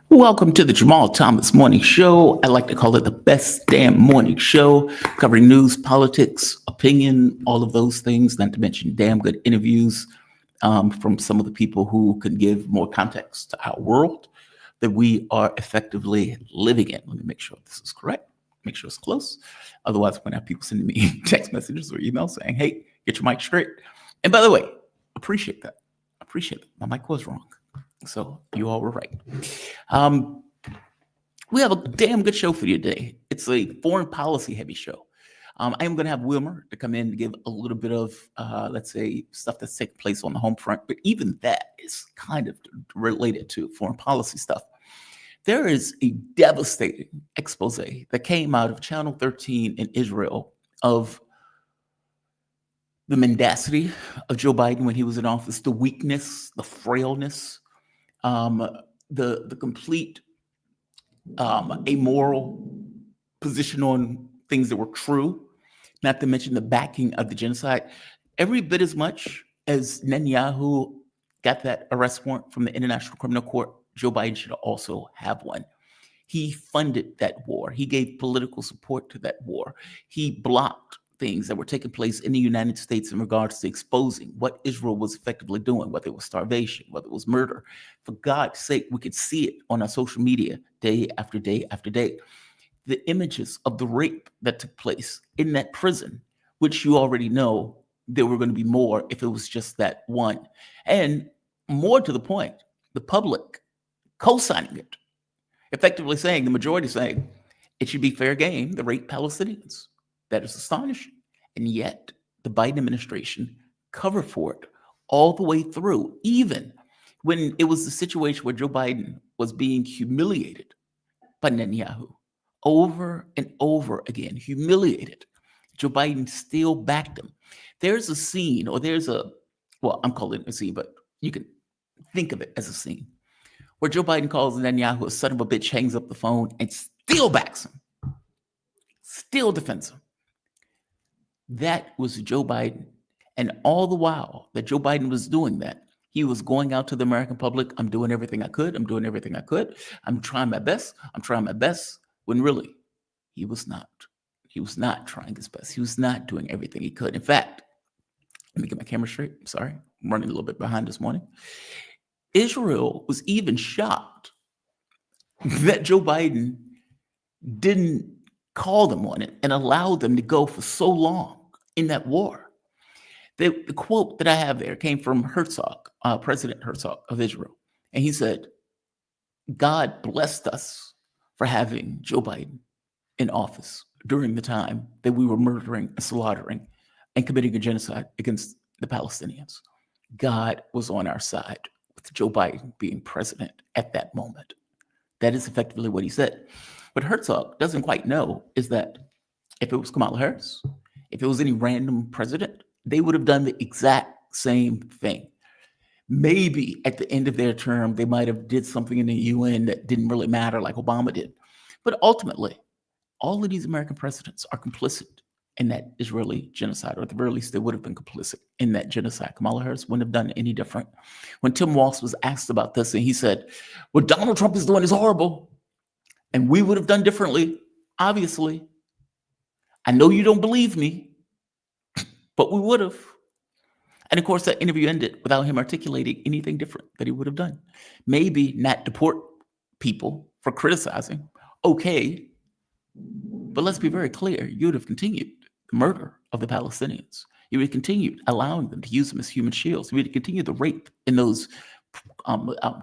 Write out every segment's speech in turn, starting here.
Welcome to the Jamal Thomas Morning Show. I like to call it the best damn morning show, covering news, politics, opinion, all of those things, not to mention damn good interviews from some of the people who can give more context to our world that we are effectively living in. Let me make sure this is correct. Make sure it's close. Otherwise, I'm going to have people sending me text messages or emails saying, hey, get your mic straight. And by the way, appreciate that. Appreciate it. My mic was wrong. So you all were right. We have a damn good show for you today. It's a foreign policy heavy show. I am going to have Wilmer to come in to give a little bit of, let's say, stuff that's taking place on the home front. But even that is kind of related to foreign policy stuff. There is a devastating expose that came out of Channel 13 in Israel of the mendacity of Joe Biden when he was in office, the weakness, the frailness, the complete amoral position on things that were true, not to mention the backing of the genocide. Every bit as much as Netanyahu got that arrest warrant from the International Criminal Court, Joe Biden should also have one. He funded that war. He gave political support to that war. He blocked things that were taking place in the United States in regards to exposing what Israel was effectively doing, whether it was starvation, whether it was murder. For God's sake, we could see it on our social media day after day after day. The images of the rape that took place in that prison, which you already know there were going to be more if it was just that one. And more to the point, the public co-signing it, effectively saying, the majority saying, it should be fair game to rape Palestinians. That is astonishing. And yet, the Biden administration covered for it all the way through, even when it was the situation where Joe Biden was being humiliated by Netanyahu over and over again, humiliated. Joe Biden still backed him. There's a scene, or well, I'm calling it a scene, but you can think of it as a scene, where Joe Biden calls Netanyahu a son of a bitch, hangs up the phone, and still backs him, still defends him. That was Joe Biden. And all the while that Joe Biden was doing that, he was going out to the American public, I'm doing everything I could. I'm doing everything I could. I'm trying my best. I'm trying my best. When really, he was not. He was not trying his best. He was not doing everything he could. In fact, let me get my camera straight. I'm sorry. I'm running a little bit behind this morning. Israel was even shocked that Joe Biden didn't call them on it and allowed them to go for so long in that war. The quote that I have there came from Herzog, President Herzog of Israel. And he said, God blessed us for having Joe Biden in office during the time that we were murdering and slaughtering and committing a genocide against the Palestinians. God was on our side with Joe Biden being president at that moment. That is effectively what he said. What Herzog doesn't quite know is that if it was Kamala Harris, if it was any random president, they would have done the exact same thing. Maybe at the end of their term, they might have did something in the UN that didn't really matter like Obama did. But ultimately, all of these American presidents are complicit in that Israeli genocide, or at the very least, they would have been complicit in that genocide. Kamala Harris wouldn't have done any different. When Tim Walz was asked about this, and he said, what Donald Trump is doing is horrible, and we would have done differently, obviously. I know you don't believe me, but we would have. And of course, that interview ended without him articulating anything different that he would have done. Maybe not deport people for criticizing, okay, but let's be very clear, you would have continued the murder of the Palestinians. You would have continued allowing them to use them as human shields. You would have continued the rape in those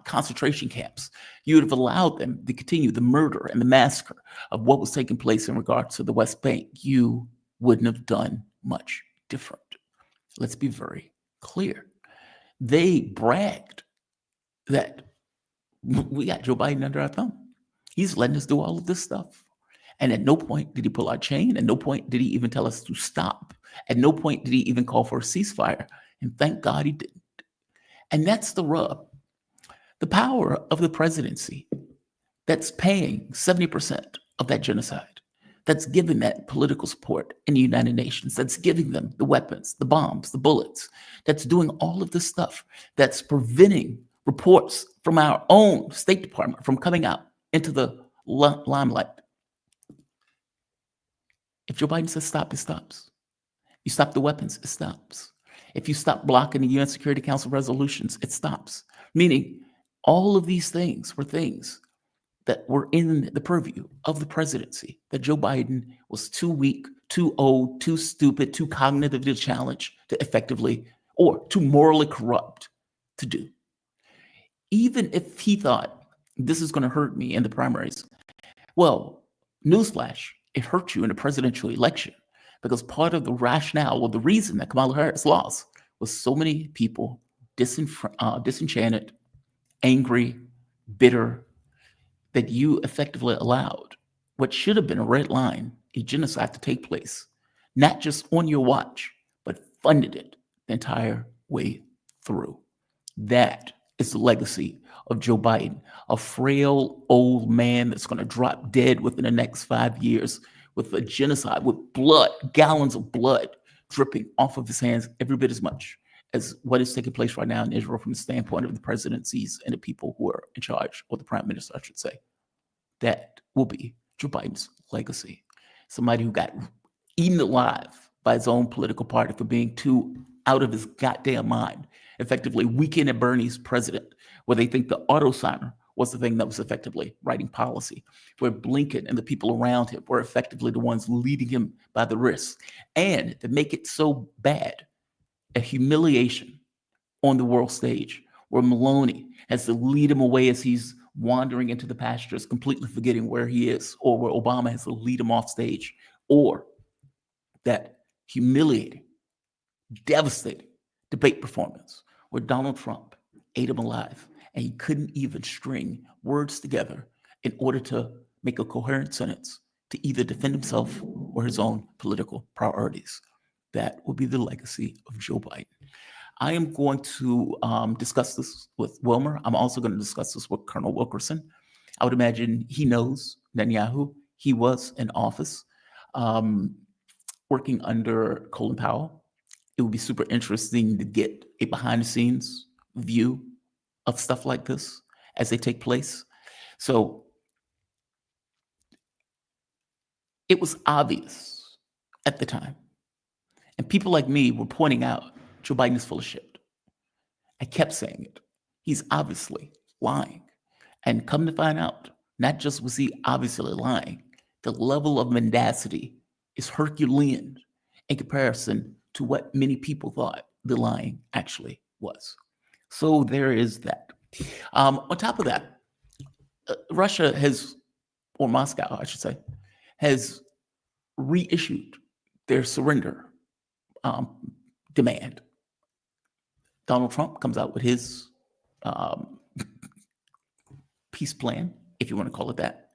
concentration camps. You would have allowed them to continue the murder and the massacre of what was taking place in regards to the West Bank. You wouldn't have done much different. Let's be very clear. They bragged that we got Joe Biden under our thumb. He's letting us do all of this stuff. And at no point did he pull our chain. At no point did he even tell us to stop. At no point did he even call for a ceasefire. And thank God he didn't. And that's the rub. The power of the presidency that's paying 70% of that genocide, that's giving that political support in the United Nations, that's giving them the weapons, the bombs, the bullets, that's doing all of this stuff, that's preventing reports from our own State Department from coming out into the limelight. If Joe Biden says stop, it stops. You stop the weapons, it stops. If you stop blocking the UN Security Council resolutions, it stops. Meaning, all of these things were things that were in the purview of the presidency, that Joe Biden was too weak, too old, too stupid, too cognitively challenged to effectively, or too morally corrupt to do. Even if he thought, this is going to hurt me in the primaries, well, newsflash, it hurt you in the presidential election, because part of the rationale or the reason that Kamala Harris lost was so many people disenchanted, angry, bitter, that you effectively allowed what should have been a red line, a genocide, to take place, not just on your watch, but funded it the entire way through. That is the legacy of Joe Biden, a frail old man that's going to drop dead within the next 5 years with a genocide, with blood, gallons of blood dripping off of his hands, every bit as much as what is taking place right now in Israel from the standpoint of the presidencies and the people who are in charge, or the prime minister, I should say. That will be Joe Biden's legacy. Somebody who got eaten alive by his own political party for being too out of his goddamn mind, effectively Weekend at Bernie's president, where they think the auto signer was the thing that was effectively writing policy, where Blinken and the people around him were effectively the ones leading him by the wrist. And to make it so bad, a humiliation on the world stage, where Maloney has to lead him away as he's wandering into the pastures, completely forgetting where he is, or where Obama has to lead him off stage, or that humiliating, devastating debate performance where Donald Trump ate him alive and he couldn't even string words together in order to make a coherent sentence to either defend himself or his own political priorities. That will be the legacy of Joe Biden. I am going to discuss this with Wilmer. I'm also going to discuss this with Colonel Wilkerson. I would imagine he knows Netanyahu. He was in office working under Colin Powell. It would be super interesting to get a behind-the-scenes view of stuff like this as they take place. So it was obvious at the time. And people like me were pointing out, Joe Biden is full of shit. I kept saying it. He's obviously lying. And come to find out, not just was he obviously lying, the level of mendacity is Herculean in comparison to what many people thought the lying actually was. So there is that. On top of that, Russia has, or Moscow, I should say, has reissued their surrender demand. Donald Trump comes out with his peace plan, if you want to call it that.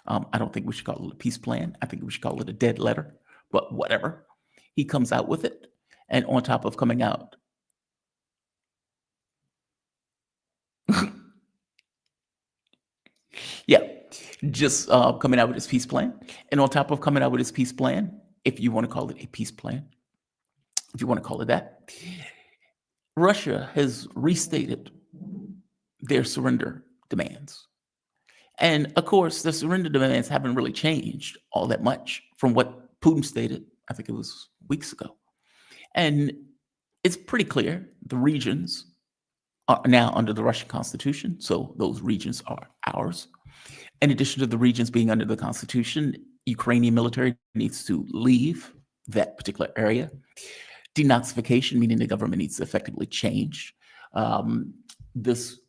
I don't think we should call it a peace plan. I think we should call it a dead letter, but whatever. He comes out with it. And on top of coming out, just coming out with his peace plan. And on top of coming out with his peace plan, if you want to call it a peace plan, if you want to call it that, Russia has restated their surrender demands. And of course, the surrender demands haven't really changed all that much from what Putin stated, I think it was weeks ago. And it's pretty clear the regions are now under the Russian constitution, so those regions are ours. In addition to the regions being under the constitution, Ukrainian military needs to leave that particular area. Denazification, meaning the government needs to effectively change. This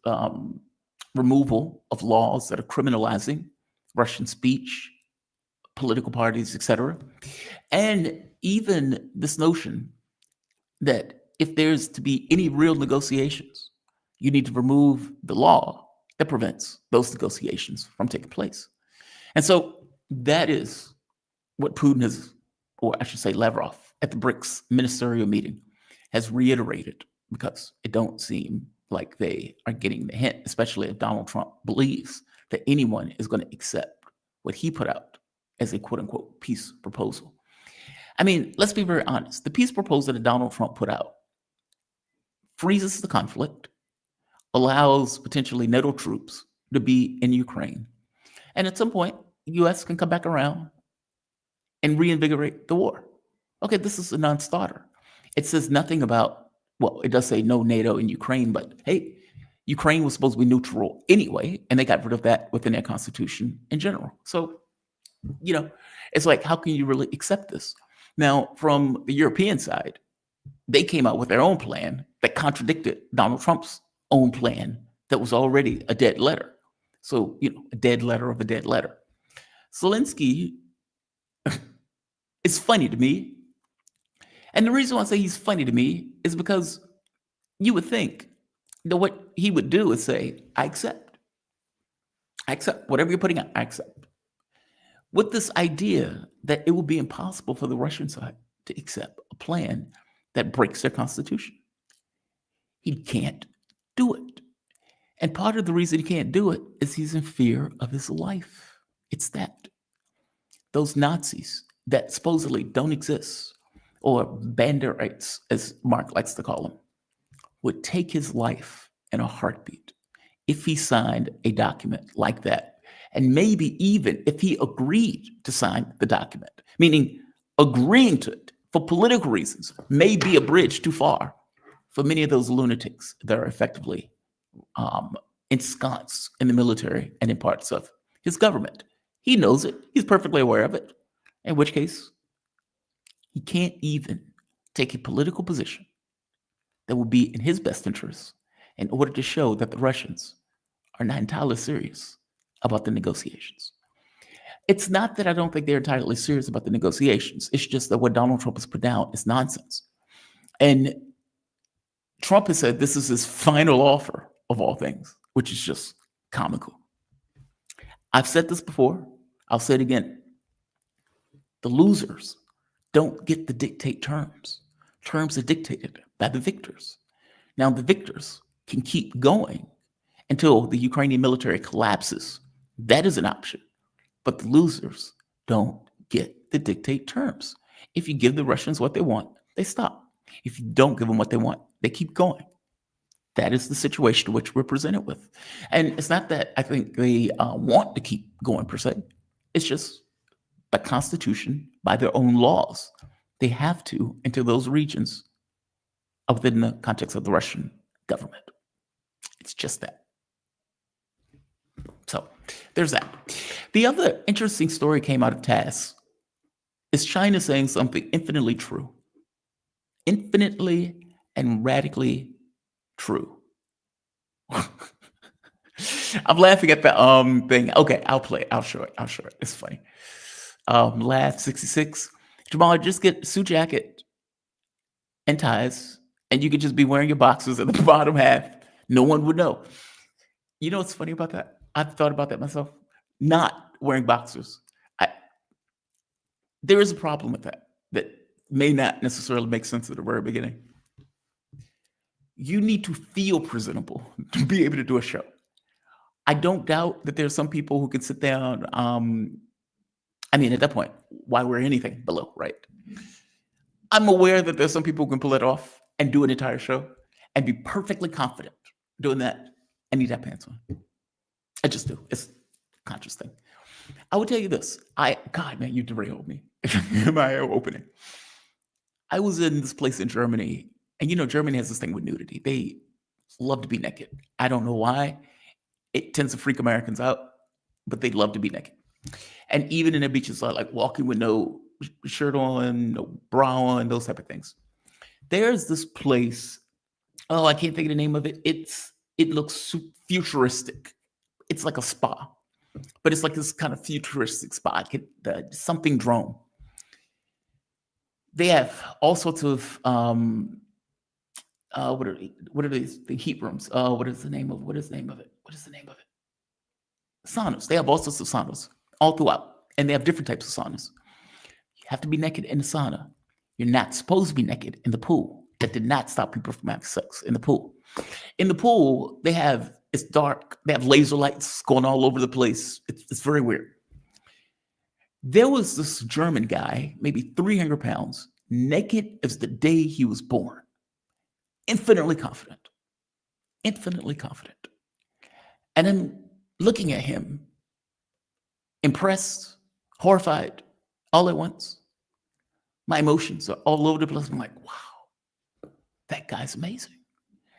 removal of laws that are criminalizing Russian speech, political parties, etc. And even this notion that if there's to be any real negotiations, you need to remove the law that prevents those negotiations from taking place. And so that is what Putin has, or I should say Lavrov, at the BRICS ministerial meeting has reiterated, because it don't seem like they are getting the hint, especially if Donald Trump believes that anyone is going to accept what he put out as a quote unquote peace proposal. I mean, let's be very honest. The peace proposal that Donald Trump put out freezes the conflict, allows potentially NATO troops to be in Ukraine. And at some point, the U.S. can come back around and reinvigorate the war. Okay, this is a non-starter. It says nothing about, well, it does say no NATO in Ukraine, but hey, Ukraine was supposed to be neutral anyway, and they got rid of that within their constitution in general. So, it's like, how can you really accept this? Now, from the European side, they came out with their own plan that contradicted Donald Trump's own plan that was already a dead letter. So, a dead letter of a dead letter. Zelensky is funny to me. And the reason why I say he's funny to me is because you would think that what he would do is say, I accept. I accept whatever you're putting out, I accept. With this idea that it will be impossible for the Russian side to accept a plan that breaks their constitution. He can't do it. And part of the reason he can't do it is he's in fear of his life. It's that. Those Nazis that supposedly don't exist, or Banderites, as Mark likes to call them, would take his life in a heartbeat if he signed a document like that. And maybe even if he agreed to sign the document, meaning agreeing to it for political reasons may be a bridge too far for many of those lunatics that are effectively ensconced in the military and in parts of his government. He knows it. He's perfectly aware of it. In which case, he can't even take a political position that will be in his best interest in order to show that the Russians are not entirely serious about the negotiations. It's not that I don't think they're entirely serious about the negotiations. It's just that what Donald Trump has put down is nonsense. And Trump has said this is his final offer of all things, which is just comical. I've said this before. I'll say it again. The losers don't get to dictate terms. Terms are dictated by the victors. Now, the victors can keep going until the Ukrainian military collapses. That is an option. But the losers don't get to dictate terms. If you give the Russians what they want, they stop. If you don't give them what they want, they keep going. That is the situation to which we're presented with. And it's not that I think they want to keep going per se. It's just by constitution, by their own laws, they have to enter those regions within the context of the Russian government. It's just that. So there's that. The other interesting story came out of TASS is China saying something infinitely true. Infinitely and radically true. I'm laughing at the thing. Okay, I'll play it. I'll show it. It's funny. Laugh 66. Jamal, just get a suit jacket and ties, and you could just be wearing your boxers at the bottom half. No one would know. You know what's funny about that? I've thought about that myself. Not wearing boxers. There is a problem with that may not necessarily make sense at the very beginning. You need to feel presentable to be able to do a show. I don't doubt that there's some people who can sit down. At that point, why wear anything below, right? I'm aware that there's some people who can pull it off and do an entire show and be perfectly confident doing that. I need to have pants on. I just do. It's a conscious thing. I will tell you this. God, man, you derailed me in my opening. I was in this place in Germany, and Germany has this thing with nudity. They love to be naked. I don't know why. It tends to freak Americans out, but they love to be naked. And even in the beaches, like walking with no shirt on, no bra on, those type of things. There's this place. Oh, I can't think of the name of it. It looks futuristic. It's like a spa, but it's like this kind of futuristic spa. Something drone. They have all sorts of what are these? The heat rooms. What is the name of it? Saunas. They have all sorts of saunas all throughout, and they have different types of saunas. You have to be naked in the sauna. You're not supposed to be naked in the pool. That did not stop people from having sex in the pool. In the pool, it's dark. They have laser lights going all over the place. It's very weird. There was this German guy, maybe 300 pounds, naked as the day he was born. Infinitely confident. infinitely confident. And I'm looking at him, impressed, horrified, all at once. My emotions are all over the place. I'm like, wow, that guy's amazing.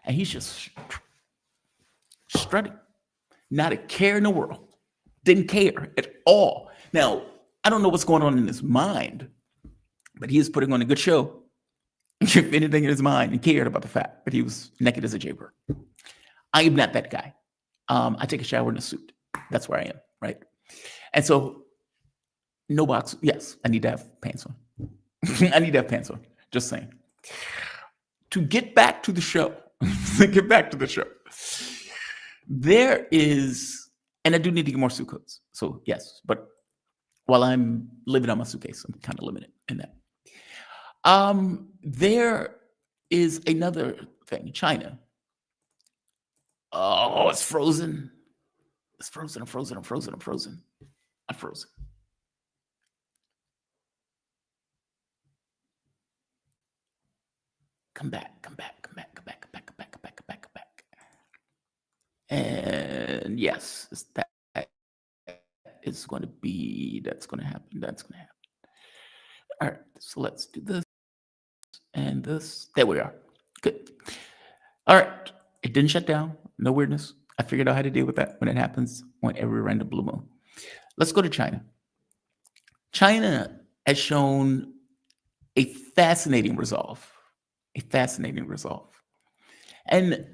And he's just strutting, not a care in the world. Didn't care at all. Now, I don't know what's going on in his mind, but he is putting on a good show. If anything in his mind, and cared about the fact that he was naked as a jaybird. I am not that guy. I take a shower in a suit. That's where I am, right? And so, no box. Yes, I need to have pants on. I need to have pants on. Just saying. To get back to the show, there is, and I do need to get more suit coats. So yes, but while I'm living on my suitcase, I'm kind of limited in that. There is another thing, China. Oh, it's frozen. It's frozen. I'm frozen. Come back. And yes, that is going to be, that's going to happen. All right, so let's do this and this. There we are. Good. All right, it didn't shut down. No weirdness. I figured out how to deal with that when it happens on every random blue moon. Let's go to China. China has shown a fascinating resolve. And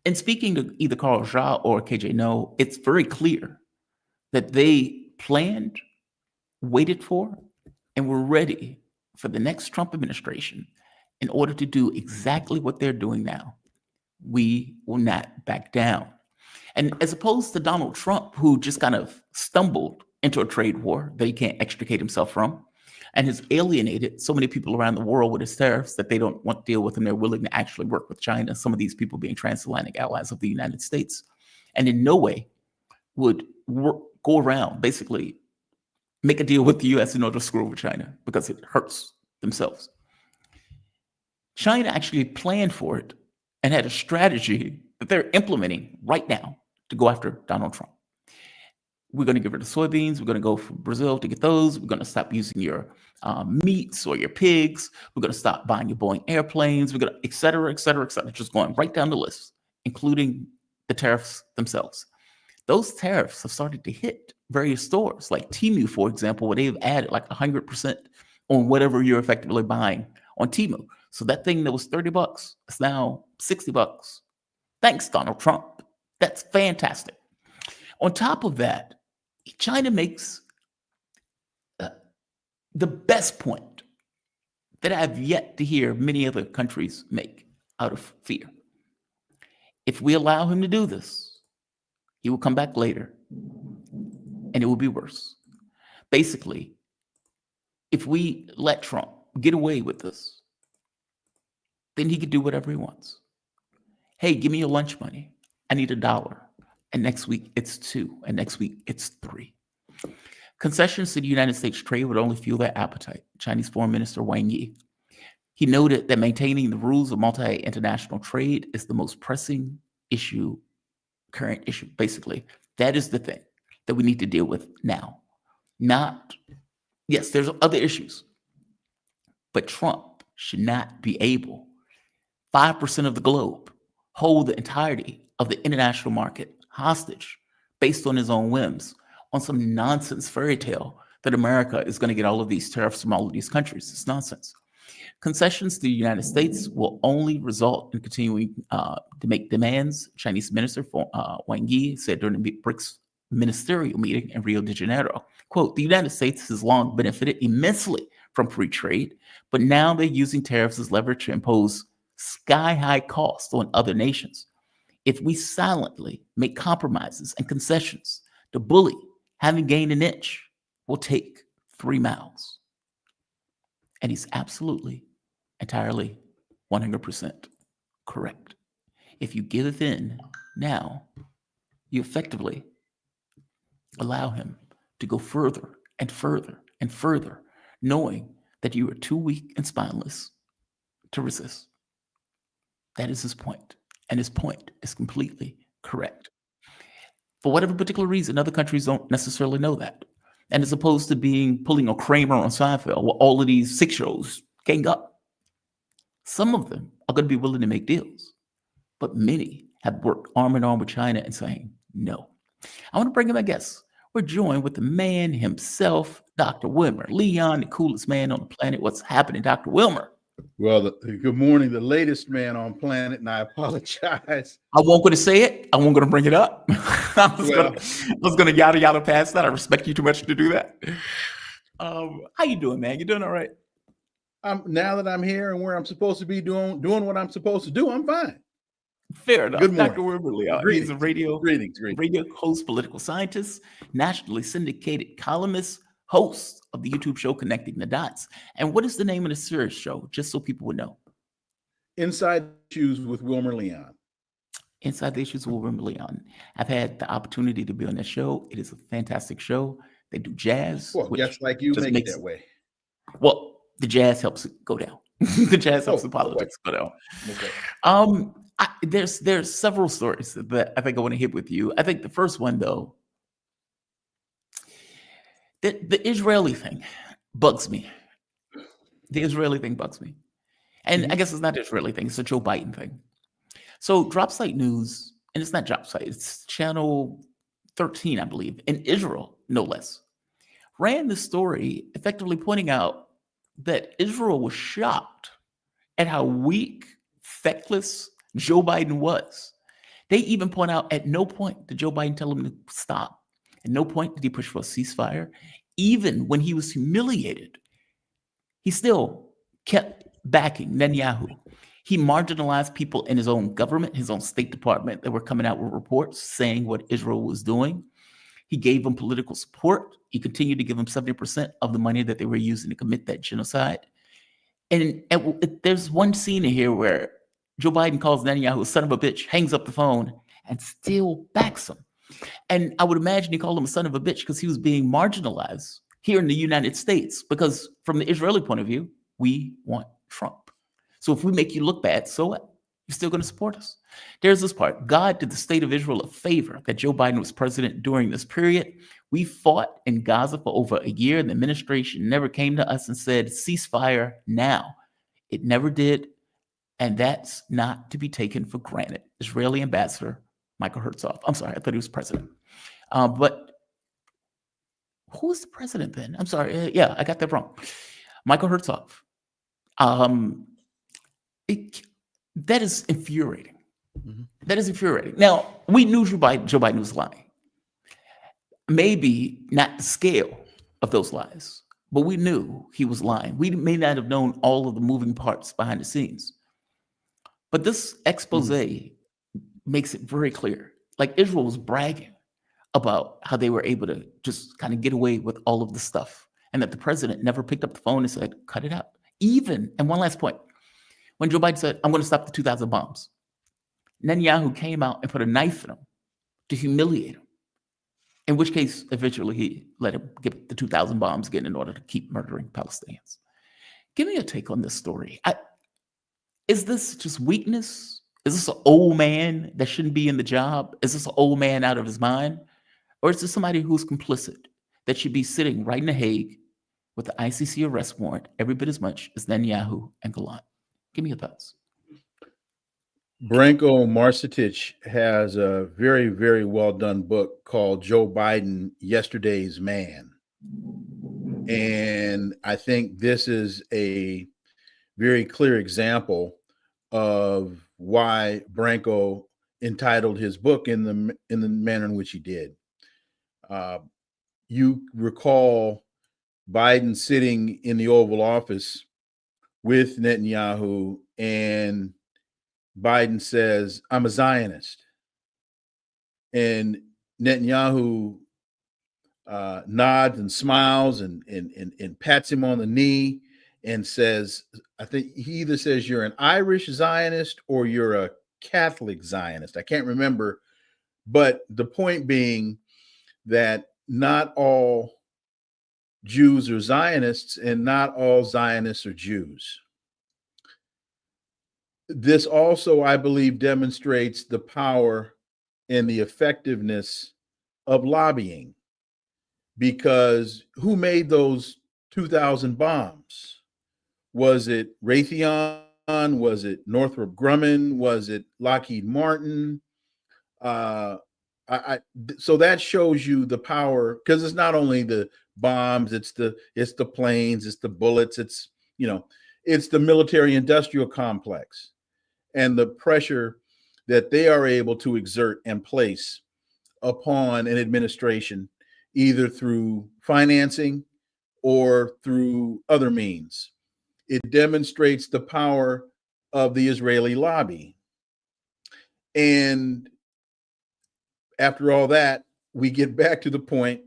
in speaking to either Carl Jha or KJ No, it's very clear that they planned, waited for, and were ready for the next Trump administration in order to do exactly what they're doing now. We will not back down. And as opposed to Donald Trump, who just kind of stumbled into a trade war that he can't extricate himself from, and has alienated so many people around the world with his tariffs that they don't want to deal with, and they're willing to actually work with China, some of these people being transatlantic allies of the United States, and in no way would go around, basically make a deal with the U.S. in order to screw over China because it hurts themselves. China actually planned for it and had a strategy that they're implementing right now to go after Donald Trump. We're going to get rid of soybeans. We're going to go for Brazil to get those. We're going to stop using your meats or your pigs. We're going to stop buying your Boeing airplanes. We're going to, et cetera, just going right down the list, including the tariffs themselves. Those tariffs have started to hit various stores, like Temu, for example, where they've added like 100% on whatever you're effectively buying on Temu. So that thing that was $30 is now $60. Thanks, Donald Trump. That's fantastic. On top of that, China makes the best point that I've yet to hear many other countries make out of fear. If we allow him to do this, he will come back later and it will be worse. Basically, if we let Trump get away with this, then he could do whatever he wants. Hey, give me your lunch money. I need $1. And next week it's $2. And next week it's $3. Concessions to the United States trade would only fuel their appetite. Chinese Foreign Minister Wang Yi. He noted that maintaining the rules of multi-international trade is the most pressing issue, current issue, basically. That is the thing that we need to deal with now. Yes, there's other issues, but Trump should not be able, 5% of the globe, hold the entirety of the international market hostage based on his own whims, on some nonsense fairy tale that America is going to get all of these tariffs from all of these countries. It's nonsense. Concessions to the United States will only result in continuing to make demands. Chinese Minister Wang Yi said during the BRICS ministerial meeting in Rio de Janeiro, quote, the United States has long benefited immensely from free trade, but now they're using tariffs as leverage to impose sky-high costs on other nations. If we silently make compromises and concessions, the bully, having gained an inch, will take 3 miles. And he's absolutely, entirely, 100% correct. If you give in now, you effectively allow him to go further and further and further, knowing that you are too weak and spineless to resist. That is his point. And his point is completely correct. For whatever particular reason, other countries don't necessarily know that. And as opposed to pulling a Kramer on Seinfeld, where all of these 6-year-olds gang up, some of them are going to be willing to make deals. But many have worked arm in arm with China and saying no. I want to bring in my guests. We're joined with the man himself, Dr. Wilmer. Leon, the coolest man on the planet. What's happening, Dr. Wilmer? Well, good morning, the latest man on planet, and I apologize. I won't going to say it. I won't going to bring it up. I was going to yada yada past that. I respect you too much to do that. How you doing, man? You doing all right? Now that I'm here and where I'm supposed to be doing what I'm supposed to do, I'm fine. Fair enough. Good morning. Dr. Wilmer Leon. Greetings. He's a radio host, political scientist, nationally syndicated columnist, host of the YouTube show Connecting the Dots. And what is the name of the series show, just so people would know? Inside Issues with Wilmer Leon. Inside the Issues with Wilmer Leon. I've had the opportunity to be on that show. It is a fantastic show. They do jazz. Well, just like you make it that way. Well, the jazz helps it go down. The jazz helps the politics go down. Okay. There's several stories that I think I want to hit with you. I think the first one, though, the Israeli thing bugs me. The Israeli thing bugs me. And I guess it's not the Israeli thing. It's a Joe Biden thing. So Dropsite News, and it's not Dropsite, it's Channel 13, I believe, in Israel, no less, ran the story effectively pointing out that Israel was shocked at how weak, feckless Joe Biden was. They even point out at no point did Joe Biden tell him to stop. At no point did he push for a ceasefire. Even when he was humiliated, he still kept backing Netanyahu. He marginalized people in his own government, his own State Department, that were coming out with reports saying what Israel was doing. He gave them political support. He continued to give them 70% of the money that they were using to commit that genocide. And there's one scene in here where Joe Biden calls Netanyahu a son of a bitch, hangs up the phone, and still backs him. And I would imagine he called him a son of a bitch because he was being marginalized here in the United States. Because from the Israeli point of view, we want Trump. So if we make you look bad, so what? You're still going to support us. There's this part. God did the state of Israel a favor that Joe Biden was president during this period. We fought in Gaza for over a year, and the administration never came to us and said, ceasefire now. It never did. And that's not to be taken for granted. Israeli ambassador Michael Herzog. I'm sorry, I thought he was president. But who was the president then? I'm sorry. Yeah, I got that wrong. Michael Herzog. That is infuriating. Mm-hmm. That is infuriating. Now, we knew Joe Biden was lying. Maybe not the scale of those lies, but we knew he was lying. We may not have known all of the moving parts behind the scenes. But this expose makes it very clear. Like Israel was bragging about how they were able to just kind of get away with all of the stuff, and that the president never picked up the phone and said, cut it out. Even, and one last point, when Joe Biden said, I'm going to stop the 2,000 bombs, Netanyahu came out and put a knife in him to humiliate him, in which case, eventually, he let him get the 2,000 bombs again in order to keep murdering Palestinians. Give me a take on this story. Is this just weakness? Is this an old man that shouldn't be in the job? Is this an old man out of his mind? Or is this somebody who's complicit that should be sitting right in The Hague with the ICC arrest warrant every bit as much as Netanyahu and Gallant? Give me your thoughts. Branko Marcetic has a very, very well done book called Joe Biden, Yesterday's Man. And I think this is a very clear example of why Branko entitled his book in the manner in which he did. You recall Biden sitting in the Oval Office with Netanyahu, and Biden says, I'm a Zionist. And Netanyahu nods and smiles and pats him on the knee and says, I think he either says you're an Irish Zionist or you're a Catholic Zionist. I can't remember. But the point being that not all Jews are Zionists and not all Zionists are Jews. this also, I believe, demonstrates the power and the effectiveness of lobbying, because who made those 2,000 bombs? Was it Raytheon? Was it Northrop Grumman? Was it Lockheed Martin? Uh, so that shows you the power, because it's not only the bombs, it's the planes, it's the bullets, it's it's the military industrial complex and the pressure that they are able to exert and place upon an administration, either through financing or through other means. It demonstrates the power of the Israeli lobby. And after all that, we get back to the point: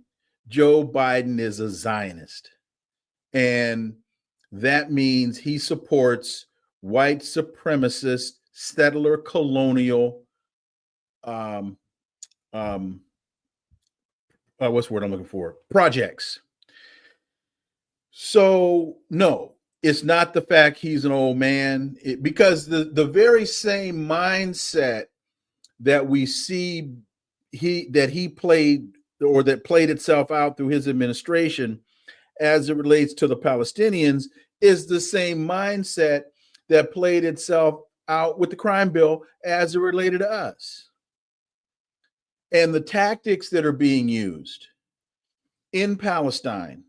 Joe Biden is a Zionist. And that means he supports white supremacist, settler colonial, what's the word I'm looking for? Projects. So, no, it's not the fact he's an old man, because the very same mindset that we see that played itself out through his administration as it relates to the Palestinians is the same mindset that played itself out with the crime bill as it related to us. And the tactics that are being used in Palestine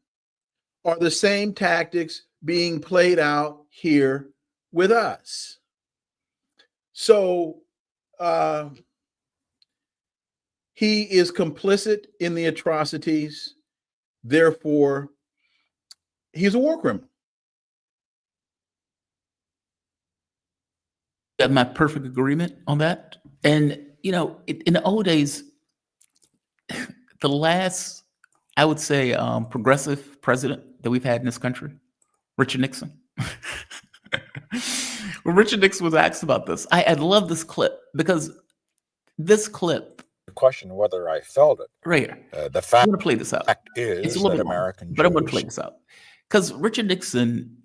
are the same tactics being played out here with us. So he is complicit in the atrocities. Therefore, he's a war criminal. Got my perfect agreement on that. And, in the old days, the last, I would say, progressive president that we've had in this country, Richard Nixon. When Richard Nixon was asked about this, I love this clip, because this clip, The question whether I felt it. right here, The I'm fact going to play this out. is It's a little that bit long, American but I'm going to Jews play this out. Because Richard Nixon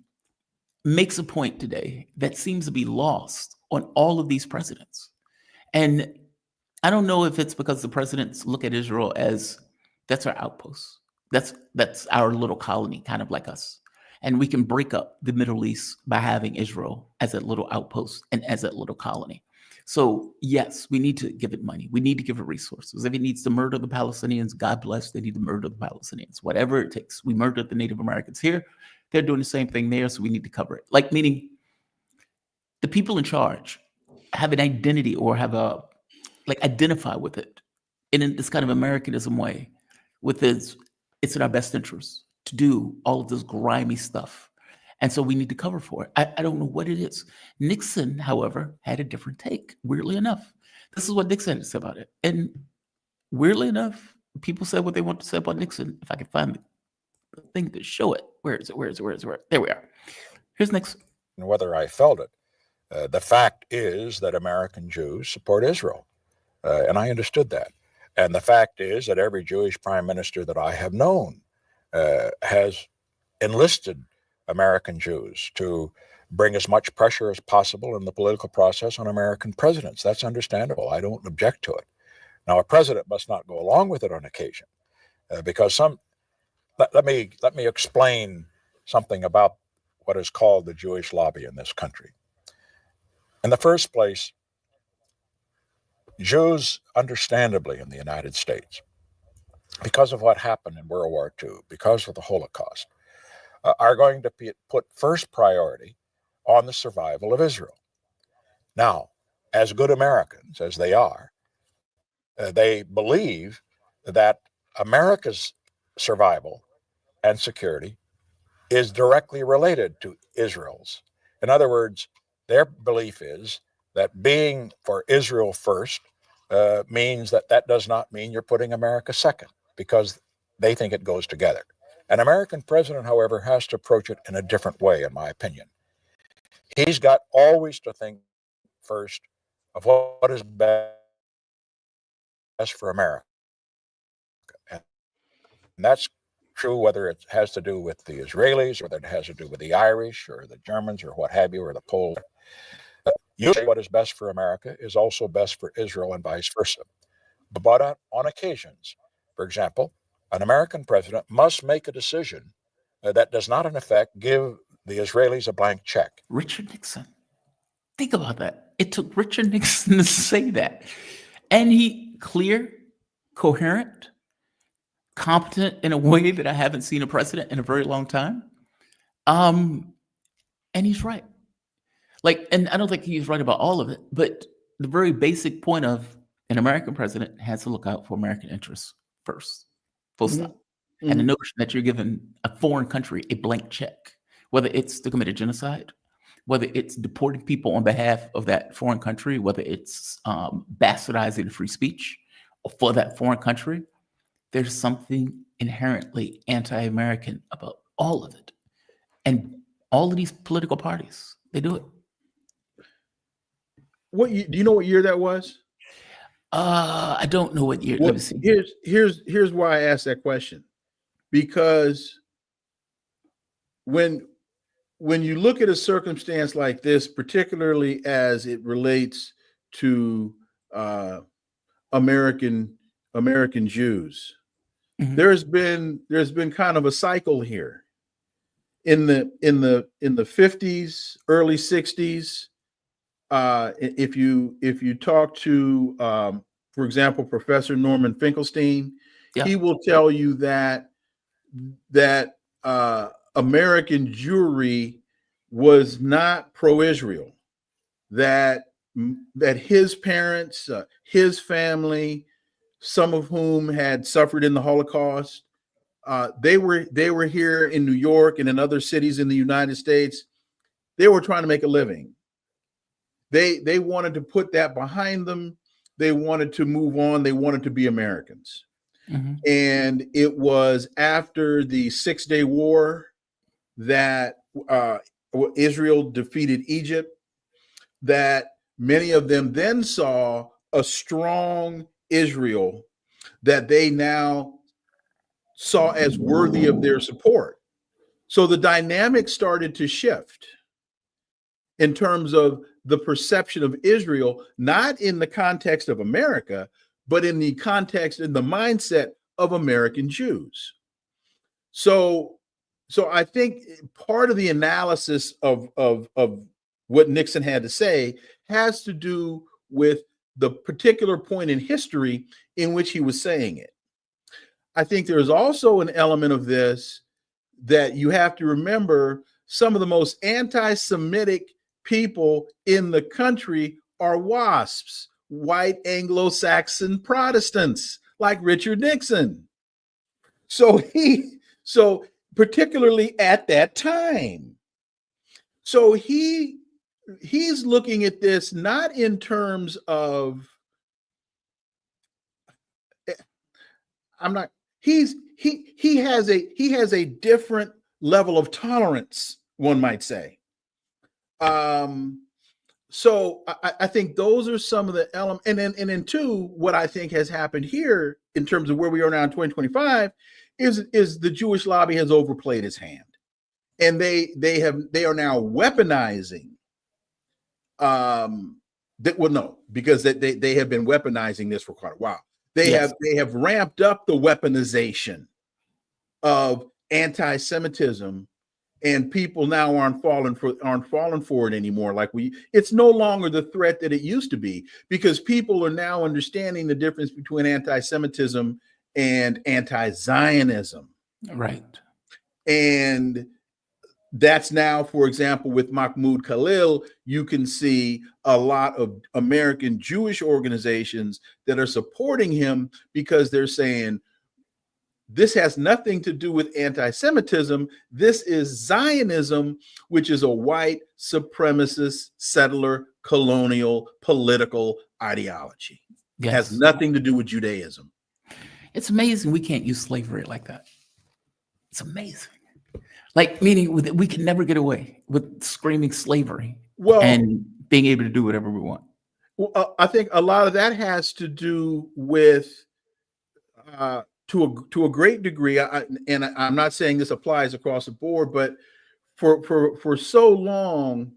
makes a point today that seems to be lost on all of these presidents. And I don't know if it's because the presidents look at Israel as that's our outpost. That's our little colony, kind of like us. And we can break up the Middle East by having Israel as a little outpost and as a little colony. So yes, we need to give it money. We need to give it resources. If it needs to murder the Palestinians, God bless, they need to murder the Palestinians. Whatever it takes. We murdered the Native Americans here. They're doing the same thing there, so we need to cover it. Like, meaning the people in charge have an identity or have identify with it in this kind of Americanism way, with it's in our best interest to do all of this grimy stuff. And so we need to cover for it. I don't know what it is. Nixon, however, had a different take, weirdly enough. This is what Nixon had to say about it. And weirdly enough, people said what they want to say about Nixon. If I can find the thing to show it. Where is it? There we are. Here's Nixon. whether I felt it. The fact is that American Jews support Israel, and I understood that. And the fact is that every Jewish prime minister that I have known has enlisted American Jews to bring as much pressure as possible in the political process on American presidents. That's understandable. I don't object to it. Now, a president must not go along with it on occasion, because let me explain something about what is called the Jewish lobby in this country. In the first place, Jews, understandably, in the United States, because of what happened in World War II, because of the Holocaust, are going to put first priority on the survival of Israel. Now, as good Americans as they are, they believe that America's survival and security is directly related to Israel's. In other words, their belief is that being for Israel first means that does not mean you're putting America second, because they think it goes together. An American president, however, has to approach it in a different way, in my opinion. He's got always to think first of what is best for America. And that's true whether it has to do with the Israelis, or whether it has to do with the Irish or the Germans or what have you, or the Poles. Usually what is best for America is also best for Israel and vice versa. But on occasions, for example, an American president must make a decision that does not, in effect, give the Israelis a blank check. Richard Nixon. Think about that. It took Richard Nixon to say that. And he clear, coherent, competent in a way that I haven't seen a president in a very long time. And he's right. Like, and I don't think he's right about all of it, but the very basic point of an American president has to look out for American interests first. Full stop. Mm-hmm. And the notion that you're giving a foreign country a blank check, whether it's to commit a genocide, whether it's deporting people on behalf of that foreign country, whether it's bastardizing free speech for that foreign country, there's something inherently anti-American about all of it. And all of these political parties, they do it. Do you know what year that was? I don't know what year. Well, let me see. Here's why I asked that question. Because when you look at a circumstance like this, particularly as it relates to American Jews, Mhm. there's been kind of a cycle here. In the 50s, early 60s, if you talk to, for example, Professor Norman Finkelstein, Yeah. he will tell you that American Jewry was not pro-Israel, that his parents, his family, some of whom had suffered in the Holocaust, they were here in New York and in other cities in the United States. They were trying to make a living. They wanted to put that behind them. They wanted to move on. They wanted to be Americans. Mhm. And it was after the 6-Day War that Israel defeated Egypt that many of them then saw a strong Israel that they now saw as worthy of their support. So the dynamic started to shift in terms of the perception of Israel, not in the context of America, but in the context, in the mindset of American Jews. So I think part of the analysis of what Nixon had to say has to do with the particular point in history in which he was saying it. I think there's also an element of this that you have to remember. Some of the most anti-Semitic people in the country are WASPs, white Anglo-Saxon Protestants, like Richard Nixon. So particularly at that time. So he's looking at this not in terms of he has a different level of tolerance, one might say. So I think those are some of the elements. And then two, what I think has happened here in terms of where we are now in 2025 is the Jewish lobby has overplayed its hand. And they are now weaponizing because they have been weaponizing this for quite a while. They have ramped up the weaponization of anti-Semitism, and people now aren't falling for it anymore. It's no longer the threat that it used to be, because people are now understanding the difference between anti-Semitism and anti-Zionism. Right. And that's now, for example, with Mahmoud Khalil, you can see a lot of American Jewish organizations that are supporting him because they're saying, this has nothing to do with anti-Semitism. This is Zionism, which is a white supremacist, settler, colonial, political ideology. Yes. It has nothing to do with Judaism. It's amazing we can't use slavery like that. It's amazing. Like, meaning we can never get away with screaming slavery and being able to do whatever we want. Well, I think a lot of that has to do with, to a great degree, and I'm not saying this applies across the board, but for so long,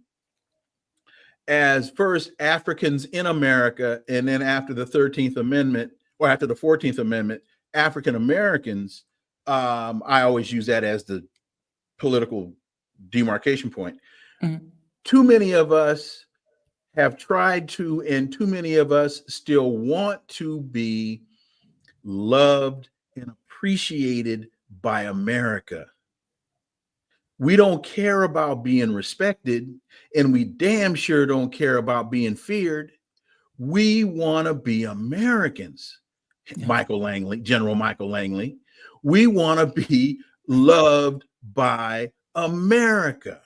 as first Africans in America, and then after the 13th Amendment or after the 14th Amendment, African Americans. I always use that as the political demarcation point. Mhm. Too many of us have tried to, and too many of us still want to be loved and appreciated by America. We don't care about being respected, and we damn sure don't care about being feared. We want to be Americans. Yeah. General Michael Langley. We want to be loved by America.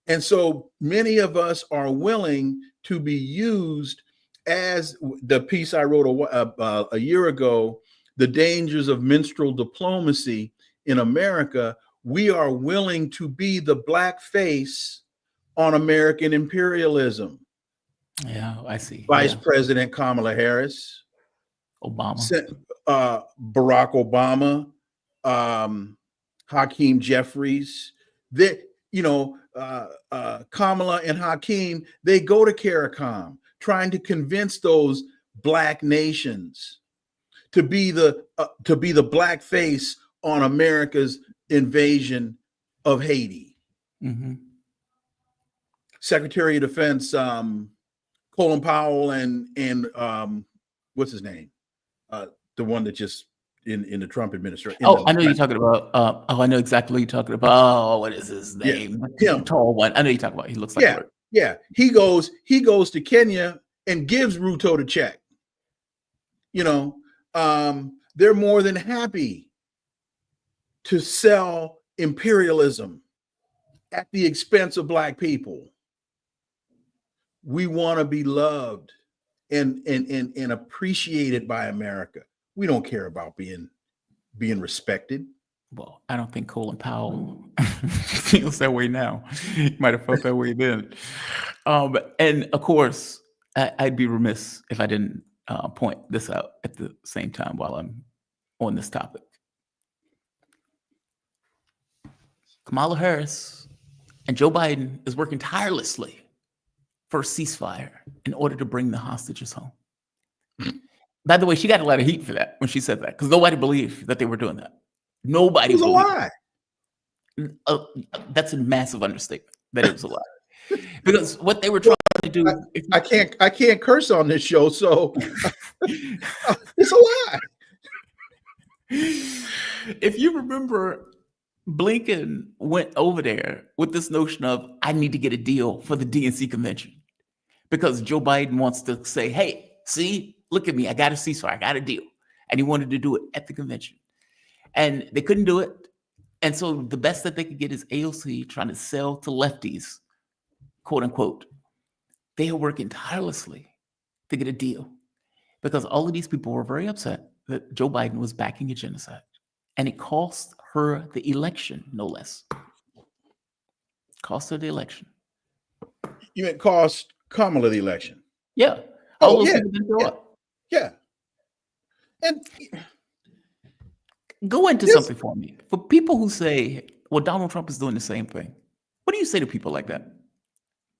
And so many of us are willing to be used, as the piece I wrote a year ago, The Dangers of Minstrel Diplomacy in America. We are willing to be the black face on American imperialism. Yeah, I see. Vice Yeah. President Kamala Harris, Obama. Barack Obama, Hakeem Jeffries. Kamala and Hakeem, they go to CARICOM trying to convince those black nations to be the black face on America's invasion of Haiti. Mm-hmm. Secretary of Defense Colin Powell and what's his name? The one that just in the Trump administration. I know you're talking about. I know exactly what you're talking about. Oh, what is his name? Yeah, the tall one. I know you're talking about. He looks like He goes to Kenya and gives Ruto the check. They're more than happy to sell imperialism at the expense of black people. We want to be loved and appreciated by America. We don't care about being respected. Well, I don't think Colin Powell feels that way now. He might have felt that way then. And of course, I'd be remiss if I didn't point this out at the same time while I'm on this topic. Kamala Harris and Joe Biden is working tirelessly for a ceasefire in order to bring the hostages home. By the way, she got a lot of heat for that when she said that, because nobody believed that they were doing that. Nobody It was believed. a lie. That's a massive understatement that it was a lie. Because what they were trying to do, I can't curse on this show, so it's a lie. If you remember, Blinken went over there with this notion of, I need to get a deal for the DNC convention, because Joe Biden wants to say, hey, see, look at me, I got a ceasefire, I got a deal. And he wanted to do it at the convention. And they couldn't do it. And so the best that they could get is AOC trying to sell to lefties, quote unquote. They are working tirelessly to get a deal, because all of these people were very upset that Joe Biden was backing a genocide. And it cost her the election, no less. Cost her the election. You meant cost Kamala the election? Yeah. Oh, All those yeah. people didn't show up. Yeah. And go into something for me. For people who say, well, Donald Trump is doing the same thing. What do you say to people like that?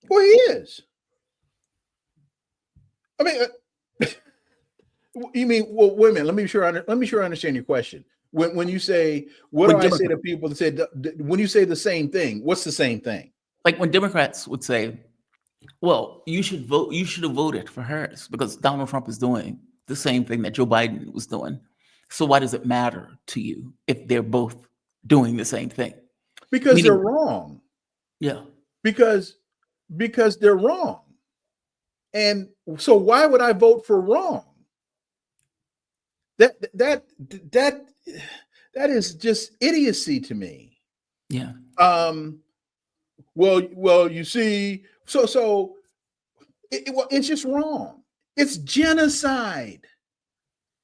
Well, he is. I mean, you mean, well, wait a minute. Let me sure I understand your question. When you say, what do I say to people that say, when you say the same thing, what's the same thing? Like when Democrats would say, well, you should have voted for Harris because Donald Trump is doing the same thing that Joe Biden was doing. So why does it matter to you if they're both doing the same thing? Because they're wrong. Yeah. Because they're wrong. And so why would I vote for wrong? That is just idiocy to me. Yeah. Well, you see, so it's just wrong. It's genocide.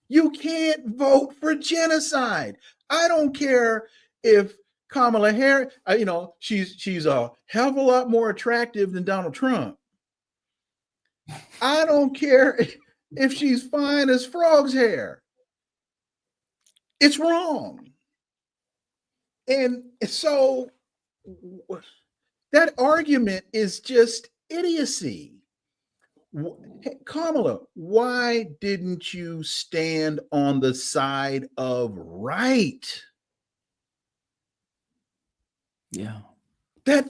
You can't vote for genocide. I don't care if Kamala Harris, she's a hell of a lot more attractive than Donald Trump. I don't care if she's fine as frog's hair. It's wrong. And so that argument is just idiocy. Hey, Kamala, why didn't you stand on the side of right? Yeah. That,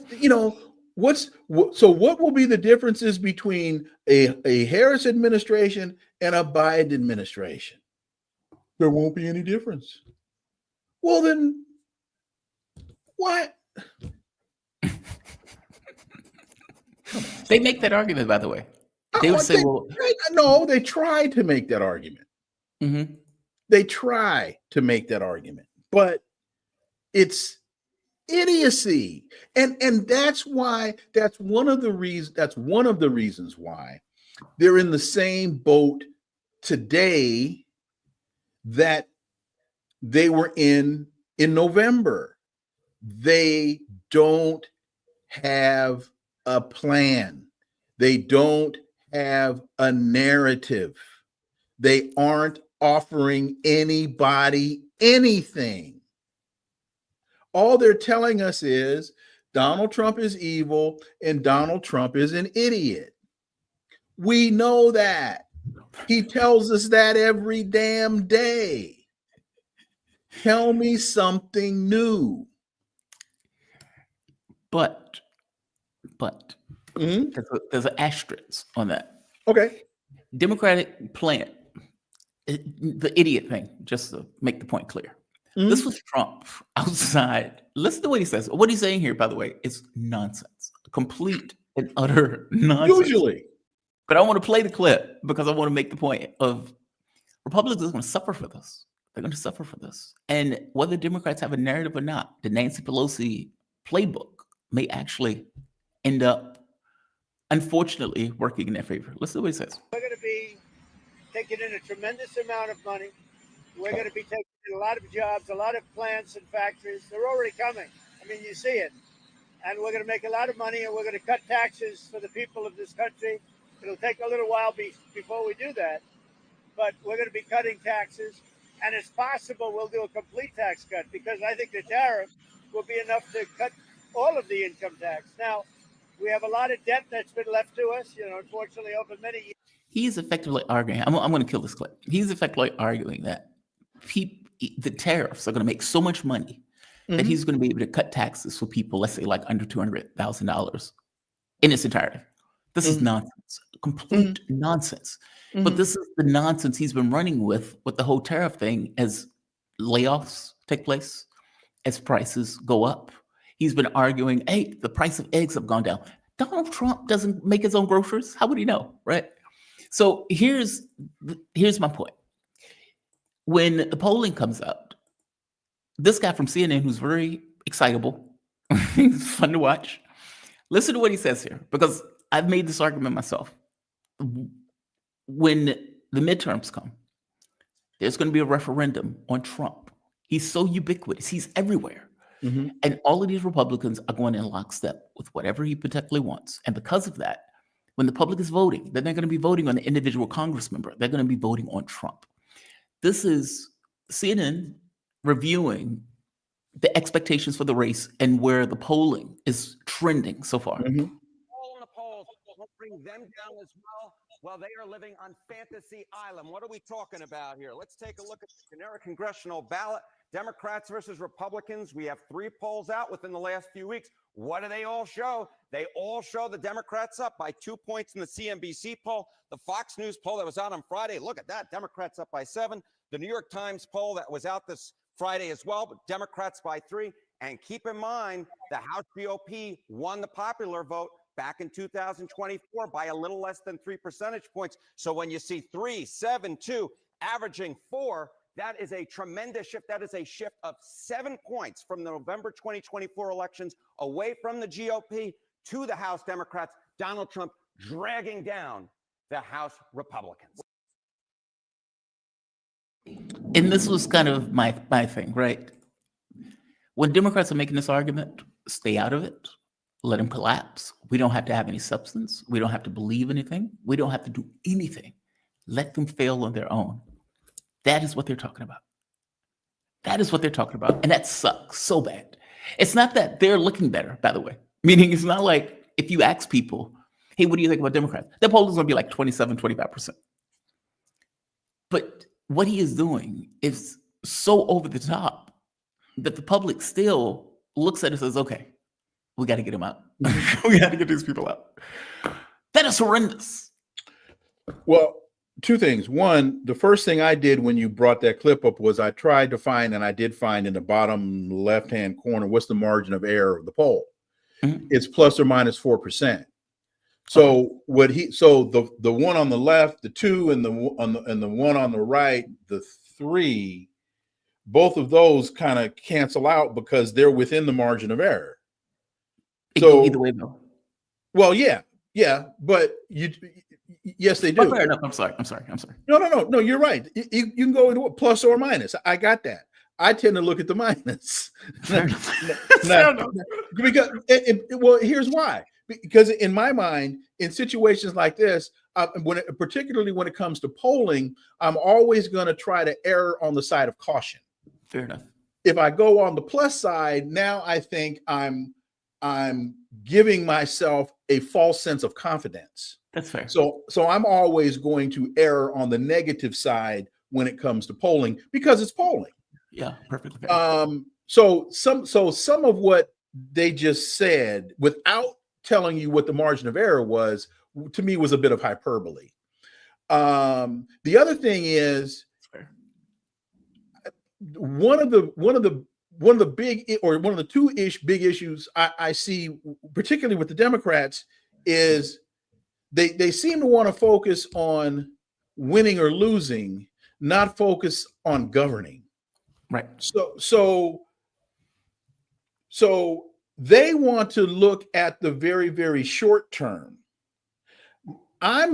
so what will be the differences between a Harris administration and a Biden administration? There won't be any difference. Well, then what? They make that argument, by the way. They would say, well, No, they try to make that argument. mhm. They try to make that argument, but it's idiocy. And that's why, that's one of the reasons why they're in the same boat today that they were in November. They don't have a plan. They don't have a narrative. They aren't offering anybody anything. All they're telling us is Donald Trump is evil and Donald Trump is an idiot. We know that. He tells us that every damn day. Tell me something new. But Mhm. there's an asterisk on that. Okay. Democratic plan, the idiot thing, just to make the point clear. This was Trump outside. Listen to what he says. What he's saying here, by the way, is nonsense. Complete and utter nonsense. Usually. But I want to play the clip because I want to make the point of Republicans are going to suffer for this. They're going to suffer for this. And whether Democrats have a narrative or not, the Nancy Pelosi playbook may actually end up, unfortunately, working in their favor. Listen to what he says. We're going to be taking in a tremendous amount of money. We're going to be taking in a lot of jobs, a lot of plants and factories. They're already coming. I mean, you see it. And we're going to make a lot of money, and we're going to cut taxes for the people of this country. It'll take a little while before we do that. But we're going to be cutting taxes. And it's possible we'll do a complete tax cut, because I think the tariff will be enough to cut all of the income tax. Now, we have a lot of debt that's been left to us, unfortunately, over many years. He's effectively arguing, I'm going to kill this clip. He's effectively arguing that the tariffs are going to make so much money that he's going to be able to cut taxes for people, let's say like under $200,000 in its entirety. This is nonsense, complete nonsense. But this is the nonsense he's been running with the whole tariff thing as layoffs take place, as prices go up. He's been arguing, hey, the price of eggs have gone down. Donald Trump doesn't make his own groceries. How would he know, right? So here's my point. When the polling comes out, this guy from CNN, who's very excitable, he's fun to watch. Listen to what he says here, because I've made this argument myself. When the midterms come, there's going to be a referendum on Trump. He's so ubiquitous. He's everywhere. And all of these Republicans are going in lockstep with whatever he particularly wants. And because of that, when the public is voting, then they're going to be voting on the individual Congress member. They're going to be voting on Trump. This is CNN reviewing the expectations for the race and where the polling is trending so far. All in the polls won't bring them down as well. Well, they are living on Fantasy Island. What are we talking about here? Let's take a look at the generic congressional ballot. Democrats versus Republicans. We have 3 polls out within the last few weeks. What do they all show? They all show the Democrats up by 2 points in the CNBC poll. The Fox News poll that was out on Friday, look at that. Democrats up by 7. The New York Times poll that was out this Friday as well, but Democrats by 3. And keep in mind, the House GOP won the popular vote back in 2024 by a little less than 3 percentage points. So when you see 3, 7, 2, averaging 4, that is a tremendous shift. That is a shift of 7 points from the November 2024 elections away from the GOP to the House Democrats. Donald Trump dragging down the House Republicans. And this was kind of my thing, right? When Democrats are making this argument, stay out of it. Let them collapse. We don't have to have any substance. We don't have to believe anything. We don't have to do anything. Let them fail on their own. That is what they're talking about. That is what they're talking about. And that sucks so bad. It's not that they're looking better, by the way. Meaning it's not like if you ask people, hey, what do you think about Democrats? The poll is going to be like 27, 25%. But what he is doing is so over the top that the public still looks at it and says, okay, we got to get him out. We got to get these people out. That is horrendous. Well, two things. One, the first thing I did when you brought that clip up was I tried to find, and I did find in the bottom left-hand corner, what's the margin of error of the poll? Mm-hmm. It's plus or minus 4%. So the one on the left, the 2, and the one on the right, the 3, both of those kind of cancel out because they're within the margin of error. So either way, though. Well, yeah, but yes, they do. Fair enough. I'm sorry. No, you're right. You can go into a plus or minus. I got that. I tend to look at the minus. Well, here's why. Because in my mind, in situations like this, particularly when it comes to polling, I'm always going to try to err on the side of caution. Fair enough. If I go on the plus side, now I think I'm giving myself a false sense of confidence. That's fair. So I'm always going to err on the negative side when it comes to polling because it's polling. Yeah, perfectly fair. So some of what they just said, without telling you what the margin of error was, to me was a bit of hyperbole. The other thing is one of the big, or one of the two big issues I see, particularly with the Democrats, is they seem to want to focus on winning or losing, not focus on governing. Right. So they want to look at the very, very short term. I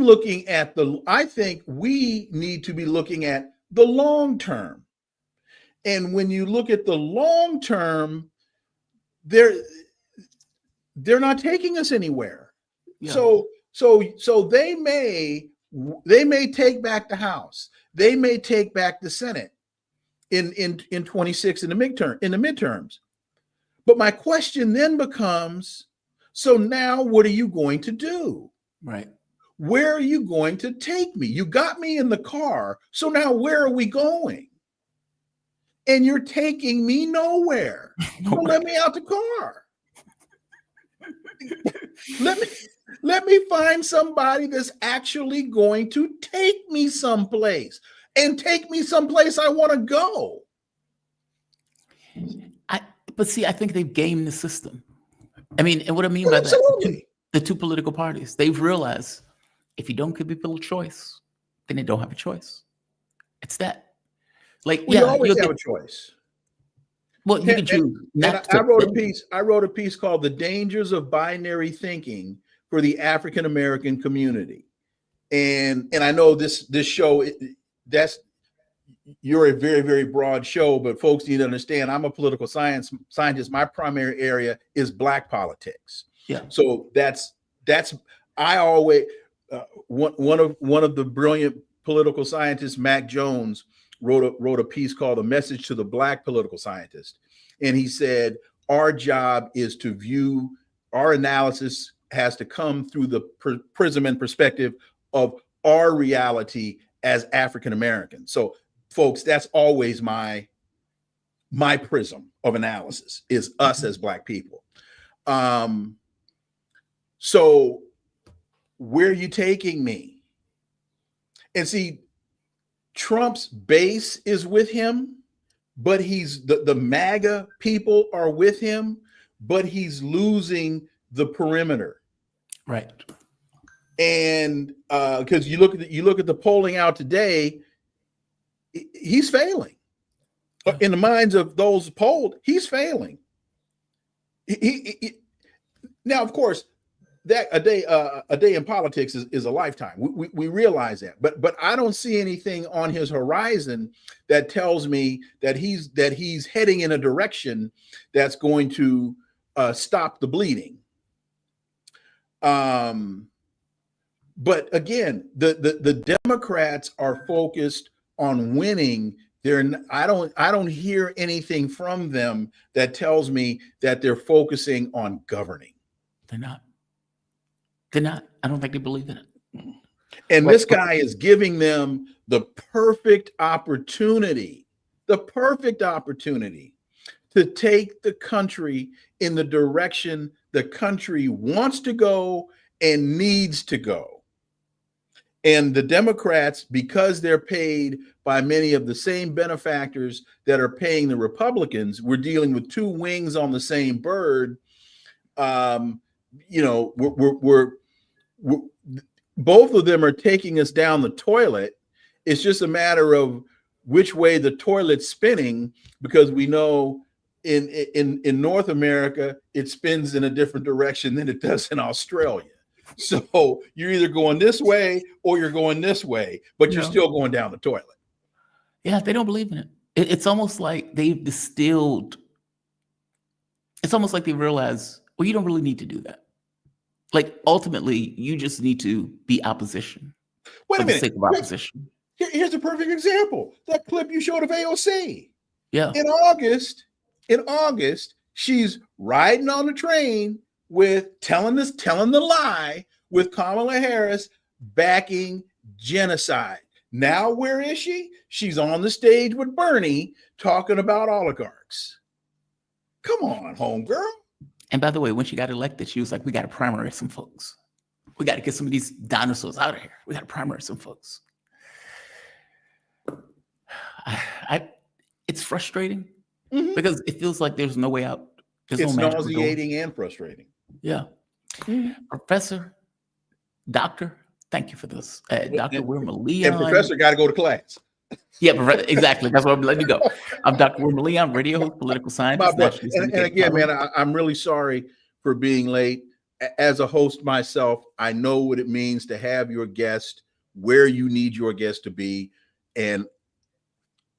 think we need to be looking at the long term. And when you look at the long term, they're not taking us anywhere. Yeah. So they may take back the House. They may take back the Senate in 26 in the midterms. But my question then becomes, so now what are you going to do? Right. Where are you going to take me? You got me in the car. So now where are we going? And you're taking me nowhere. So let me out the car. Let me find somebody that's actually going to take me someplace and take me someplace I want to go. But see, I think they've gamed the system. I mean, and what I mean by that, the two political parties, they've realized if you don't give people a choice, then they don't have a choice. It's that. Like, we always have a choice. Well, you can choose. I wrote a piece called "The Dangers of Binary Thinking for the African American Community," and I know this show you're a very, very broad show, but folks need to understand I'm a political scientist. My primary area is Black politics. Yeah. So I always one of the brilliant political scientists, Mac Jones, wrote a piece called "A Message to the Black Political Scientist," and he said our job is to view, our analysis has to come through the prism and perspective of our reality as African Americans. So, folks, that's always my prism of analysis, is us as Black people. So where are you taking me? And see, Trump's base is with him, but the MAGA people are with him, but he's losing the perimeter. Right. And because you look at the polling out today, he's failing. In the minds of those polled, he's failing. Now, of course, that a day in politics is a lifetime. We realize that, but I don't see anything on his horizon that tells me that he's heading in a direction that's going to stop the bleeding. But again, the Democrats are focused on winning. I don't hear anything from them that tells me that they're focusing on governing. They're not. I don't think they believe in it. And What- this guy is giving them the perfect opportunity to take the country in the direction the country wants to go and needs to go. And the Democrats, because they're paid by many of the same benefactors that are paying the Republicans, we're dealing with two wings on the same bird. You know, we're both of them are taking us down the toilet. It's just a matter of which way the toilet's spinning, because we know in North America, it spins in a different direction than it does in Australia. So you're either going this way or you're going this way, but you're still going down the toilet. Yeah, they don't believe in it. It's almost like they've distilled. It's almost like they realize, well, you don't really need to do that. Like, ultimately, you just need to be opposition. Wait a for the minute. sake of opposition. Here's a perfect example. That clip you showed of AOC. Yeah. In August, she's riding on the train with telling the lie with Kamala Harris backing genocide. Now, where is she? She's on the stage with Bernie talking about oligarchs. Come on, homegirl. And by the way, when she got elected, she was like, we got to primary some folks. We got to get some of these dinosaurs out of here. We got to primary some folks. It's frustrating because it feels like there's no way out. It's nauseating and frustrating. Yeah. Professor, doctor, thank you for this. Dr. Wilmer Leon. And professor got to go to class. Yeah, exactly. That's why I'm letting you go. I'm Dr. Wilmer Leon, radio host, political scientist. And again, man, I'm really sorry for being late. As a host myself, I know what it means to have your guest where you need your guest to be. And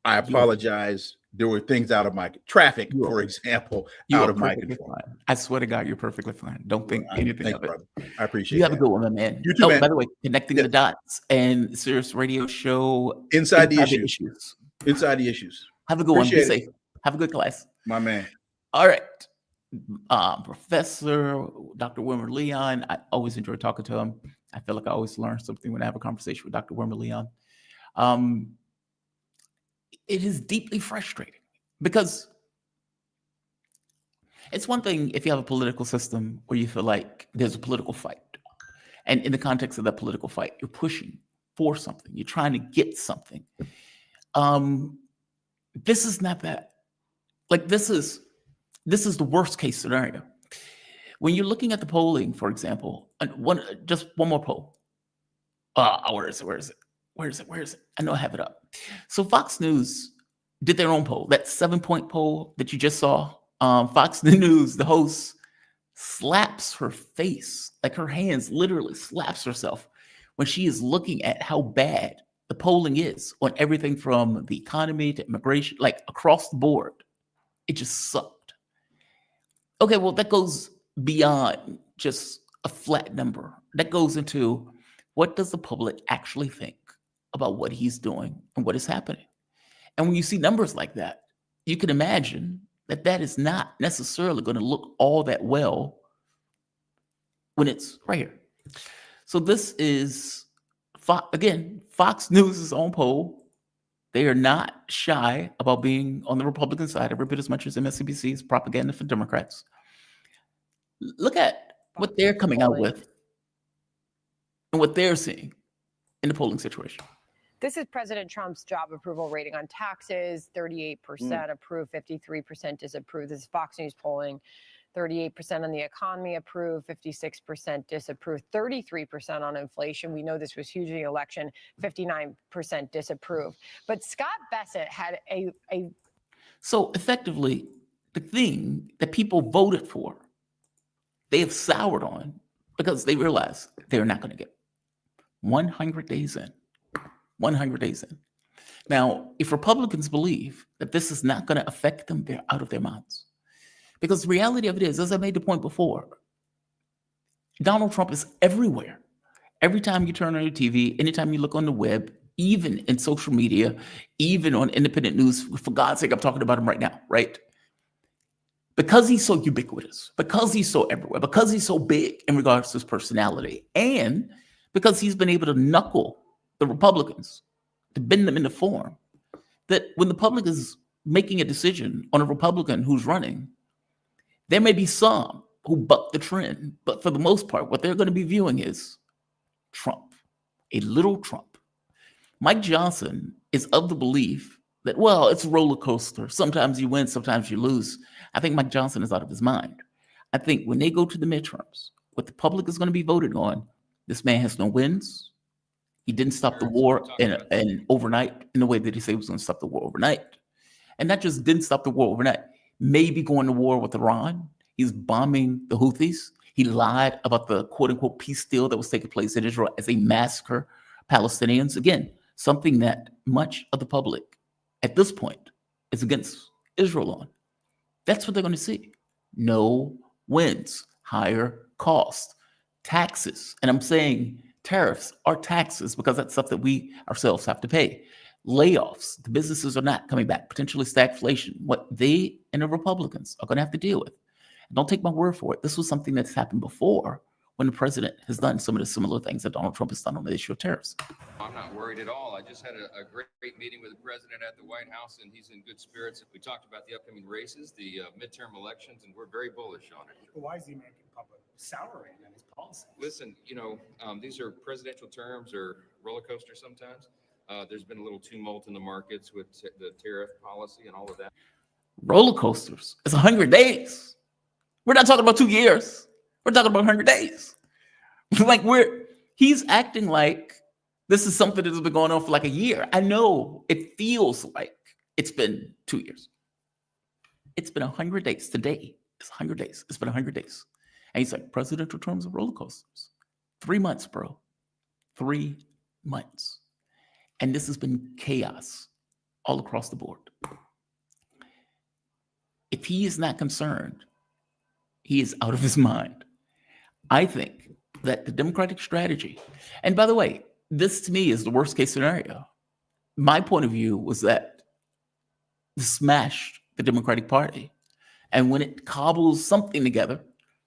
I apologize. There were things out of my traffic, for example, out of my control. Fine. I swear to God, you're perfectly fine. Don't think anything of it. Brother. I appreciate it. You have a good one, man. You too, man. By the way, connecting the dots and Sirius Radio Show. Inside the issues. Inside the issues. Have a good one. Be safe. Have a good class. My man. All right. Professor Dr. Wilmer Leon. I always enjoy talking to him. I feel like I always learn something when I have a conversation with Dr. Wilmer Leon. It is deeply frustrating because it's one thing if you have a political system where you feel like there's a political fight. And in the context of that political fight, you're pushing for something. You're trying to get something. This is not that. Like, this is the worst case scenario. When you're looking at the polling, for example, just one more poll. Where is it? I know I have it up. So Fox News did their own poll, that 7-point poll that you just saw. Fox News, the host, slaps her face, like her hands literally slaps herself when she is looking at how bad the polling is on everything from the economy to immigration, like across the board. It just sucked. Okay, well, that goes beyond just a flat number. That goes into what does the public actually think about what he's doing and what is happening. And when you see numbers like that, you can imagine that that is not necessarily going to look all that well when it's right here. So this is, again, Fox News' own poll. They are not shy about being on the Republican side every bit as much as MSNBC's propaganda for Democrats. Look at what they're coming out with and what they're seeing in the polling situation. This is President Trump's job approval rating on taxes, 38% approve, 53% disapprove. This is Fox News polling. 38% on the economy approve, 56% disapprove, 33% on inflation. We know this was huge in the election, 59% disapprove. But Scott Bassett had a So effectively, the thing that people voted for, they have soured on because they realize they're not going to get 100 days in. 100 days in. Now, if Republicans believe that this is not going to affect them, they're out of their minds. Because the reality of it is, as I made the point before, Donald Trump is everywhere. Every time you turn on your TV, anytime you look on the web, even in social media, even on independent news, for God's sake, I'm talking about him right now, right? because he's so ubiquitous, because he's so everywhere, because he's so big in regards to his personality, and because he's been able to knuckle the Republicans, to bend them into form, that when the public is making a decision on a Republican who's running, there may be some who buck the trend, but for the most part, what they're going to be viewing is Trump, a little Trump. Mike Johnson is of the belief that, well, it's a roller coaster. Sometimes you win, sometimes you lose. I think Mike Johnson is out of his mind. I think when they go to the midterms, what the public is going to be voted on, this man has no wins. He didn't stop the war in overnight in the way that he said he was going to stop the war overnight. And not just didn't stop the war overnight, maybe going to war with Iran. He's bombing the Houthis. He lied about the quote unquote peace deal that was taking place in Israel as a massacre Palestinians. Again, something that much of the public at this point is against Israel on. That's what they're going to see. No wins, higher cost, taxes. And I'm saying tariffs are taxes because that's stuff that we ourselves have to pay. Layoffs, the businesses are not coming back, potentially stagflation, what they and the Republicans are going to have to deal with. Don't take my word for it. This was something that's happened before when the president has done some of the similar things that Donald Trump has done on the issue of tariffs. I'm not worried at all. I just had a great meeting with the president at the White House, and he's in good spirits. We talked about the upcoming races, the midterm elections, and we're very bullish on it. But why is he making public souring on his policy? Listen, these are presidential terms or roller coasters sometimes. There's been a little tumult in the markets with the tariff policy and all of that. Roller coasters. It's 100 days. We're not talking about 2 years. We're talking about 100 days. He's acting like this is something that has been going on for like a year. I know it feels like it's been 2 years. It's been 100 days. Today is 100 days. It's been 100 days. And he's like, presidential terms of roller coasters. 3 months, bro. 3 months. And this has been chaos all across the board. If he is not concerned, he is out of his mind. I think that the Democratic strategy, and by the way, this to me is the worst case scenario. My point of view was that this smashed the Democratic Party. And when it cobbles something together,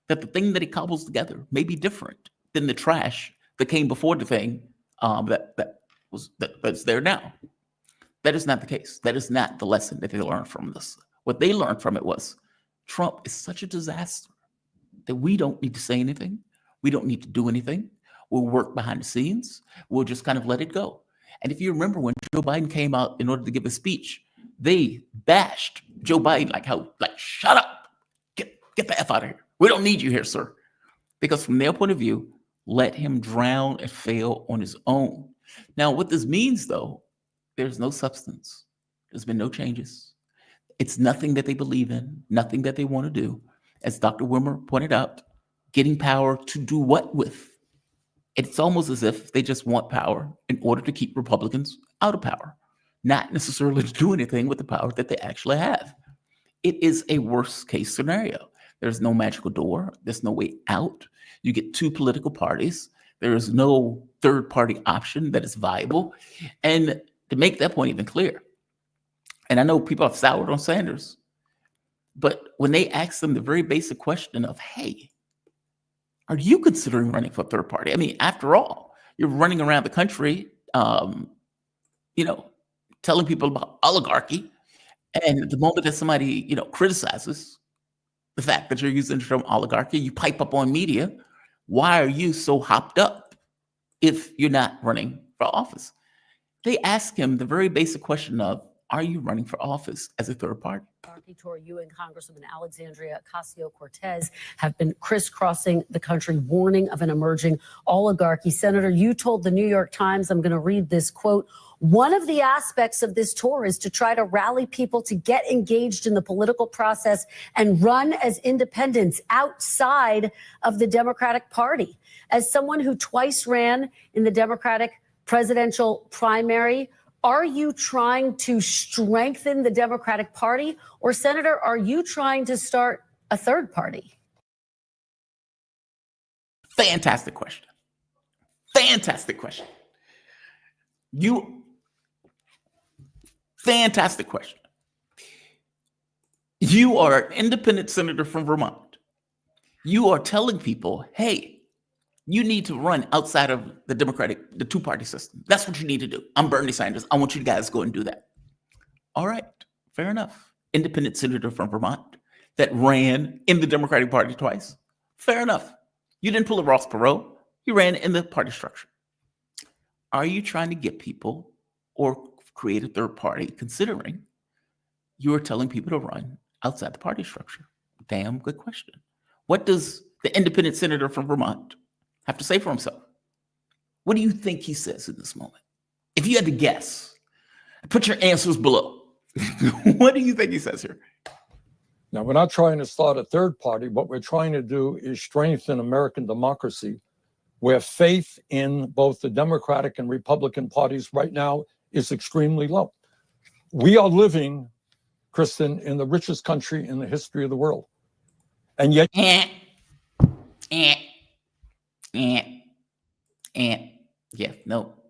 that the thing that it cobbles together may be different than the trash that came before the thing that's there now. That is not the case. That is not the lesson that they learned from this. What they learned from it was Trump is such a disaster that we don't need to say anything. We don't need to do anything. We'll work behind the scenes. We'll just kind of let it go. And if you remember when Joe Biden came out in order to give a speech, they bashed Joe Biden like shut up, get the F out of here. We don't need you here, sir. Because from their point of view, let him drown and fail on his own. Now, what this means, though, there's no substance. There's been no changes. It's nothing that they believe in, nothing that they want to do. As Dr. Wilmer pointed out, getting power to do what with? It's almost as if they just want power in order to keep Republicans out of power, not necessarily to do anything with the power that they actually have. It is a worst case scenario. There's no magical door. There's no way out. You get 2 political parties. There is no third party option that is viable. And to make that point even clear, and I know people have soured on Sanders, but when they ask them the very basic question of, hey, are you considering running for a third party? I mean, after all, you're running around the country, telling people about oligarchy. And the moment that somebody, criticizes the fact that you're using the term oligarchy, you pipe up on media. Why are you so hopped up if you're not running for office? They ask him the very basic question of, are you running for office as a third party? Tour, you and Congresswoman Alexandria Ocasio-Cortez have been crisscrossing the country, warning of an emerging oligarchy. Senator, you told the New York Times, I'm going to read this quote, one of the aspects of this tour is to try to rally people to get engaged in the political process and run as independents outside of the Democratic Party. As someone who twice ran in the Democratic presidential primary, are you trying to strengthen the Democratic Party? Or, Senator, are you trying to start a third party? Fantastic question. Fantastic question. Fantastic question. You are an independent senator from Vermont. You are telling people, hey, you need to run outside of the the two-party system. That's what you need to do. I'm Bernie Sanders. I want you guys to go and do that. All right, fair enough. Independent senator from Vermont that ran in the Democratic Party twice. Fair enough. You didn't pull a Ross Perot. You ran in the party structure. Are you trying to get people or create a third party considering you are telling people to run outside the party structure? Damn good question. What does the independent senator from Vermont have to say for himself? What do you think he says in this moment? If you had to guess, put your answers below. What do you think he says here? Now, we're not trying to start a third party. What we're trying to do is strengthen American democracy, where faith in both the Democratic and Republican parties right now is extremely low. We are living, Kristen, in the richest country in the history of the world. And yet... Yeah, nope.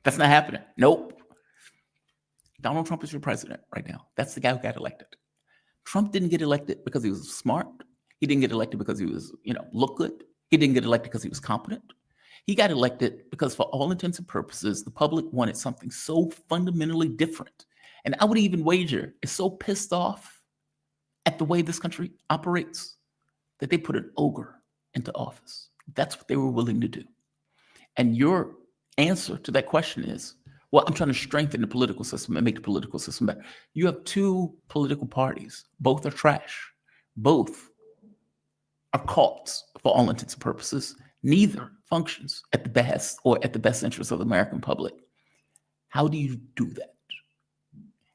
That's not happening. Nope. Donald Trump is your president right now. That's the guy who got elected. Trump didn't get elected because he was smart. He didn't get elected because he was, look good. He didn't get elected because he was competent. He got elected because for all intents and purposes, the public wanted something so fundamentally different. And I would even wager is so pissed off at the way this country operates that they put an ogre into office. That's what they were willing to do. And your answer to that question is, well, I'm trying to strengthen the political system and make the political system better. You have two political parties. Both are trash. Both are cults for all intents and purposes. Neither functions at the best or at the best interest of the American public. How do you do that?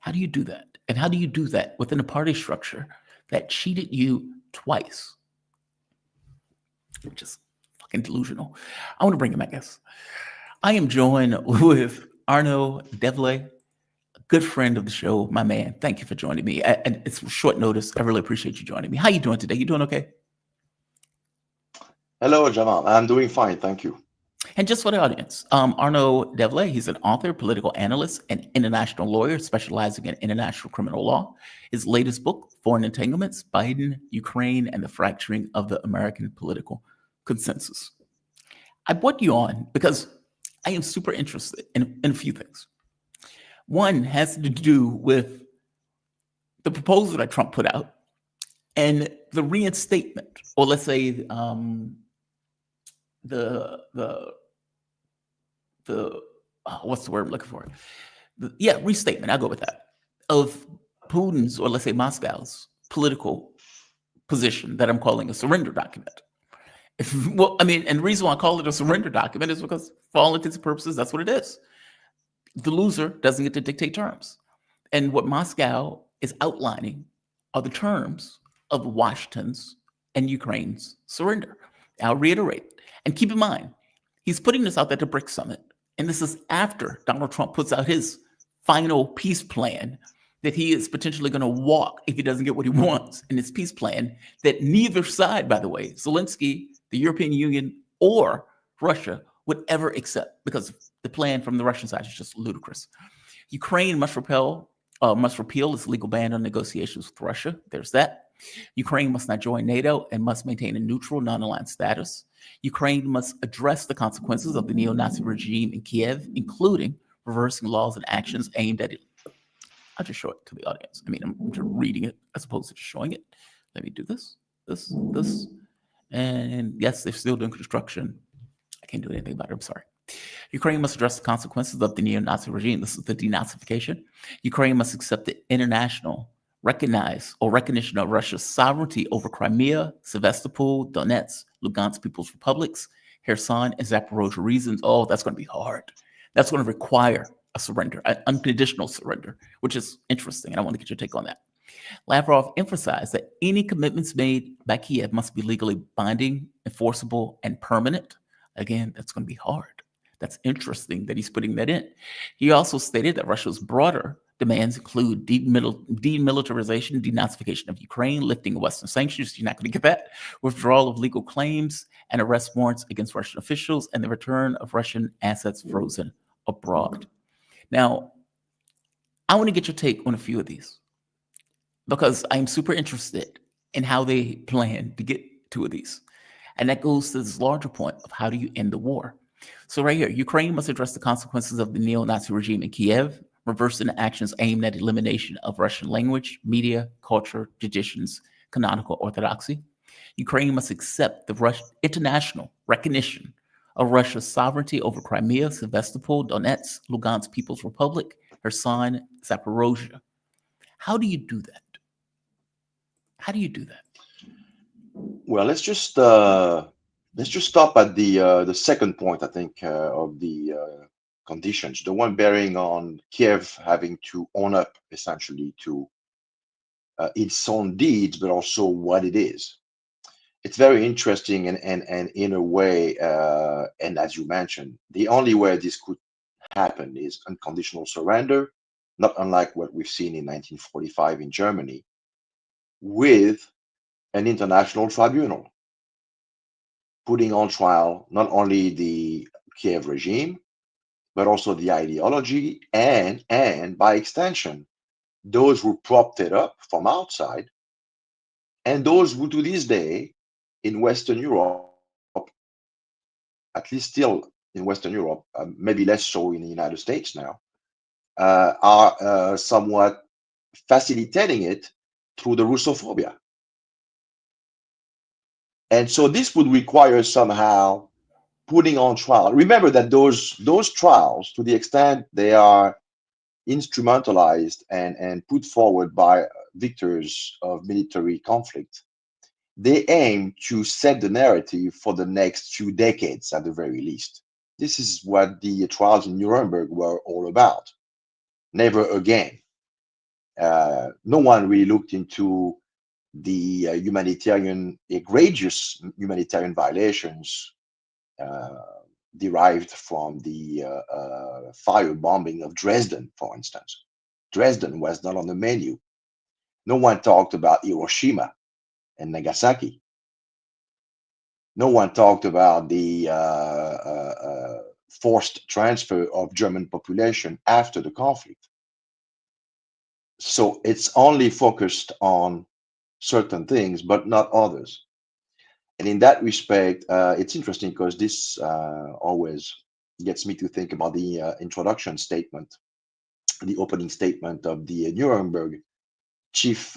How do you do that? And how do you do that within a party structure that cheated you twice? Just fucking delusional. I want to bring in my guest. I am joined with Arnaud Develay, a good friend of the show, my man. Thank you for joining me. And it's short notice. I really appreciate you joining me. How you doing today? You doing okay? Hello, Jamal. I'm doing fine. Thank you. And just for the audience, Arnaud Develay, he's an author, political analyst, and international lawyer specializing in international criminal law. His latest book, Foreign Entanglements, Biden, Ukraine, and the Fracturing of the American Political Consensus. I brought you on because I am super interested in a few things. One has to do with the proposal that Trump put out and the reinstatement, or let's say what's the word I'm looking for? Restatement. I'll go with that, of Putin's, or let's say Moscow's, political position that I'm calling a surrender document. And the reason why I call it a surrender document is because, for all intents and purposes, that's what it is. The loser doesn't get to dictate terms. And what Moscow is outlining are the terms of Washington's and Ukraine's surrender. I'll reiterate. And keep in mind, he's putting this out there at the BRICS summit. And this is after Donald Trump puts out his final peace plan that he is potentially going to walk if he doesn't get what he wants in his peace plan, that neither side, by the way, Zelensky, the European Union, or Russia would ever accept, because the plan from the Russian side is just ludicrous. Ukraine must repeal its legal ban on negotiations with Russia. There's that. Ukraine must not join NATO and must maintain a neutral, non-aligned status. Ukraine must address the consequences of the neo-Nazi regime in Kiev, including reversing laws and actions aimed at it. I'll just show it to the audience. I'm just reading it as opposed to just showing it. Let me do this. And yes, they're still doing construction. I can't do anything about it. I'm sorry. Ukraine must address the consequences of the neo-Nazi regime. This is the denazification. Ukraine must accept the international recognition of Russia's sovereignty over Crimea, Sevastopol, Donetsk, Lugansk People's Republics, Kherson, and Zaporozhye regions. Oh, that's going to be hard. That's going to require a surrender, an unconditional surrender, which is interesting. And I want to get your take on that. Lavrov emphasized that any commitments made by Kiev must be legally binding, enforceable, and permanent. Again, that's going to be hard. That's interesting that he's putting that in. He also stated that Russia's broader demands include demilitarization, denazification of Ukraine, lifting of Western sanctions. You're not going to get that. Withdrawal of legal claims and arrest warrants against Russian officials, and the return of Russian assets frozen abroad. Now, I want to get your take on a few of these because I'm super interested in how they plan to get two of these. And that goes to this larger point of how do you end the war? So right here, Ukraine must address the consequences of the neo-Nazi regime in Kiev, reversing the actions aimed at elimination of Russian language, media, culture, traditions, canonical orthodoxy. Ukraine must accept the international recognition of Russia's sovereignty over Crimea, Sevastopol, Donetsk, Lugansk People's Republic, Kherson, Zaporozhye. How do you do that? How do you do that? Well, let's just stop at the second point, I think, of the conditions, the one bearing on Kiev having to own up essentially to its own deeds, but also what it is. It's very interesting, and in a way, and as you mentioned, the only way this could happen is unconditional surrender, not unlike what we've seen in 1945 in Germany, with an international tribunal putting on trial not only the Kiev regime, but also the ideology and by extension, those who propped it up from outside, and those who to this day in Western Europe, at least still in Western Europe, maybe less so in the United States now, are somewhat facilitating it through the Russophobia. And so this would require somehow putting on trial. Remember that those trials, to the extent they are instrumentalized and put forward by victors of military conflict, they aim to set the narrative for the next few decades at the very least. This is what the trials in Nuremberg were all about. Never again. No one really looked into the egregious humanitarian violations derived from the firebombing of Dresden, for instance. Dresden was not on the menu. No one talked about Hiroshima and Nagasaki. No one talked about the forced transfer of German population after the conflict. So it's only focused on certain things, but not others. And in that respect, it's interesting because this always gets me to think about the introduction statement, the opening statement of the Nuremberg chief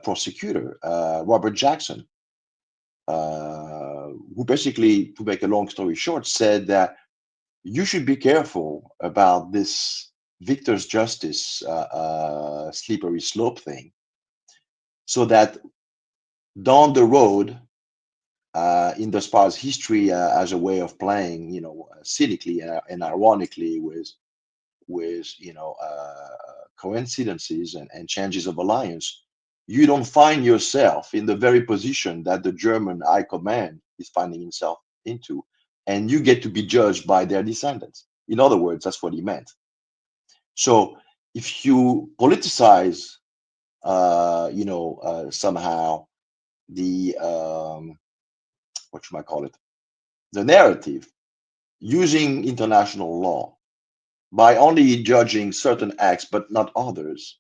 prosecutor, Robert Jackson, who basically, to make a long story short, said that you should be careful about this victor's justice slippery slope thing, so that down the road, in the SPA's history as a way of playing, cynically and ironically with coincidences and changes of alliance, you don't find yourself in the very position that the German High Command is finding itself into, and you get to be judged by their descendants. In other words, that's what he meant. So if you politicize, somehow the what should I call it? The narrative, using international law, by only judging certain acts but not others,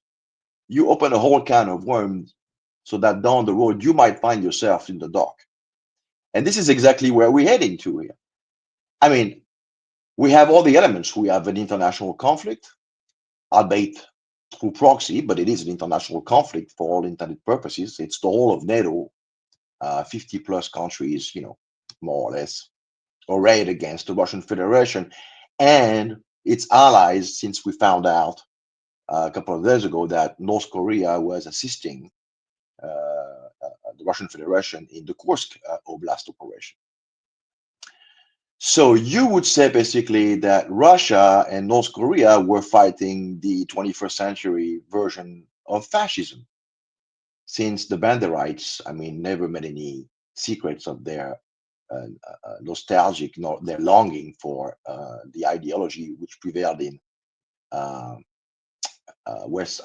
you open a whole can of worms so that down the road you might find yourself in the dock. And this is exactly where we're heading to here. I mean, we have all the elements. We have an international conflict, albeit through proxy, but it is an international conflict for all intended purposes. It's the whole of NATO, 50 plus countries, more or less, arrayed against the Russian Federation and its allies, since we found out a couple of days ago that North Korea was assisting the Russian Federation in the Kursk Oblast operation. So you would say basically that Russia and North Korea were fighting the 21st century version of fascism, since the Banderites, never made any secrets of their nostalgic, their longing for the ideology which prevailed in West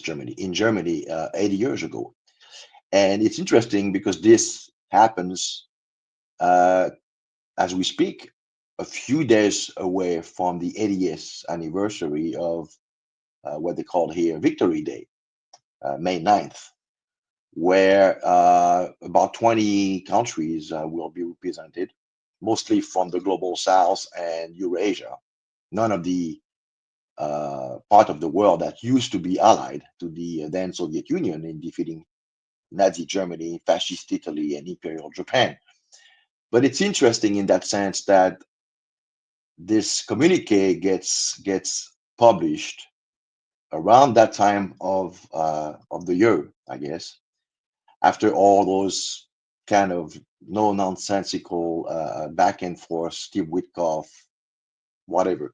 Germany, in Germany 80 years ago. And it's interesting because this happens as we speak, a few days away from the 80th anniversary of what they call here Victory Day, May 9th, where about 20 countries will be represented, mostly from the global south and Eurasia. None of the part of the world that used to be allied to the then Soviet Union in defeating Nazi Germany, fascist Italy, and Imperial Japan. But it's interesting in that sense that this communique gets published around that time of the year, I guess, after all those kind of no nonsensical back and forth. Steve Witkoff, whatever,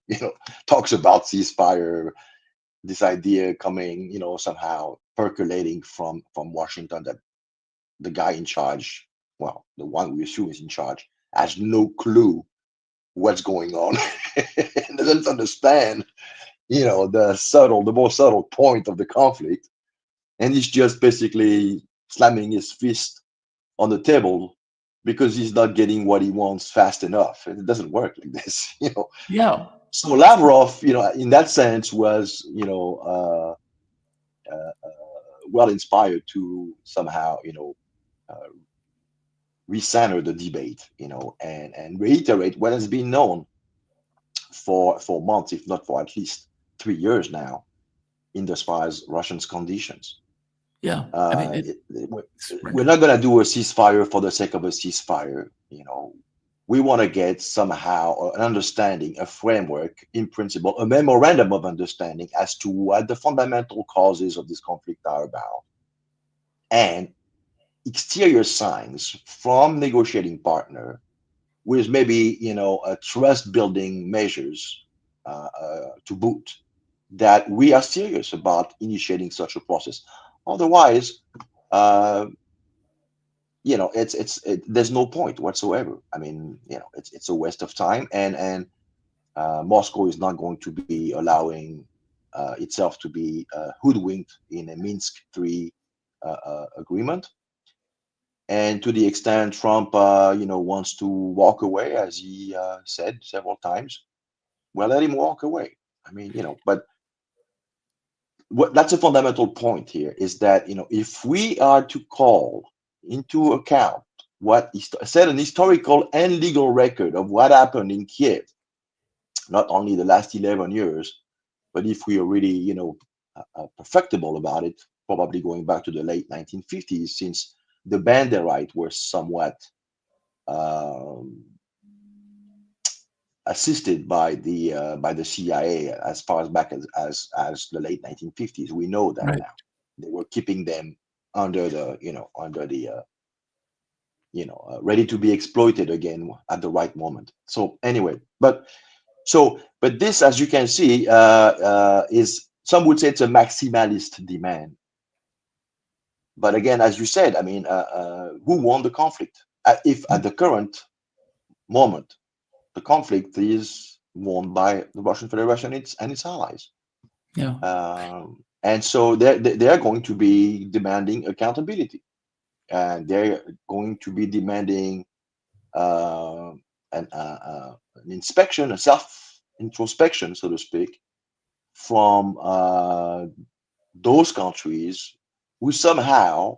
talks about ceasefire, this idea coming, somehow percolating from Washington, that the guy in charge, well, the one we assume is in charge, has no clue what's going on, doesn't understand, the more subtle point of the conflict, and he's just basically slamming his fist on the table because he's not getting what he wants fast enough. It doesn't work like this, Yeah. So Lavrov, in that sense, was, well inspired to somehow, recenter the debate, and reiterate what has been known for months, if not for at least 3 years now, in as far as Russians' conditions. Yeah. We're not going to do a ceasefire for the sake of a ceasefire. We want to get somehow an understanding, a framework, in principle, a memorandum of understanding as to what the fundamental causes of this conflict are about, and exterior signs from negotiating partner with maybe, a trust building measures to boot, that we are serious about initiating such a process. Otherwise, there's no point whatsoever. I mean, it's a waste of time, and Moscow is not going to be allowing itself to be hoodwinked in a Minsk III agreement. And to the extent Trump, wants to walk away, as he said several times, well, let him walk away. I mean, but that's a fundamental point here, is that, if we are to call into account what is set an historical and legal record of what happened in Kiev, not only the last 11 years, but if we are really, perfectible about it, probably going back to the late 1950s, since the Banderite were somewhat assisted by the CIA as far as back as the late 1950s. We know that now. They were keeping them under the ready to be exploited again at the right moment. So anyway, but this, as you can see, is, some would say it's a maximalist demand. But again, as you said, I mean, who won the conflict? If at the current moment, the conflict is won by the Russian Federation and its allies. Yeah. And so they are going to be demanding accountability, and they're going to be demanding an inspection, a self-introspection, so to speak, from those countries who somehow,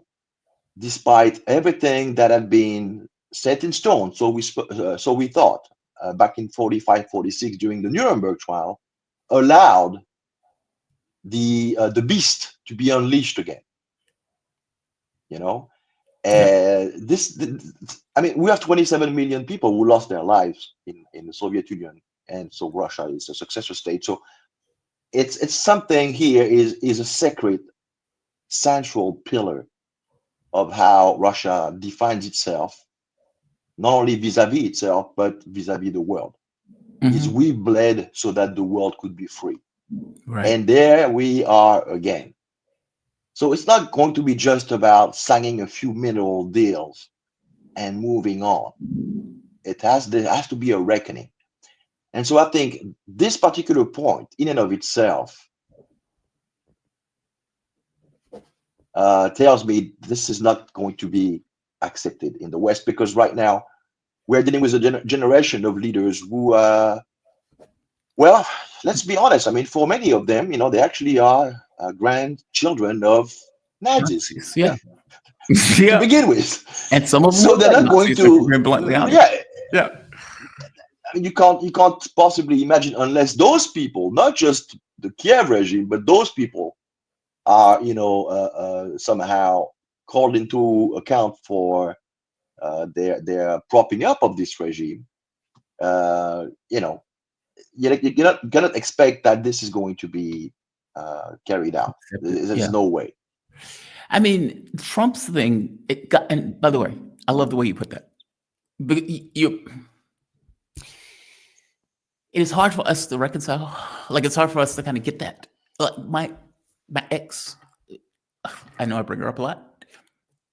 despite everything that had been set in stone, so we thought back in 45, 46 during the Nuremberg trial, allowed the beast to be unleashed again. I mean, we have 27 million people who lost their lives in the Soviet Union, and so Russia is a successor state. So it's something here is a sacred, central pillar of how Russia defines itself, not only vis-a-vis itself, but vis-a-vis the world. Is we bled so that the world could be free. Right. And there we are again. So it's not going to be just about signing a few mineral deals and moving on. There has to be a reckoning. And so I think this particular point, in and of itself, tells me this is not going to be accepted in the West, because right now we're dealing with a generation of leaders who, well, let's be honest. I mean, for many of them, they actually are grandchildren of Nazis Nazis, yeah. to Yeah. begin with. And some of them So look they're like not going Nazis, if we're to, being bluntly honest. yeah. Yeah. I mean, you can't possibly imagine unless those people, not just the Kiev regime, but those people are, somehow called into account for their propping up of this regime. You cannot expect that this is going to be carried out. There's Yeah. no way. I mean, Trump's thing, it got, and by the way, I love the way you put that. But it is hard for us to reconcile. Like, it's hard for us to kind of get that. Like, my ex, I know I bring her up a lot,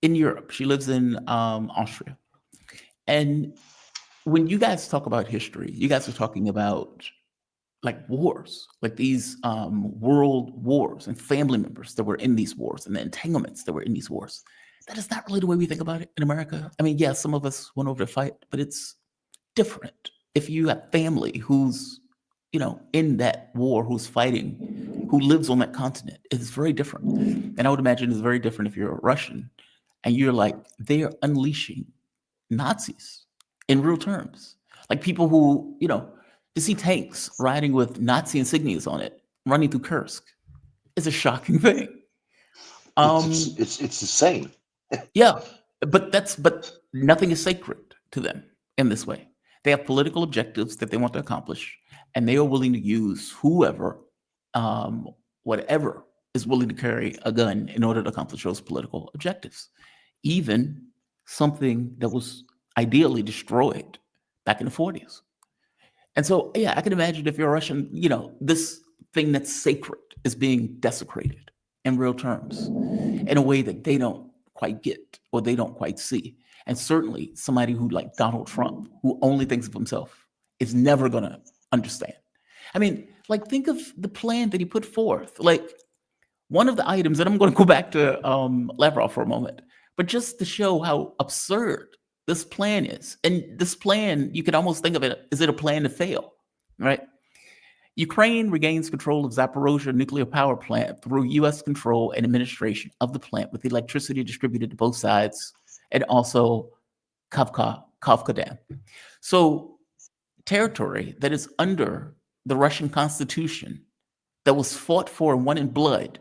in Europe. She lives in Austria. And when you guys talk about history, you guys are talking about like wars, like these world wars and family members that were in these wars and the entanglements that were in these wars. That is not really the way we think about it in America. I mean, yeah, some of us went over to fight, but it's different. If you have family who's, in that war, who's fighting, who lives on that continent, it's very different. And I would imagine it's very different if you're a Russian and you're like, they are unleashing Nazis in real terms. Like people who, to see tanks riding with Nazi insignias on it, running through Kursk, is a shocking thing. It's insane. Yeah, but nothing is sacred to them in this way. They have political objectives that they want to accomplish, and they are willing to use whoever, whatever is willing to carry a gun in order to accomplish those political objectives. Even something that was ideally destroyed back in the 40s. And so, yeah, I can imagine if you're a Russian, this thing that's sacred is being desecrated in real terms in a way that they don't quite get or they don't quite see. And certainly somebody who like Donald Trump, who only thinks of himself, is never going to understand. I mean, like, think of the plan that he put forth. Like, one of the items, and I'm going to go back to Lavrov for a moment, but just to show how absurd this plan is. And this plan, you could almost think of it, is it a plan to fail, right? Ukraine regains control of Zaporozhye nuclear power plant through U.S. control and administration of the plant, with electricity distributed to both sides, and also Kavka Dam. So territory that is under the Russian Constitution that was fought for and won in blood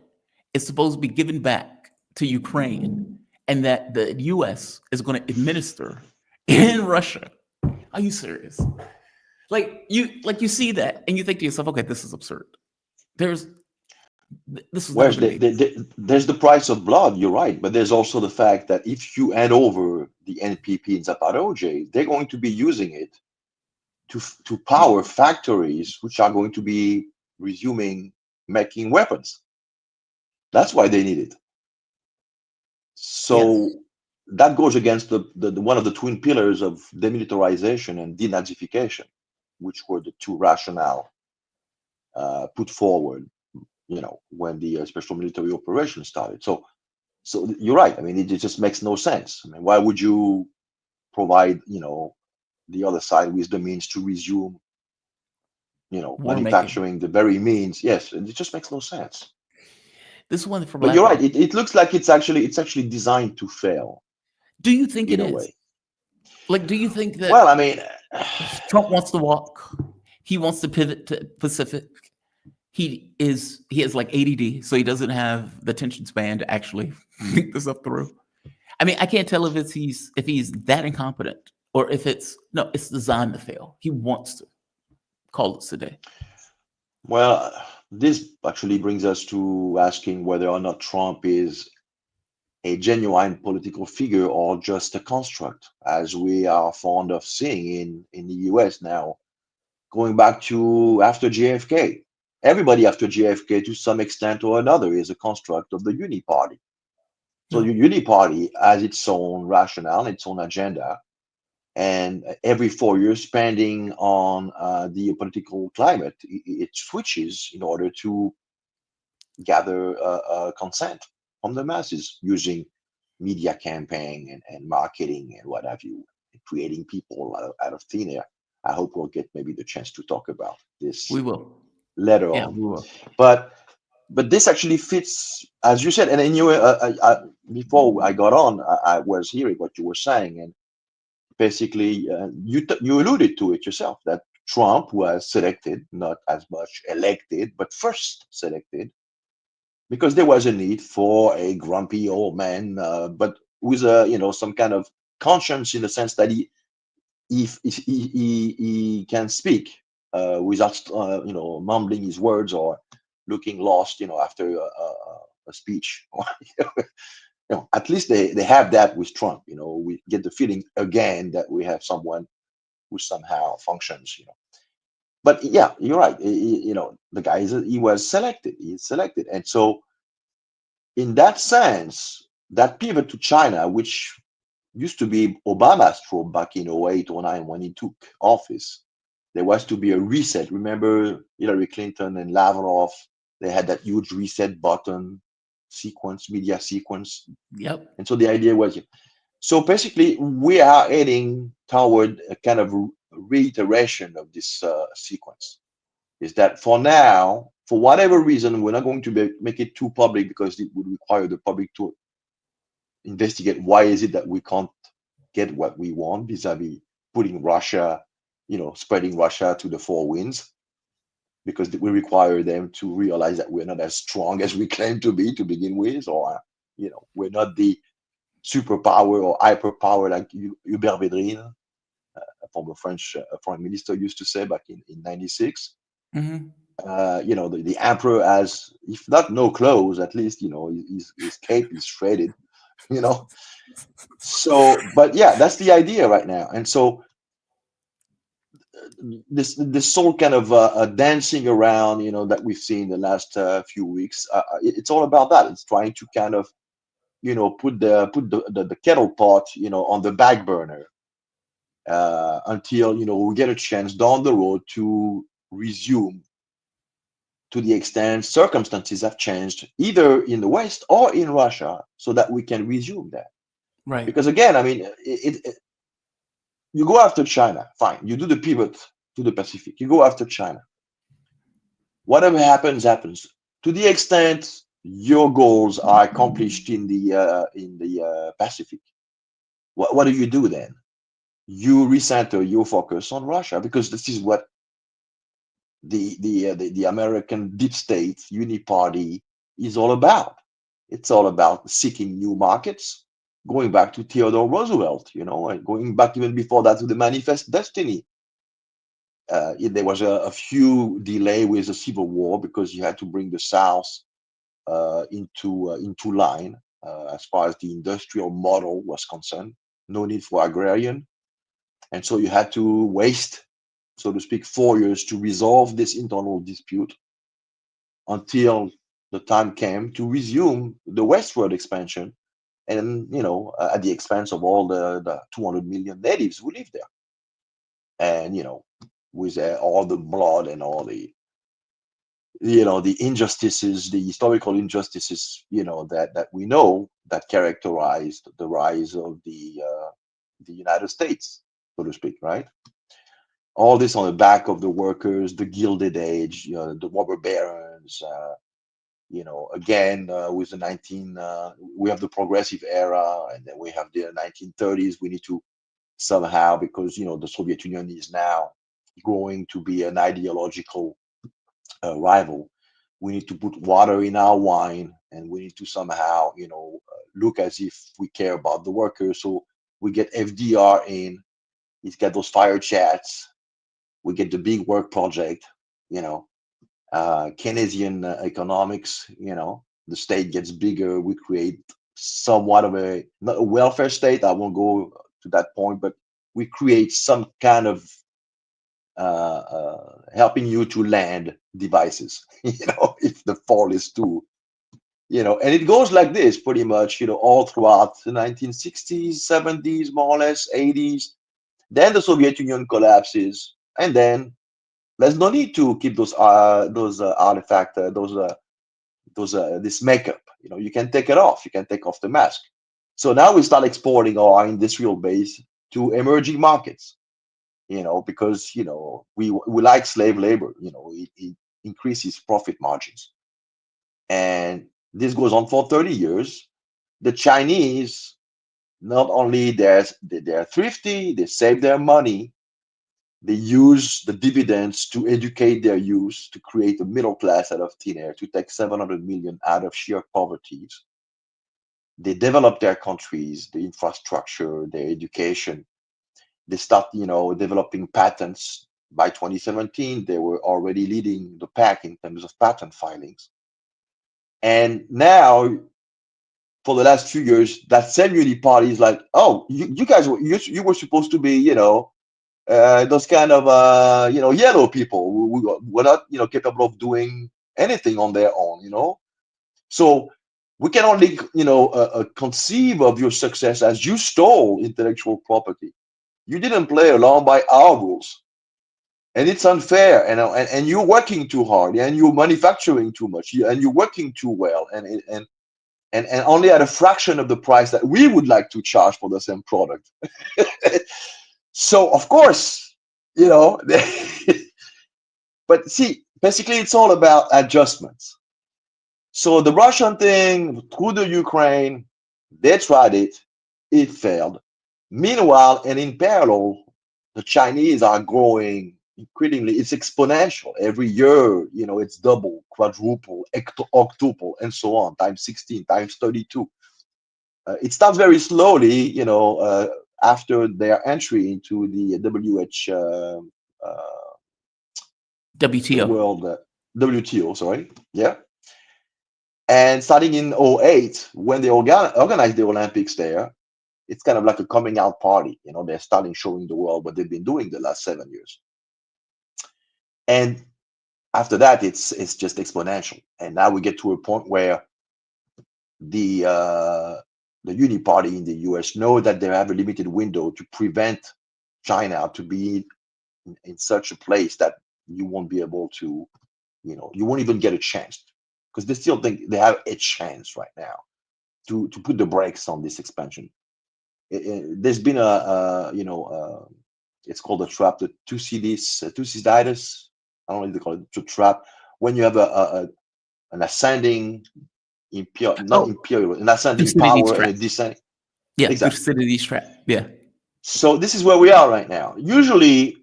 is supposed to be given back to Ukraine, and that the U.S. is going to administer in Russia. Are you serious? Like you see that and you think to yourself, okay, this is absurd. This is Where's there's the price of blood, you're right, but there's also the fact that if you hand over the NPP in Zaporozhye, they're going to be using it to power factories which are going to be resuming making weapons. That's why they need it. So Yes. that goes against the one of the twin pillars of demilitarization and denazification, which were the two rationale put forward, when the special military operation started. So you're right. I mean, it just makes no sense. I mean, why would you provide, the other side with the means to resume, manufacturing the very means? Yes, it just makes no sense. This one from But you're right. It looks like it's actually designed to fail. Do you think it in a is? way. Like, do you think that? Well, I mean, Trump wants to walk. He wants to pivot to Pacific. He has like ADD, so he doesn't have the attention span to actually think this up through. I mean, I can't tell if he's that incompetent or if it's designed to fail. He wants to call it today. Well, this actually brings us to asking whether or not Trump is a genuine political figure or just a construct, as we are fond of seeing in the US now, going back to after JFK. Everybody after JFK, to some extent or another, is a construct of the Uni Party. So the Uni Party has its own rationale, its own agenda, and every 4 years, depending on the political climate, it switches in order to gather consent from the masses using media campaign and marketing and what have you, creating people out of thin air. I hope we'll get maybe the chance to talk about this We will later Yeah, on. we will. But this actually fits, as you said, and anyway, before I got on, I was hearing what you were saying, and basically, you alluded to it yourself that Trump was selected, not as much elected, but first selected, because there was a need for a grumpy old man, but with some kind of conscience, in the sense that he can speak without mumbling his words or looking lost, after a speech. At least they have that with Trump. We get the feeling again that we have someone who somehow functions. But yeah, you're right. The guy he was selected. He's selected, and so in that sense, that pivot to China, which used to be Obama's stroke back in 08, 09 when he took office, there was to be a reset. Remember Hillary Clinton and Lavrov? They had that huge reset button sequence, media sequence. Yep. And so the idea was, so basically we are heading toward a kind of reiteration of this sequence. Is that for now, for whatever reason, we're not going to make it too public, because it would require the public to investigate why is it that we can't get what we want, vis-a-vis putting Russia, spreading Russia to the four winds, because we require them to realize that we're not as strong as we claim to be to begin with, or we're not the superpower or hyperpower like Hubert Védrine, a former French foreign minister, used to say back in 96. Mm-hmm. The emperor has, if not no clothes, at least his cape is shredded. So, but yeah, that's the idea right now. And so this whole kind of dancing around, that we've seen the last few weeks, it's all about that. It's trying to kind of put the kettle pot on the back burner until we get a chance down the road to resume, to the extent circumstances have changed either in the West or in Russia, so that we can resume that. Right. Because again, I mean, you go after China, fine. You do the pivot to the Pacific. You go after China. Whatever happens, happens. To the extent your goals are accomplished in the Pacific, what do you do then? You recenter your focus on Russia, because this is what the American deep state uniparty is all about. It's all about seeking new markets, going back to Theodore Roosevelt, and going back even before that to the Manifest Destiny. There was a few delay with the Civil War, because you had to bring the South into line as far as the industrial model was concerned. No need for agrarian, and so you had to waste, so to speak, 4 years to resolve this internal dispute, until the time came to resume the westward expansion, and at the expense of all the 200 million natives who live there, and with all the blood and all the the injustices, the historical injustices, that we know that characterized the rise of the United States, so to speak, right? All this on the back of the workers, the Gilded Age, the robber barons. Again, with the we have the progressive era, and then we have the 1930s. We need to somehow, because the Soviet Union is now growing to be an ideological rival. We need to put water in our wine, and we need to somehow, look as if we care about the workers. So we get FDR in. He's got those fire chats. We get the big work project. Keynesian economics. The state gets bigger. We create somewhat of not a welfare state. I won't go to that point, but we create some kind of helping you to land devices, if the fall is too, and it goes like this pretty much, all throughout the 1960s, 70s, more or less, 80s. Then the Soviet Union collapses, and then there's no need to keep those artifacts, this makeup. You can take it off. You can take off the mask. So now we start exporting our industrial base to emerging markets. Because we like slave labor. increase his profit margins. And this goes on for 30 years. The Chinese, not only they're thrifty, they save their money, they use the dividends to educate their youth, to create a middle class out of thin air, to take 700 million out of sheer poverty. They develop their countries, the infrastructure, their education. They start, developing patents. By 2017, they were already leading the pack in terms of patent filings. And now, for the last few years, that same uniparty is like, oh, you guys you were supposed to be, those kind of yellow people who were not capable of doing anything on their own. So we can only conceive of your success as you stole intellectual property. You didn't play along by our rules, and it's unfair. And you're working too hard, and you're manufacturing too much, and you're working too well, and only at a fraction of the price that we would like to charge for the same product. So of course, but see, basically it's all about adjustments. So the Russian thing through the Ukraine, they tried it, it failed. Meanwhile, and in parallel, the Chinese are growing increasingly. It's exponential every year. It's double, quadruple, octuple, and so on, times 16, times 32. It starts very slowly, after their entry into the WTO. WTO, sorry. Yeah. And starting in 2008, when they organized the Olympics there, it's kind of like a coming out party. They're starting showing the world what they've been doing the last 7 years. And after that, it's just exponential. And now we get to a point where the uniparty in the US know that they have a limited window to prevent China to be in such a place that you won't be able to, you won't even get a chance, because they still think they have a chance right now to put the brakes on this expansion. There's been it's called a trap, the Thucydides. I don't know if they call it a trap. When you have an ascending an ascending power and a descending. Yeah, exactly. Thucydides trap. Yeah. So this is where we are right now. Usually,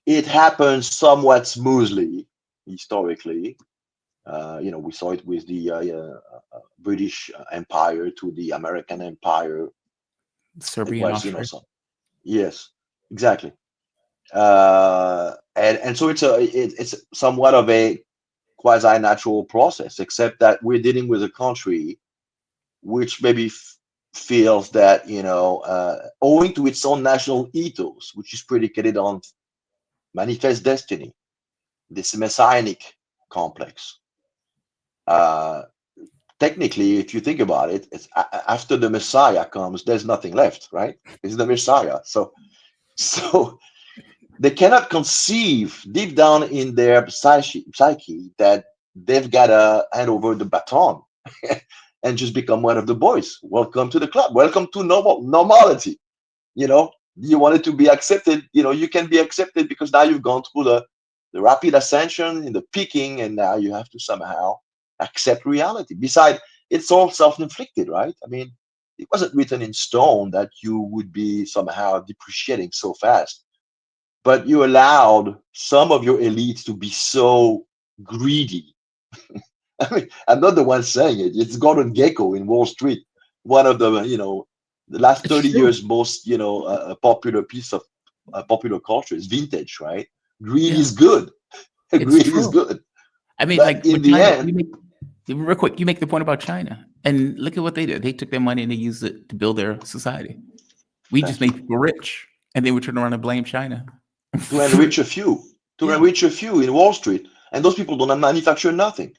it happens somewhat smoothly historically. We saw it with the British Empire to the American Empire. Serbia and Austria. Yes, exactly. And so it's somewhat of a quasi-natural process, except that we're dealing with a country which maybe feels that, owing to its own national ethos, which is predicated on manifest destiny, this messianic complex. Technically, if you think about it, it's after the Messiah comes, there's nothing left, right? It's the Messiah. So they cannot conceive deep down in their psyche that they've got to hand over the baton and just become one of the boys. Welcome to the club. Welcome to normality. You wanted to be accepted. You can be accepted because now you've gone through the rapid ascension in the peaking, and now you have to somehow accept reality. Besides, it's all self-inflicted, right? I mean, it wasn't written in stone that you would be somehow depreciating so fast, but you allowed some of your elites to be so greedy. I mean, I'm not the one saying it. It's Gordon Gekko in Wall Street, one of the, the last 30 years most, popular piece of popular culture is vintage, right? Greed is good. Greed is good. I mean, but like in the end, real quick, you make the point about China, and look at what they did. They took their money and they used it to build their society. We just made people rich, and then we turn around and blame China. To enrich a few, enrich a few in Wall Street, and those people don't manufacture nothing.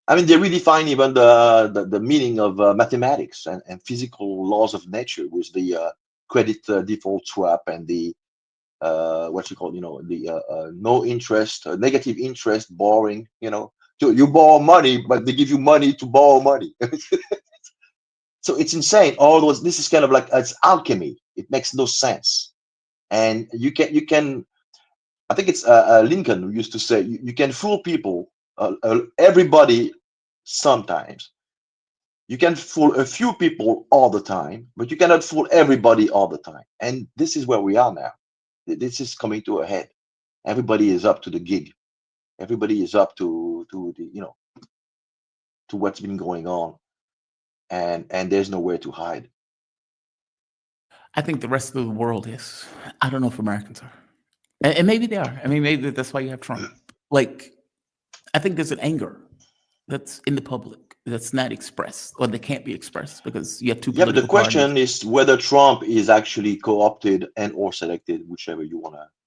I mean, they redefine even the meaning of mathematics and physical laws of nature with the credit default trap and the no interest, negative interest borrowing. So you borrow money, but they give you money to borrow money. So it's insane. This is kind of like, it's alchemy. It makes no sense. And you can. I think it's Lincoln who used to say, you can fool people everybody sometimes. You can fool a few people all the time, but you cannot fool everybody all the time. And this is where we are now. This is coming to a head. Everybody is up to the gig. Everybody is up to the, to what's been going on, and there's nowhere to hide. I think the rest of the world is. I don't know if Americans are, and maybe they are. I mean, maybe that's why you have Trump. Like, I think there's an anger that's in the public that's not expressed, or that can't be expressed, because you have two. Yeah, but the political question parties. is whether Trump is actually co-opted and or selected, whichever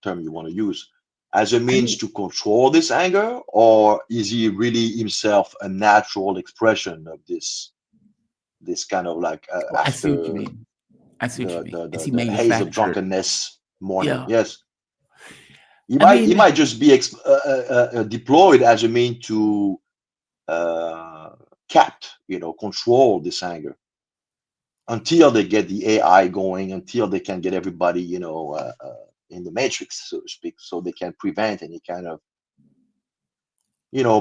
term you want to use, as a means to control this anger, or is he really himself a natural expression of this kind of like I see what you after mean. I see what you mean. Is he the haze of manufactured? drunkenness morning? Yeah. Yes, he I mean, might just be deployed as a mean to control this anger until they get the AI going, until they can get everybody, in the matrix, so to speak, so they can prevent any kind of,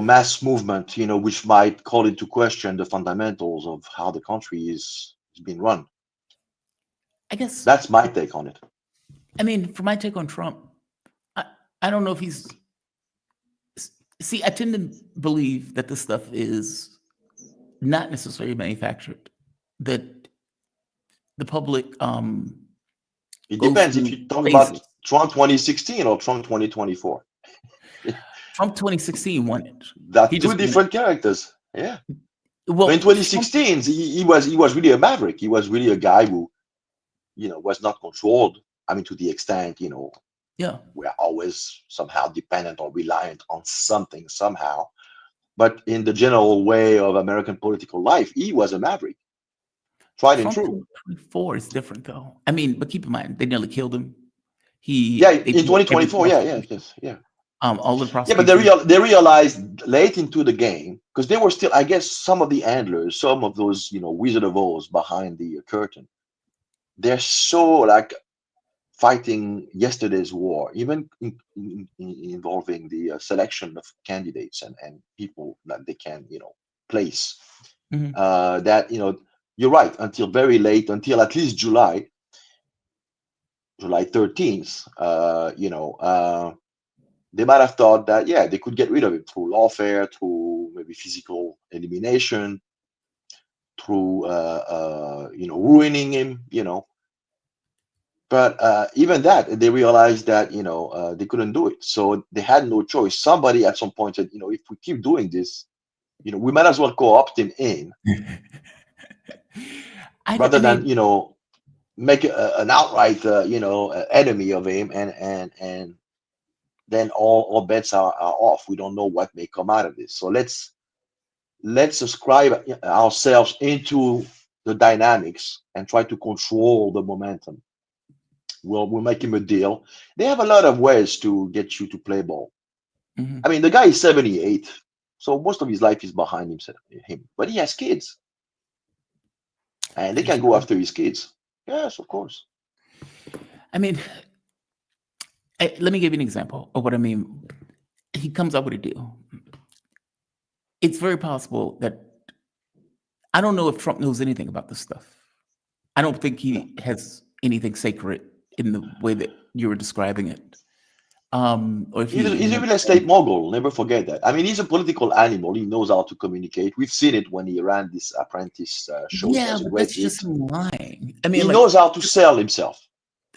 mass movement, which might call into question the fundamentals of how the country is being run. I guess That's my take on it. I mean, for my take on Trump, I don't know if he's. See, I tend to believe that this stuff is not necessarily manufactured. That the public. It goes depends if through you talk phases. about Trump 2016 or Trump 2024. Trump 2016 won it. That's He two just won it. different characters. Yeah. Well, in 2016, he was really a maverick. He was really a guy who, was not controlled. I mean, to the extent, yeah, we're always somehow dependent or reliant on something somehow. But in the general way of American political life, he was a maverick. Tried and Trump true. 2024 is different, though. I mean, but keep in mind, they nearly killed him. In they 2024, yeah. All the Yeah, prosecution. but they realized late into the game, because they were still, I guess, some of the handlers, some of those, Wizard of Oz behind the curtain. They're so like fighting yesterday's war, even involving the selection of candidates and people that they can, place. Mhm. That you're right, until very late, until at least July 13th. They might have thought that, yeah, they could get rid of him through lawfare, through maybe physical elimination, through ruining him, But even that, they realized that they couldn't do it, so they had no choice. Somebody at some point said, if we keep doing this, we might as well co-opt him in, rather than make an outright enemy of him, and then all bets are off. We don't know what may come out of this. So let's ascribe ourselves into the dynamics and try to control the momentum. We'll make him a deal. They have a lot of ways to get you to play ball. Mhm. I mean, the guy is 78, so most of his life is behind him. But he has kids, and they can go after his kids. Yes, of course. I mean, let me give you an example of what I mean. He comes up with a deal. It's very possible that I don't know if Trump knows anything about this stuff. I don't think he has anything sacred in the way that you were describing it. Or if He's a real estate mogul. Never forget that. I mean, he's a political animal. He knows how to communicate. We've seen it when he ran this apprentice shows. Yeah, as a but great that's hit. just lying. I mean, He knows how to sell himself.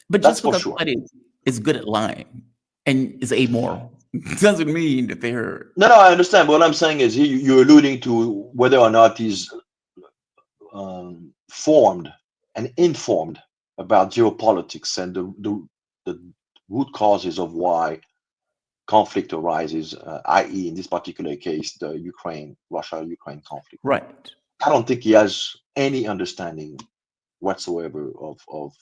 But That's just for because sure. somebody is good at lying and is amoral doesn't mean that they're. No, I understand. But what I'm saying is, you're alluding to whether or not he's formed and informed about geopolitics and the root causes of why conflict arises, i.e., in this particular case, the Russia-Ukraine conflict. Right. I don't think he has any understanding whatsoever of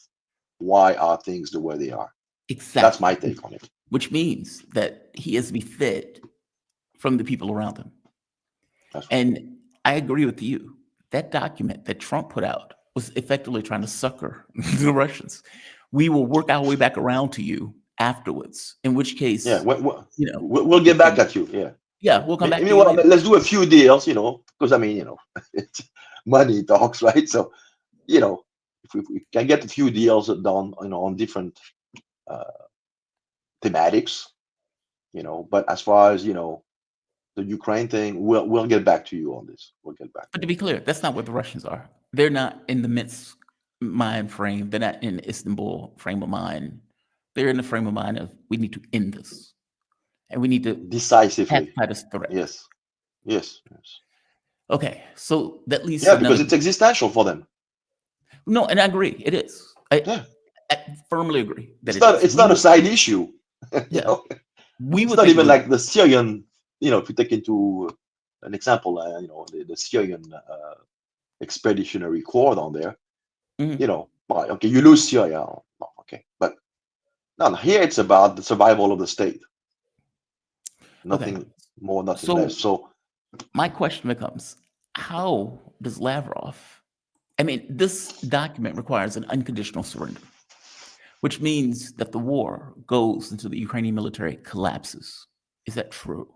why are things the way they are. Exactly. That's my take on it. Which means that he has to be fed from the people around him. And I agree with you. That document that Trump put out was effectively trying to sucker the Russians. We will work our way back around to you afterwards. In which case, yeah, we'll get back at you. Yeah. Yeah, we'll come back I to mean, you well, later. let's do a few deals, because I mean, it's money talks, right? So, if we can get a few deals done, on different uh, thematics, but as far as the Ukraine thing, we'll get back to you on this. We'll get back. But to be clear, that's not what the Russians are. They're not in the Minsk mind frame. They're not in Istanbul frame of mind. They're in the frame of mind of we need to end this, and we need to Decisively. pacify this threat. Yes. Yes. Okay, so that leads Yeah, to because another. it's existential for them. No, and I agree. It is. Yeah. I firmly agree that It's not a side issue. Yeah. We It's would not think even it like the Syrian, if you take into an example, the Syrian expeditionary corps down there, Mhm. well, okay, you lose Syria, okay, but no, here it's about the survival of the state. Nothing more, nothing less. So my question becomes, how does Lavrov, I mean, this document requires an unconditional surrender, which means that the war goes until the Ukrainian military collapses. Is that true?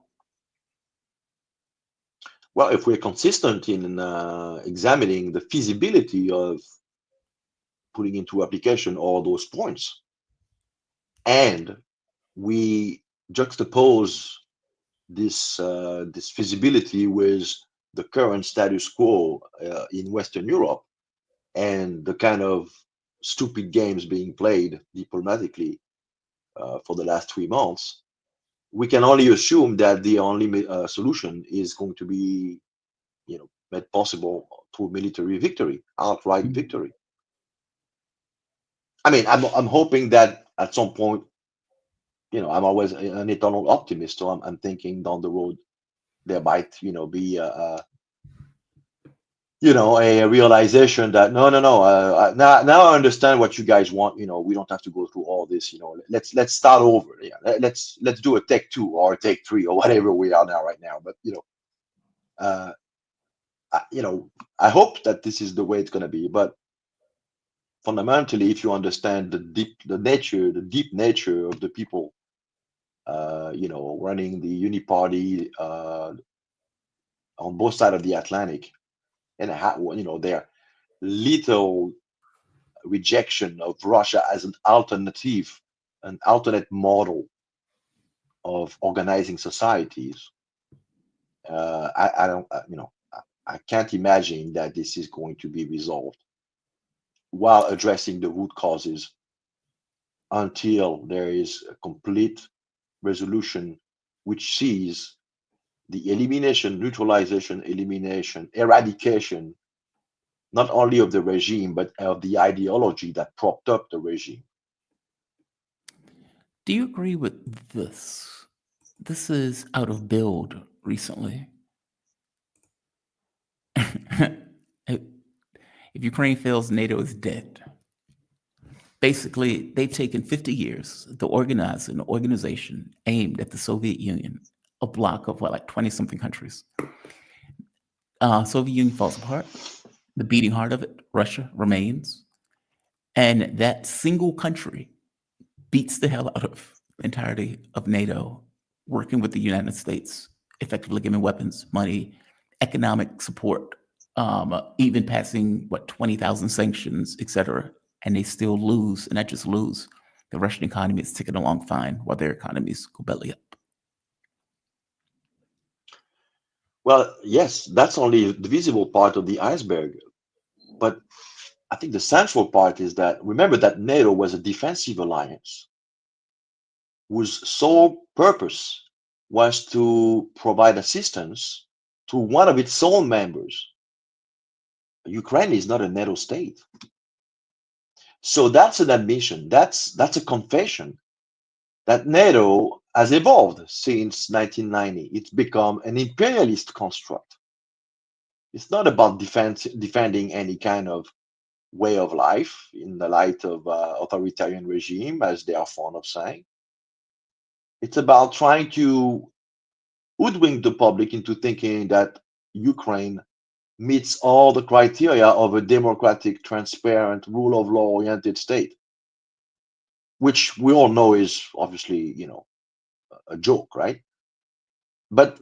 well, if we're consistent in examining the feasibility of putting into application all those points, and we juxtapose this feasibility with the current status quo in Western Europe and the kind of stupid games being played diplomatically for the last 3 months, we can only assume that the only solution is going to be, made possible through military victory, outright victory. I mean, I'm hoping that at some point, I'm always an eternal optimist, so I'm thinking down the road there might, be a realization that no, now I understand what you guys want. We don't have to go through all this. Let's start over. Yeah, let's do a take 2 or a take 3 or whatever we are right now. But I hope that this is the way it's going to be. But fundamentally, if you understand the deep nature of the people, running the uniparty on both sides of the Atlantic, and their little rejection of Russia as an alternate model of organizing societies. I don't, I can't imagine that this is going to be resolved while addressing the root causes until there is a complete resolution which sees the elimination, neutralization, eradication, not only of the regime, but of the ideology that propped up the regime. Do you agree with this? This is out of Build recently. If Ukraine fails, NATO is dead. Basically, they've taken 50 years to organize an organization aimed at the Soviet Union, a bloc of like 20-something countries. Soviet Union falls apart. The beating heart of it, Russia, remains. And that single country beats the hell out of the entirety of NATO, working with the United States, effectively giving weapons, money, economic support, even passing 20,000 sanctions, et cetera, and they still lose, and not just lose. The Russian economy is ticking along fine while their economies go belly up. Well, yes, that's only the visible part of the iceberg. But I think the central part is that remember that NATO was a defensive alliance whose sole purpose was to provide assistance to one of its own members. Ukraine is not a NATO state. So that's an admission, that's a confession that NATO has evolved since 1990. It's become an imperialist construct. It's not about defending any kind of way of life in the light of authoritarian regime, as they are fond of saying. It's about trying to hoodwink the public into thinking that Ukraine meets all the criteria of a democratic, transparent, rule of law oriented state, which we all know is obviously, a joke, right? But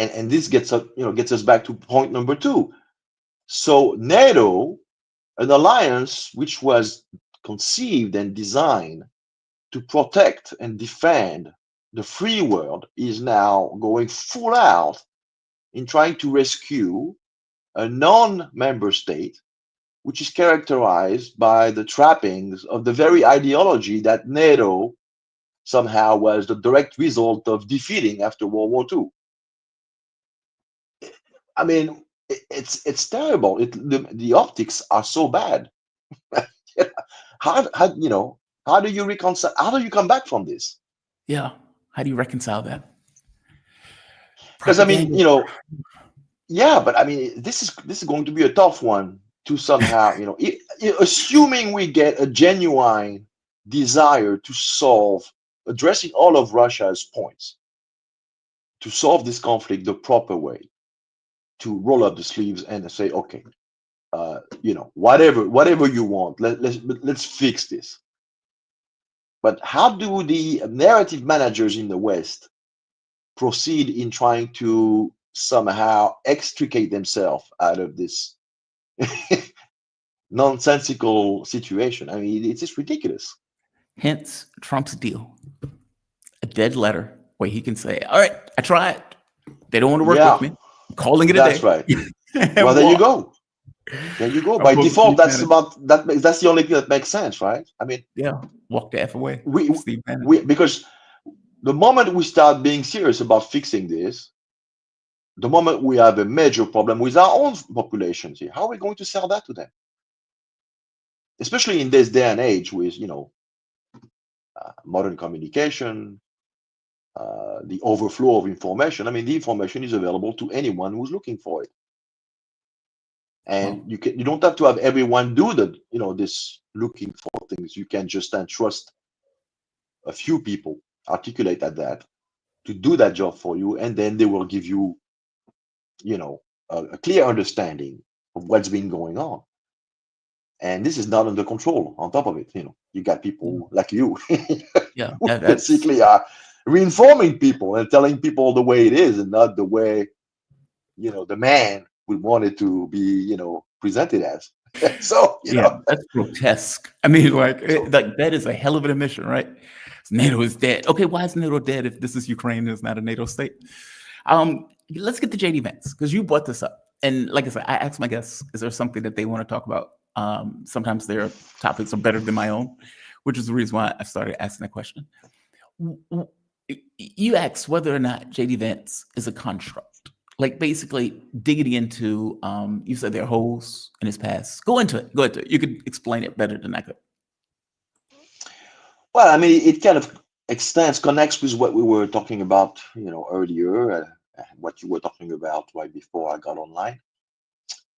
And this gets us back to point number 2. So NATO, an alliance which was conceived and designed to protect and defend the free world, is now going full out in trying to rescue a non-member state, which is characterized by the trappings of the very ideology that NATO somehow was the direct result of defeating after World War II. I mean, it's terrible. The optics are so bad. How do you reconcile? How do you come back from this? Yeah. How do you reconcile that? Because I mean, Propaganda. yeah, but I mean, this is going to be a tough one to somehow, assuming we get a genuine desire to solve, addressing all of Russia's points, to solve this conflict the proper way, to roll up the sleeves and say, okay, whatever you want, let's fix this. But how do the narrative managers in the West proceed in trying to somehow extricate themselves out of this nonsensical situation? I mean, it's just ridiculous. Hence Trump's deal. A dead letter where he can say, all right, I tried. They don't want to work Yeah, with me. I'm calling it a that's day. right. And Well, there you walk. go. There you go. I'm By supposed to default, Steve that's Bannon. that's the only thing that makes sense, right? I mean, Yeah, walk the F away. we Steve Bannon. because the moment we start being serious about fixing this, the moment we have a major problem with our own populations here, how are we going to sell that to them? Especially in this day and age with modern communication, the overflow of information. I mean, the information is available to anyone who's looking for it, and you don't have to have everyone do this looking for things. You can just trust a few people, articulate at that, to do that job for you, and then they will give you a clear understanding of what's been going on. And this is not under control. On top of it, you got people like you Yeah, who that's basically are reinforming people and telling people the way it is and not the way the man would want it to be presented as. So that's grotesque. I mean, so like that is a hell of an admission, right? NATO is dead. Okay, why is NATO dead if this is Ukraine and it's not a NATO state? Let's get to JD Vance, because you brought this up. And like I said, I asked my guests, is there something that they want to talk about? Sometimes their topics are better than my own, which is the reason why I started asking that question. You asked whether or not JD Vance is a construct. Like basically digging into, you said there are holes in his past. Go into it. You could explain it better than I could. Well, I mean, it kind of connects with what we were talking about, earlier, what you were talking about right before I got online.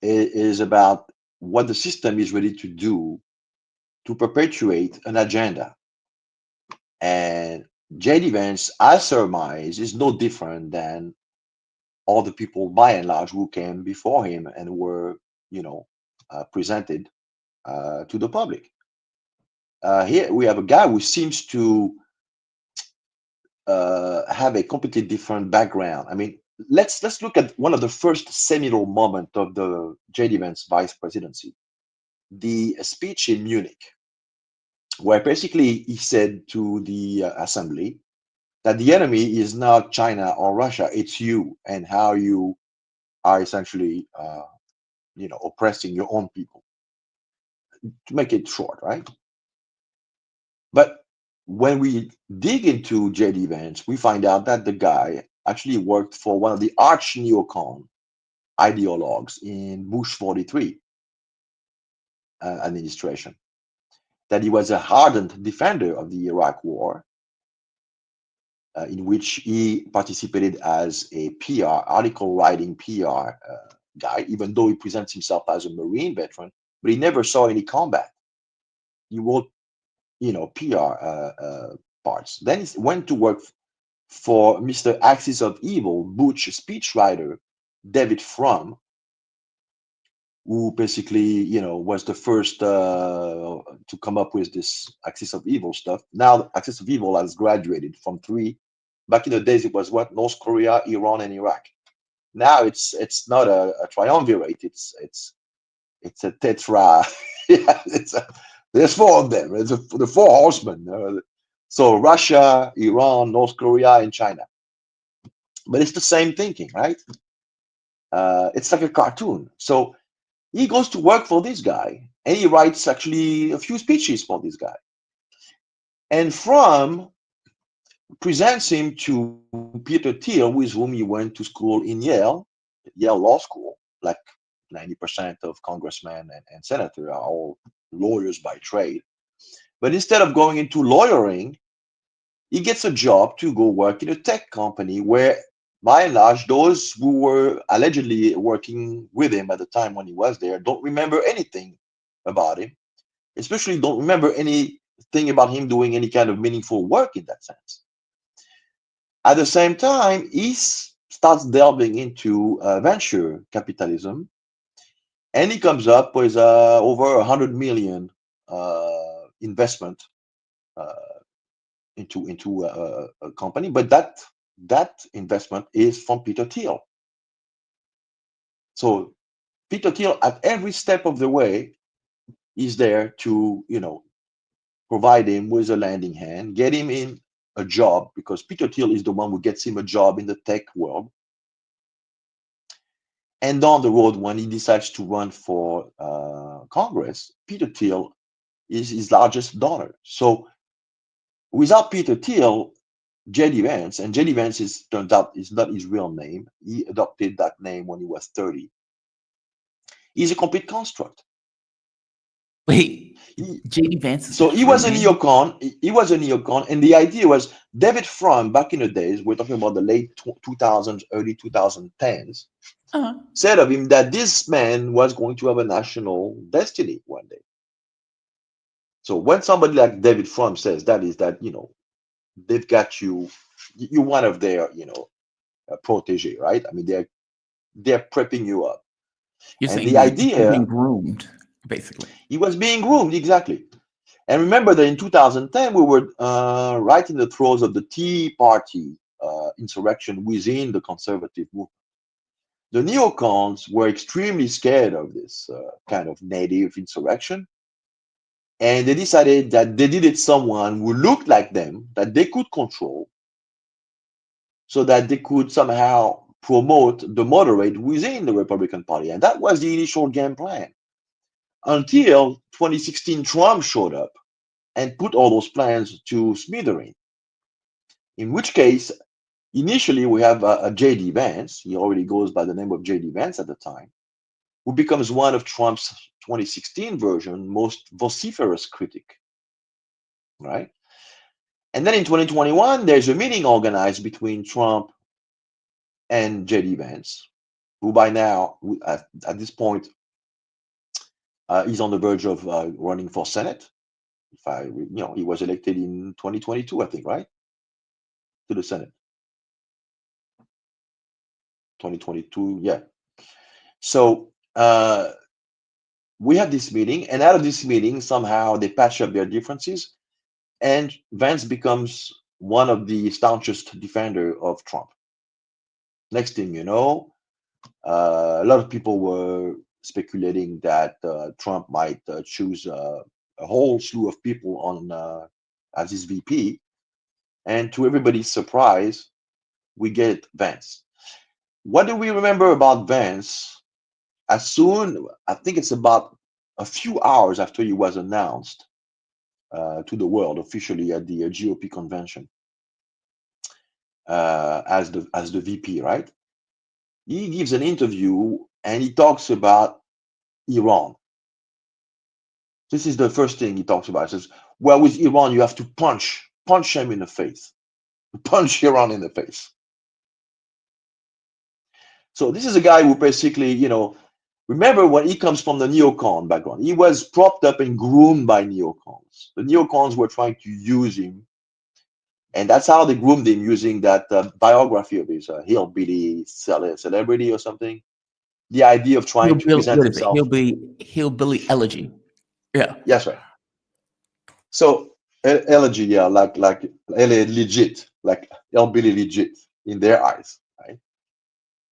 It is about what the system is ready to do to perpetuate an agenda. And JD Vance, I surmise, is no different than all the people by and large who came before him and were, presented to the public. Here we have a guy who seems to have a completely different background. I mean, let's look at one of the first seminal moments of the JD Vance vice presidency, the speech in Munich, where basically he said to the assembly that the enemy is not China or Russia, it's you, and how you are essentially, oppressing your own people. To make it short, right? But when we dig into JD Vance, we find out that the guy actually worked for one of the arch neocon ideologues in Bush 43 administration, that he was a hardened defender of the Iraq War, in which he participated as a PR, article writing PR guy, even though he presents himself as a Marine veteran, but he never saw any combat. He wrote, PR parts. Then he went to work for Mr. Axis of Evil, Butch speechwriter David Frum, who basically, was the first to come up with this Axis of Evil stuff. Now, Axis of Evil has graduated from 3. Back in the days, it was what? North Korea, Iran, and Iraq. Now it's not a triumvirate. It's a tetra. Yeah, there's four of them. It's the four horsemen. So Russia, Iran, North Korea, and China. But it's the same thinking, right? It's like a cartoon. So he goes to work for this guy, and he writes actually a few speeches for this guy. And Fromm presents him to Peter Thiel, with whom he went to school in Yale Law School. Like 90% of congressmen and senators are all lawyers by trade. But instead of going into lawyering, he gets a job to go work in a tech company where, by and large, those who were allegedly working with him at the time when he was there don't remember anything about him, especially don't remember anything about him doing any kind of meaningful work in that sense. At the same time, he starts delving into venture capitalism, and he comes up with over 100 million investment into a company, but that investment is from Peter Thiel. So Peter Thiel, at every step of the way, is there to provide him with a landing hand, get him in a job, because Peter Thiel is the one who gets him a job in the tech world. And down the road, when he decides to run for Congress, Peter Thiel is his largest donor. So without Peter Thiel, J.D. Vance, and J.D. Vance turns out is not his real name. He adopted that name when he was 30. He's a complete construct. Wait, J.D. Vance is So his he real was a name? neocon. He was a neocon, and the idea was David Frum, back in the days, we're talking about the late 2000s, early 2010s, Uh-huh. said of him that this man was going to have a national destiny one day. So when somebody like David Frum says that, is that they've got you're one of their protege, right? I mean, they're prepping you up. You're And saying the you're idea, being groomed, basically. he was being groomed, exactly. And remember that in 2010, we were right in the throes of the Tea Party insurrection within the conservative movement. The neocons were extremely scared of this kind of native insurrection. And they decided that they needed someone who looked like them, that they could control, so that they could somehow promote the moderate within the Republican Party. And that was the initial game plan. Until 2016, Trump showed up and put all those plans to smithereens. In which case, initially we have a J.D. Vance. He already goes by the name of J.D. Vance at the time, who becomes one of Trump's 2016 version most vociferous critic, right? And then in 2021, there's a meeting organized between Trump and J.D. Vance, who by now, at this point, is on the verge of running for Senate. He was elected in 2022, I think, right? To the Senate. 2022, yeah. So we have this meeting, and out of this meeting, somehow they patch up their differences, and Vance becomes one of the staunchest defender of Trump. Next thing you know, a lot of people were speculating that Trump might choose a whole slew of people on as his VP, and to everybody's surprise, we get Vance. What do we remember about Vance? As soon, I think it's about a few hours after he was announced to the world officially at the GOP convention as the VP, right? He gives an interview and he talks about Iran. This is the first thing he talks about. He says, well, with Iran, you have to punch him in the face, punch Iran in the face. So this is a guy who basically, remember when he comes from the neocon background, he was propped up and groomed by neocons. The neocons were trying to use him, and that's how they groomed him, using that biography of his hillbilly celebrity or something. The idea of trying to present What is it? himself. Hillbilly elegy. Yeah. Yes, right. So elegy, yeah, like legit, like hillbilly legit in their eyes, right?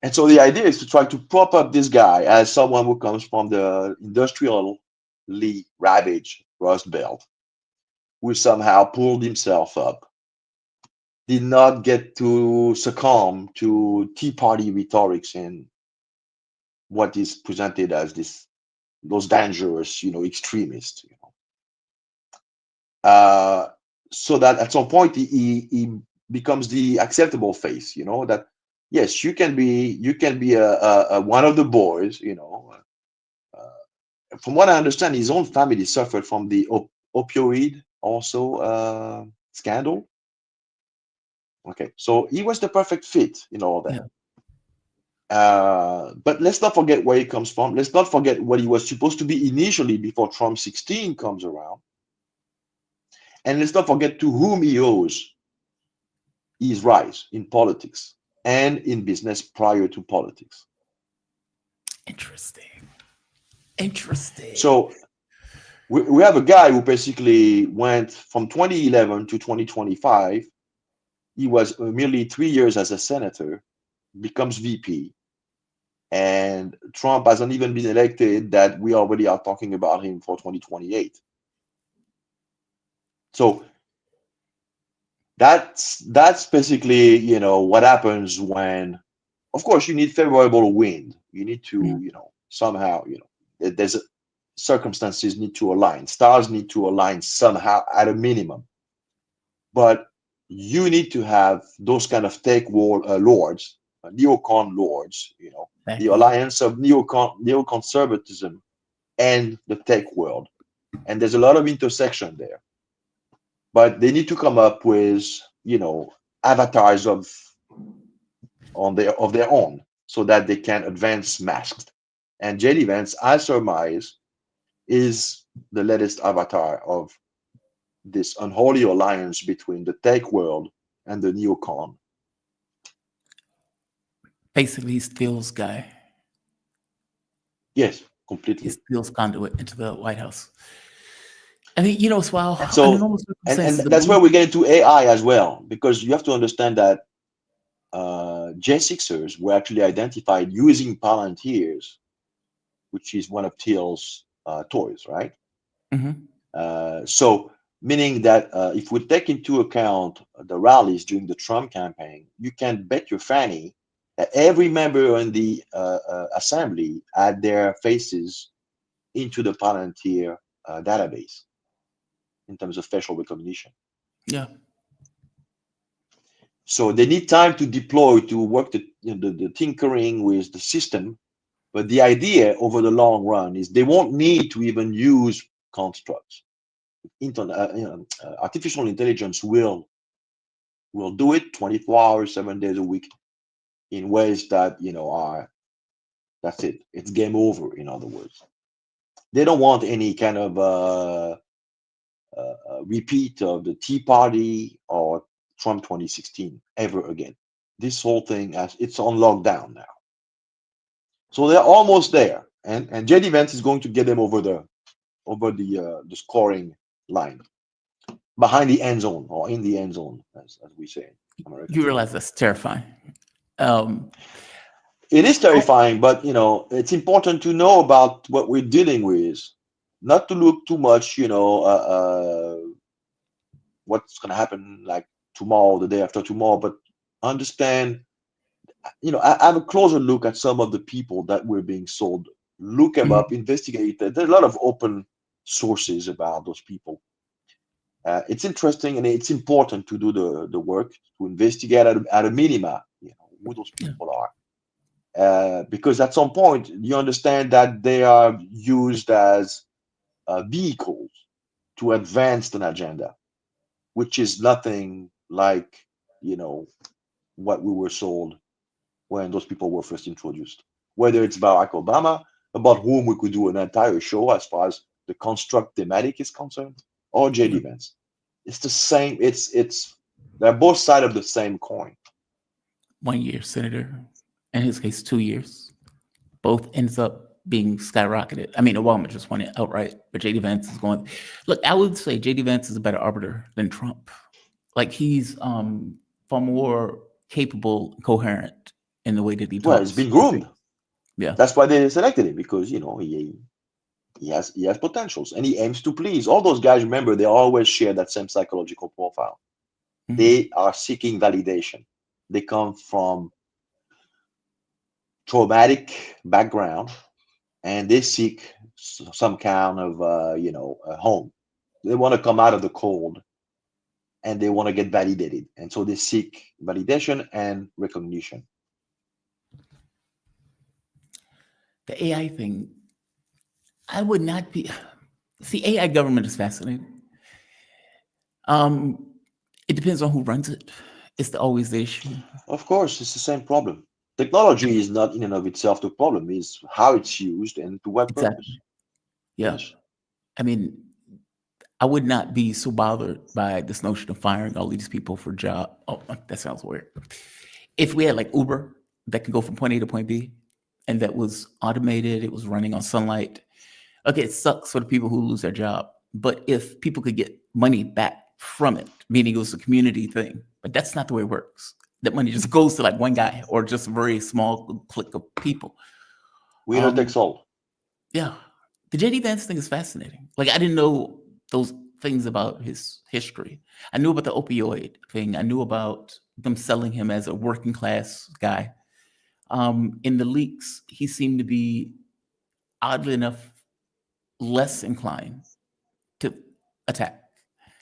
And so the idea is to try to prop up this guy as someone who comes from the industrially ravaged Rust Belt, who somehow pulled himself up, did not get to succumb to Tea Party rhetorics and what is presented as those dangerous, extremists. So that at some point he becomes the acceptable face. That yes, you can be a one of the boys. From what I understand, his own family suffered from the opioid also scandal. Okay, so he was the perfect fit in all that. Yeah. But let's not forget where he comes from. Let's not forget what he was supposed to be initially before Trump 16 comes around. And let's not forget to whom he owes his rise in politics and in business prior to politics. Interesting. So we have a guy who basically went from 2011 to 2025. He was merely 3 years as a senator, becomes VP, and Trump hasn't even been elected that we already are talking about him for 2028. So that's basically what happens when, of course, you need favorable wind. You need to somehow there's circumstances need to align, stars need to align somehow at a minimum, but you need to have those kind of tech war lords, neocon lords, the alliance of neoconservatism and the tech world, and there's a lot of intersection there. But they need to come up with avatars of their own so that they can advance masked. And JD Vance, I surmise, is the latest avatar of this unholy alliance between the tech world and the neocon. Basically, he's Steele's guy. Yes, completely. He's Steele's conduit into the White House. I mean, it's wild. So, and that's where we get into AI as well, because you have to understand that J6ers were actually identified using Palantirs, which is one of Thiel's toys, right? Mm-hmm. So, meaning that if we take into account the rallies during the Trump campaign, you can bet your fanny that every member in the assembly had their faces into the Palantir database in terms of facial recognition. Yeah. So they need time to deploy, to work the tinkering with the system. But the idea over the long run is they won't need to even use constructs. Artificial intelligence will do it 24 hours, 7 days a week in ways that, that's it. It's game over, in other words. They don't want any kind of repeat of the Tea Party or Trump 2016 ever again. This whole thing, it's on lockdown now. So they're almost there. And JD Vance is going to get them over the scoring line, behind the end zone, or in the end zone, as we say. You realize that's terrifying. It is terrifying, but it's important to know about what we're dealing with, not to look too much, what's going to happen like tomorrow, the day after tomorrow, but understand, I have a closer look at some of the people that were being sold. Look them up, investigate. There's a lot of open sources about those people. It's interesting, and it's important to do the work to investigate at a minima, who those people are, because at some point you understand that they are used as vehicles to advance an agenda, which is nothing like what we were sold when those people were first introduced. Whether it's Barack Obama, about whom we could do an entire show as far as the construct thematic is concerned, or JD Vance. It's the same. They're both sides of the same coin. 1 year senator, in his case 2 years, both ends up being skyrocketed. I mean, Obama just won it outright, but JD Vance is going. Look, I would say JD Vance is a better arbiter than Trump. Like, he's far more capable, coherent in the way that he Well, talks. it's been groomed. Yeah. That's why they selected him, because he has potentials and he aims to please. All those guys, remember, they always share that same psychological profile. Mhm. They are seeking validation. They come from traumatic background and they seek some kind of a home. They want to come out of the cold and they want to get validated, and so they seek validation and recognition. The AI thing, I would not be. See, AI government is fascinating. It depends on who runs it. It's always the issue. Of course, it's the same problem. Technology is not in and of itself the problem, it's how it's used and to what Exactly. purpose. Yeah. Yes. I mean, I would not be so bothered by this notion of firing all these people for job. Oh, that sounds weird. If we had like Uber that could go from point A to point B, and that was automated, it was running on sunlight. Okay, it sucks for the people who lose their job, but if people could get money back from it, meaning it was a community thing, but that's not the way it works. That money just goes to like one guy or just a very small clique of people. Winner takes all. Yeah. The JD Vance thing is fascinating. Like, I didn't know those things about his history. I knew about the opioid thing. I knew about them selling him as a working class guy. In the leaks, he seemed to be, oddly enough, less inclined to attack.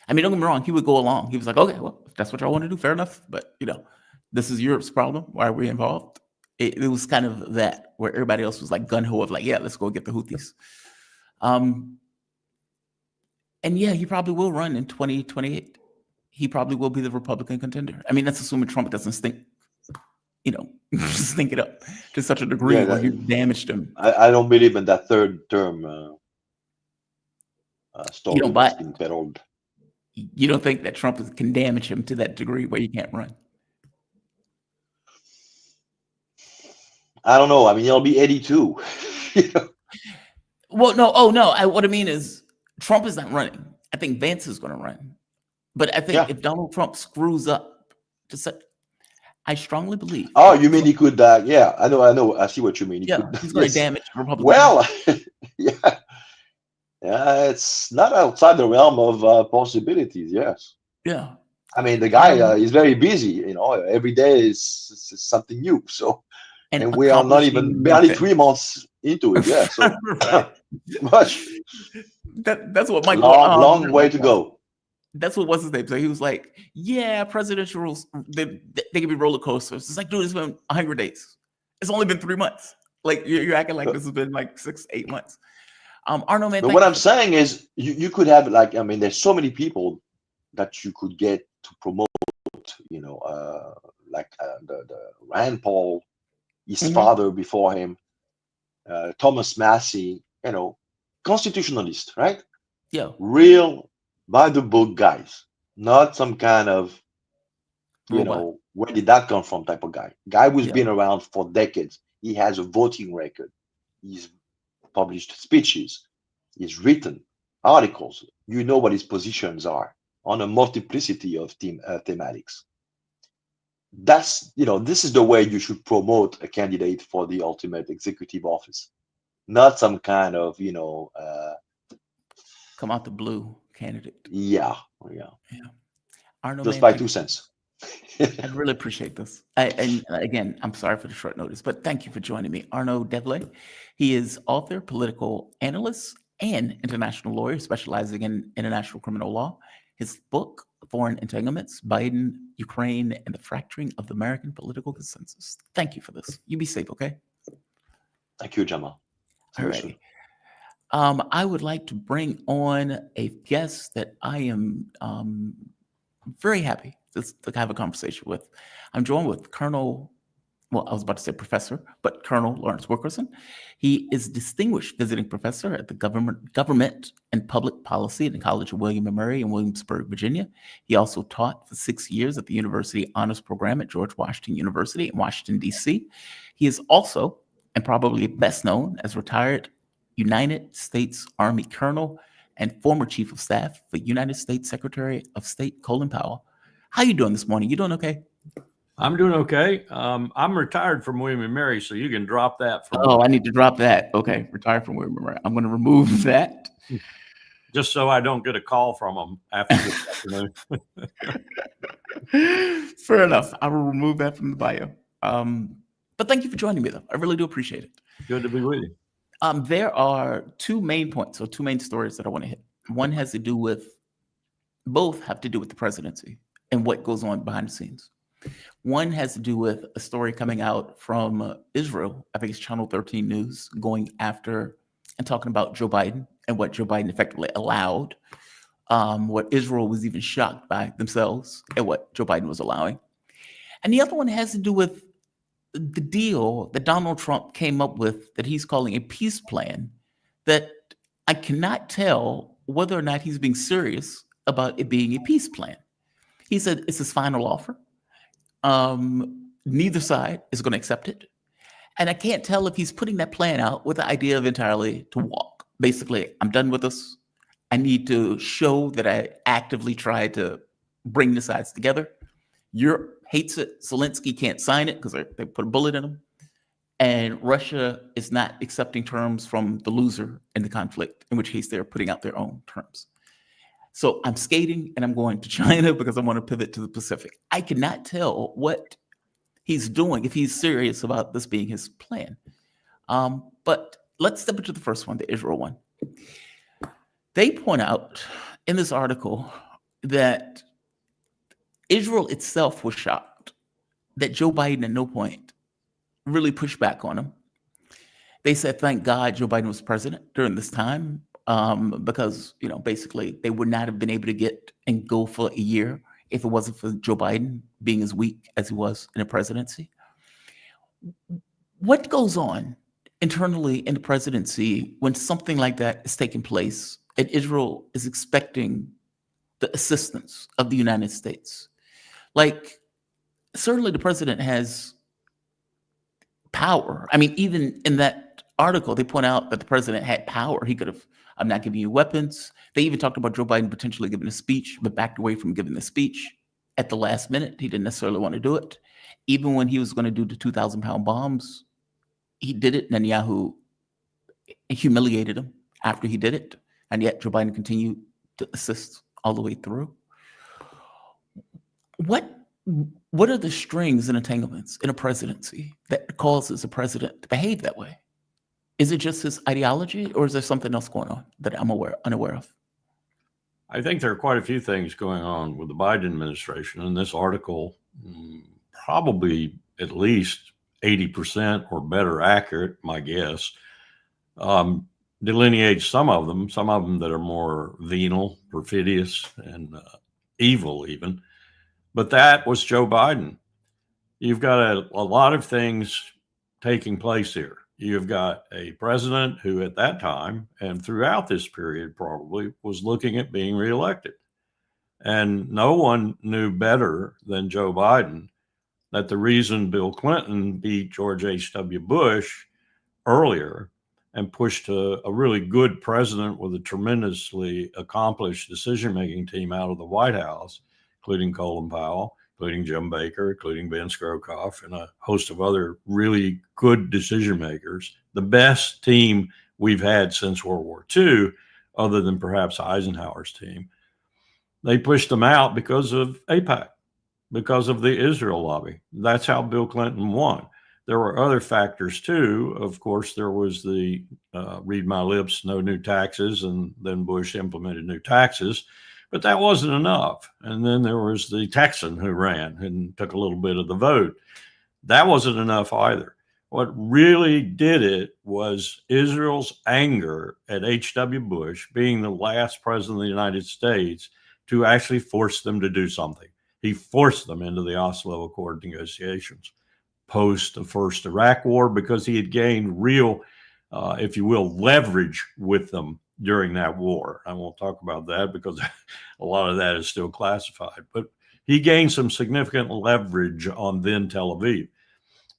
I mean, don't get me wrong, he would go along. He was like, okay, well, if that's what y'all want to do, fair enough. But, this is Europe's problem. Why are we involved? It was kind of that, where everybody else was like gun-ho of like, yeah, let's go get the Houthis. And yeah, he probably will run in 2028. He probably will be the Republican contender. I mean, that's assuming Trump doesn't stink it up to such a degree Yeah, where he damaged him. I don't believe in that third term story don't that's buy it? been peddled. You don't think that Trump can damage him to that degree where he can't run? I don't know. I mean, he'll be 82. Well, no. Oh, no. What I mean is Trump is not running. I think Vance is going to run. But I think if Donald Trump screws up, I strongly believe. Oh, you mean he could? Yeah, I know. I see what you mean. He's going to damage Republican. Well, yeah, it's not outside the realm of possibilities. Yes. Yeah. I mean, the guy is very busy. Every day is something new. So, and we are not even barely 3 months into it. Yeah. So much. That's what Michael. Long way to go. That's what was his name. So he was like, yeah, presidential rules, they can be roller coasters. It's like, dude, it's been 100 days. It's only been 3 months. Like, you're acting like this has been like 6-8 months. Arnaud, man. But what I'm saying is you could have there's so many people that you could get to promote, the Rand Paul, his father before him, Thomas Massey, constitutionalist, right? Yeah. Real by the book guys, not some kind of, where did that come from type of guy. Guy who's been around for decades. He has a voting record. He's published speeches. He's written articles. You know what his positions are on a multiplicity of thematics. That's, this is the way you should promote a candidate for the ultimate executive office. Not some kind of, come out the blue candidate. Yeah. Arnaud, just by 2 cents. I really appreciate this. And again, I'm sorry for the short notice, but thank you for joining me. Arnaud Develay. He is author, political analyst, and international lawyer specializing in international criminal law. His book, Foreign Entanglements, Biden, Ukraine, and the Fracturing of the American Political Consensus. Thank you for this. You be safe, okay? Thank you, Jamal. All right. I would like to bring on a guest that I am very happy to have a conversation with. I'm joined with Colonel, I was about to say professor, but Colonel Lawrence Wilkerson. He is distinguished visiting professor at the government and public policy at the College of William & Mary in Williamsburg, Virginia. He also taught for 6 years at the University Honors Program at George Washington University in Washington, D.C. He is also, and probably best known as, retired United States Army Colonel and former Chief of Staff for United States Secretary of State Colin Powell. How you doing this morning? You doing okay? I'm doing okay. I'm retired from William and Mary, so you can drop that from Oh, I need to drop that. Okay, retired from Wilmer. I'm going to remove that. just so I don't get a call from them after this afternoon. Fair enough. I will remove that from the bio. But thank you for joining me, though. I really do appreciate it. Good to be with you. There are two main points, or two main stories that I want to hit. One has to do with, both have to do with the presidency and what goes on behind the scenes. One has to do with a story coming out from Israel. I think it's Channel 13 News, going after and talking about Joe Biden and what Joe Biden effectively allowed. What Israel was even shocked by themselves at what Joe Biden was allowing. And the other one has to do with the deal that Donald Trump came up with that he's calling a peace plan, that I cannot tell whether or not he's being serious about it being a peace plan. He said it's his final offer. Neither side is going to accept it. And I can't tell if he's putting that plan out with the idea of entirely to walk. Basically, I'm done with this. I need to show that I actively tried to bring the sides together. Europe hates it. Zelensky can't sign it because they put a bullet in him. And Russia is not accepting terms from the loser in the conflict, in which case they're putting out their own terms. So I'm skating and I'm going to China because I want to pivot to the Pacific. I cannot tell what he's doing, if he's serious about this being his plan. But let's step into the first one, the Israel one. They point out in this article that Israel itself was shocked that Joe Biden at no point really pushed back on him. They said, thank God Joe Biden was president during this time, because, basically they would not have been able to get and go for a year if it wasn't for Joe Biden being as weak as he was in the presidency. What goes on internally in the presidency when something like that is taking place and Israel is expecting the assistance of the United States? Like, certainly the president has power. I mean, even in that article, they point out that the president had power. He could have, I'm not giving you weapons. They even talked about Joe Biden potentially giving a speech, but backed away from giving the speech at the last minute. He didn't necessarily want to do it. Even when he was going to do the 2,000-pound bombs, he did it. Netanyahu humiliated him after he did it. And yet Joe Biden continued to assist all the way through. What are the strings and entanglements in a presidency that causes a president to behave that way? Is it just his ideology, or is there something else going on that I'm unaware of? I think there are quite a few things going on with the Biden administration. And this article, probably at least 80% or better accurate, my guess, delineates some of them that are more venal, perfidious, and evil even. But that was Joe Biden. You've got a lot of things taking place here. You've got a president who at that time and throughout this period probably was looking at being reelected. And no one knew better than Joe Biden that the reason Bill Clinton beat George H.W. Bush earlier and pushed a really good president with a tremendously accomplished decision-making team out of the White House, including Colin Powell, including Jim Baker, including Ben Scrokoff, and a host of other really good decision makers, the best team we've had since World War II, other than perhaps Eisenhower's team. They pushed them out because of AIPAC, because of the Israel lobby. That's how Bill Clinton won. There were other factors too. Of course, there was the read my lips, no new taxes, and then Bush implemented new taxes. But that wasn't enough. And then there was the Texan who ran and took a little bit of the vote. That wasn't enough either. What really did it was Israel's anger at H.W. Bush being the last president of the United States to actually force them to do something. He forced them into the Oslo Accord negotiations post the first Iraq war because he had gained real, if you will, leverage with them during that war. I won't talk about that because a lot of that is still classified, but he gained some significant leverage on then Tel Aviv,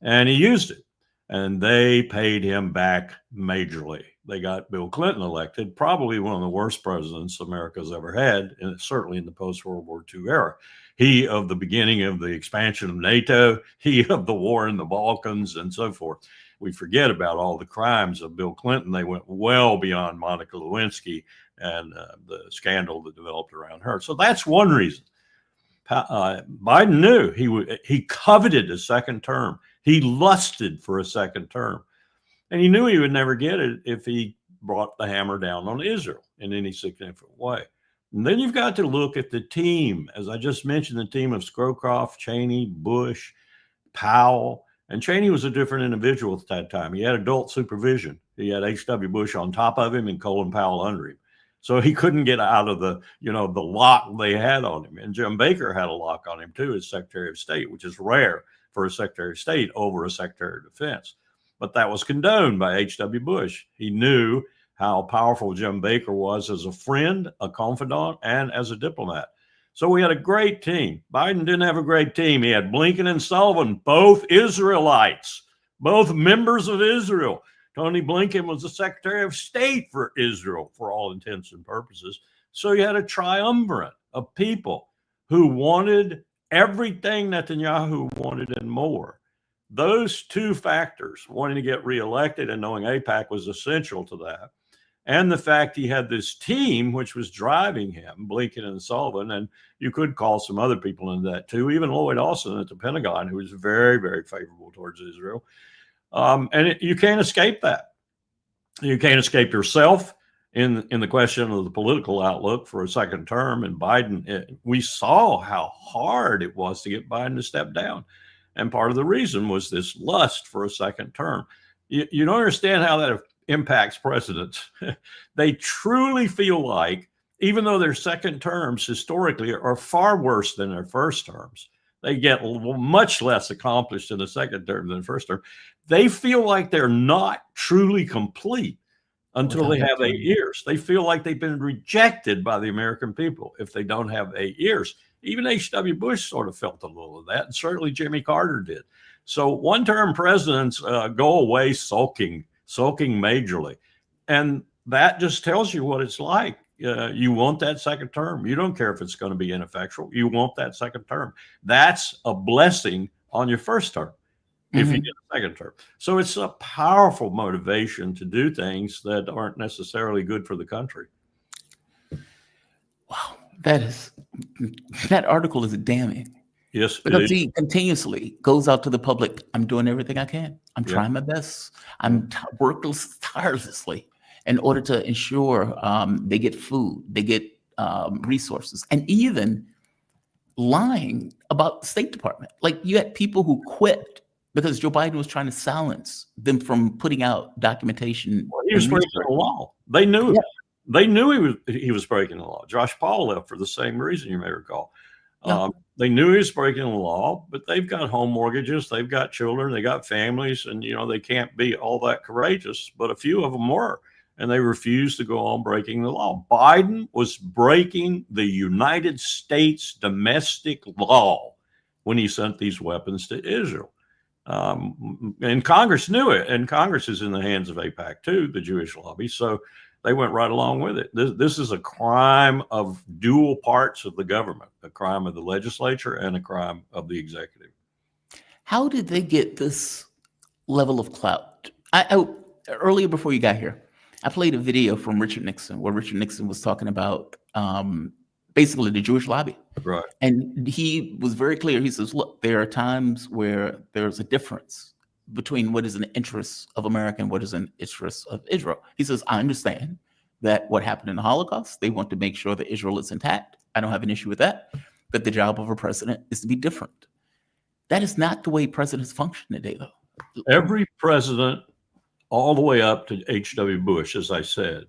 and he used it, and they paid him back majorly. they got Bill Clinton elected, probably one of the worst presidents America's ever had, and certainly in the post-World War II era. He of the beginning of the expansion of NATO, he of the war in the Balkans, and so forth. We forget about all the crimes of Bill Clinton. They went well beyond Monica Lewinsky and the scandal that developed around her. So that's one reason. Biden knew he coveted a second term. He lusted for a second term. And he knew he would never get it if he brought the hammer down on Israel in any significant way. And then you've got to look at the team. As I just mentioned, the team of Scowcroft, Cheney, Bush, Powell. And Cheney was a different individual at that time. He had adult supervision. He had H.W. Bush on top of him and Colin Powell under him. So he couldn't get out of the lock they had on him. And Jim Baker had a lock on him too as Secretary of State, which is rare for a Secretary of State over a Secretary of Defense. But that was condoned by H.W. Bush. He knew how powerful Jim Baker was as a friend, a confidant, and as a diplomat. So we had a great team. Biden didn't have a great team. He had Blinken and Sullivan, both Israelites, both members of Israel. Tony Blinken was the Secretary of State for Israel for all intents and purposes. So you had a triumvirate of people who wanted everything Netanyahu wanted and more. Those two factors, wanting to get reelected and knowing AIPAC was essential to that, and the fact he had this team which was driving him, Blinken and Sullivan, and you could call some other people into that too, even Lloyd Austin at the Pentagon, who was very, very favorable towards Israel. You can't escape that. You can't escape yourself in the question of the political outlook for a second term. And Biden, we saw how hard it was to get Biden to step down. And part of the reason was this lust for a second term. You don't understand how that impacts presidents. They truly feel like, even though their second terms historically are far worse than their first terms, they get much less accomplished in the second term than the first term. They feel like they're not truly complete until they have 8 years. They feel like they've been rejected by the American people if they don't have 8 years. Even H.W. Bush sort of felt a little of that, and certainly Jimmy Carter did. So one-term presidents go away sulking majorly. And that just tells you what it's like. You want that second term. You don't care if it's going to be ineffectual. You want that second term. That's a blessing on your first term if you get a second term. So it's a powerful motivation to do things that aren't necessarily good for the country. Wow, that article is damning. Yes, because he continuously goes out to the public. I'm doing everything I can. I'm trying my best. I'm working tirelessly in order to ensure they get food, they get resources, and even lying about the State Department. Like, you had people who quit because Joe Biden was trying to silence them from putting out documentation. Well, he was breaking the law. They knew it. They knew he was breaking the law. Josh Paul left for the same reason, you may recall. They knew he was breaking the law, but they've got home mortgages, they've got children, they got families, and they can't be all that courageous. But a few of them were, and they refused to go on breaking the law. Biden was breaking the United States domestic law when he sent these weapons to Israel. And Congress knew it, and Congress is in the hands of AIPAC too, the Jewish lobby. So they went right along with it. This is a crime of dual parts of the government, a crime of the legislature and a crime of the executive. How did they get this level of clout? Earlier, before you got here, I played a video from Richard Nixon where Richard Nixon was talking about basically the Jewish lobby. Right. And he was very clear. He says, look, there are times where there's a difference between what is an interest of America and what is an interest of Israel. He says, I understand that what happened in the Holocaust, they want to make sure that Israel is intact. I don't have an issue with that. But the job of a president is to be different. That is not the way presidents function today, though. Every president, all the way up to H.W. Bush, as I said,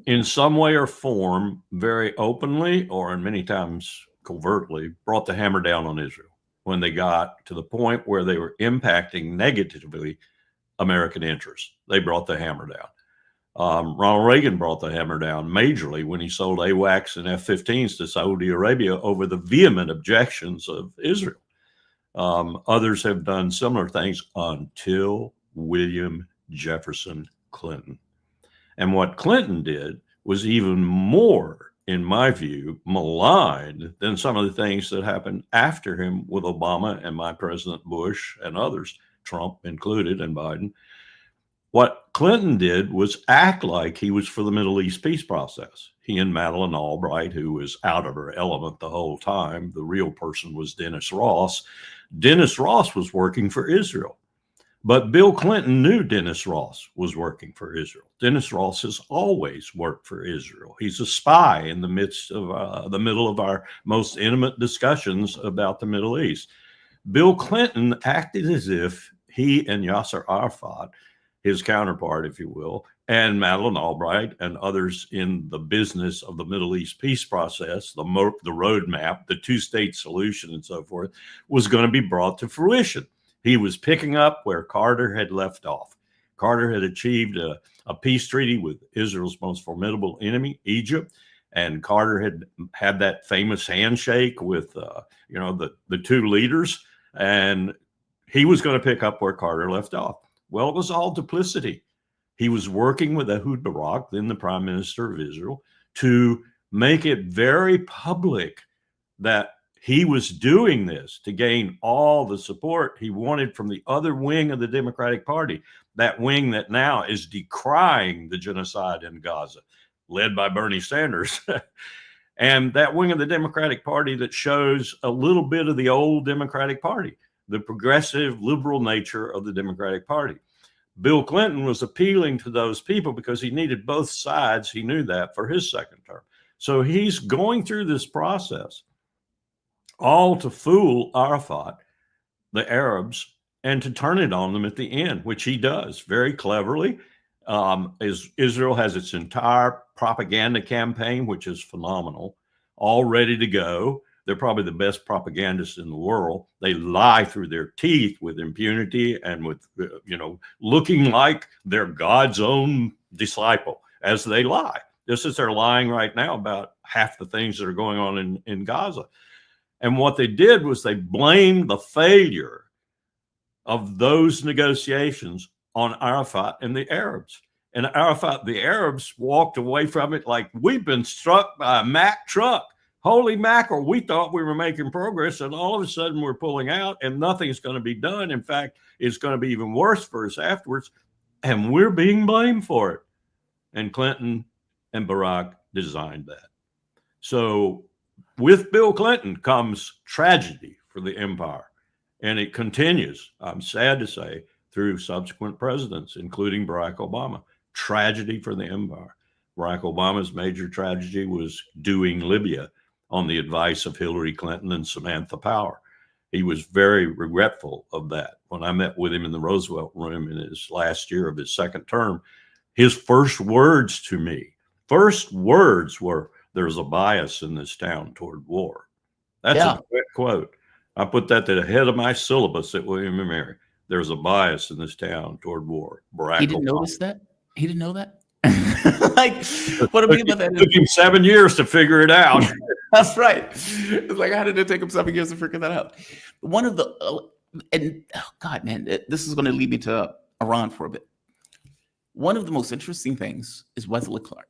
in some way or form, very openly or in many times covertly, brought the hammer down on Israel when they got to the point where they were impacting negatively American interests. They brought the hammer down. Ronald Reagan brought the hammer down majorly when he sold AWACS and F-15s to Saudi Arabia over the vehement objections of Israel. Others have done similar things until William Jefferson Clinton. And what Clinton did was even more, in my view, maligned than some of the things that happened after him with Obama and my President Bush and others, Trump included, and Biden. What Clinton did was act like he was for the Middle East peace process. He and Madeleine Albright, who was out of her element the whole time, the real person was Dennis Ross. Dennis Ross was working for Israel. But Bill Clinton knew Dennis Ross was working for Israel. Dennis Ross has always worked for Israel. He's a spy in the midst of the middle of our most intimate discussions about the Middle East. Bill Clinton acted as if he and Yasser Arafat, his counterpart, if you will, and Madeleine Albright and others in the business of the Middle East peace process, the roadmap, the two-state solution and so forth, was going to be brought to fruition. He was picking up where Carter had left off. Carter had achieved a peace treaty with Israel's most formidable enemy, Egypt, and Carter had that famous handshake with the two leaders, and he was going to pick up where Carter left off. Well, it was all duplicity. He was working with Ehud Barak, then the prime minister of Israel, to make it very public that he was doing this to gain all the support he wanted from the other wing of the Democratic Party, that wing that now is decrying the genocide in Gaza, led by Bernie Sanders. And that wing of the Democratic Party that shows a little bit of the old Democratic Party, the progressive liberal nature of the Democratic Party. Bill Clinton was appealing to those people because he needed both sides. He knew that for his second term. So he's going through this process all to fool Arafat, the Arabs, and to turn it on them at the end, which he does very cleverly. Israel has its entire propaganda campaign, which is phenomenal, all ready to go. They're probably the best propagandists in the world. They lie through their teeth with impunity and with, looking like they're God's own disciple as they lie. Just as they're lying right now about half the things that are going on in Gaza. And what they did was they blamed the failure of those negotiations on Arafat and the Arabs. And Arafat, the Arabs walked away from it like, we've been struck by a Mack truck. Holy mackerel, we thought we were making progress, and all of a sudden we're pulling out and nothing's going to be done. In fact, it's going to be even worse for us afterwards, and we're being blamed for it. And Clinton and Barack designed that. So with Bill Clinton comes tragedy for the empire, and it continues, I'm sad to say, through subsequent presidents, including Barack Obama. Tragedy for the empire. Barack Obama's major tragedy was doing Libya on the advice of Hillary Clinton and Samantha Power. He was very regretful of that. When I met with him in the Roosevelt Room in his last year of his second term, his first words to me were, there's a bias in this town toward war. That's a quick quote. I put that to the head of my syllabus at William & Mary. There's a bias in this town toward war. Barack He didn't Obama. notice that? He didn't know that? Like, what I mean by that It took him 7 years to figure it out. That's right. It's like, how did it take him 7 years to figure that out? One of the, God, man, this is going to lead me to Iran for a bit. One of the most interesting things is Wesley Clark.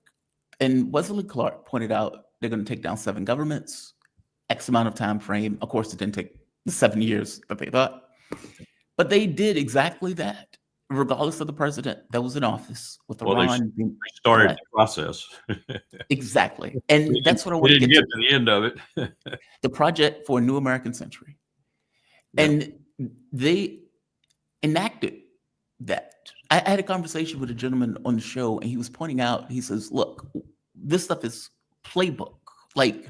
And Wesley Clark pointed out they're going to take down 7 governments, X amount of time frame. Of course, it didn't take the 7 years that they thought. But they did exactly that, regardless of the president that was in office with Iran. They started the process. Exactly. And that's what I want to get to the end of it. The Project for a New American Century. Yeah. And they enacted that. I had a conversation with a gentleman on the show, and he was pointing out, he says, look, this stuff is playbook. Like,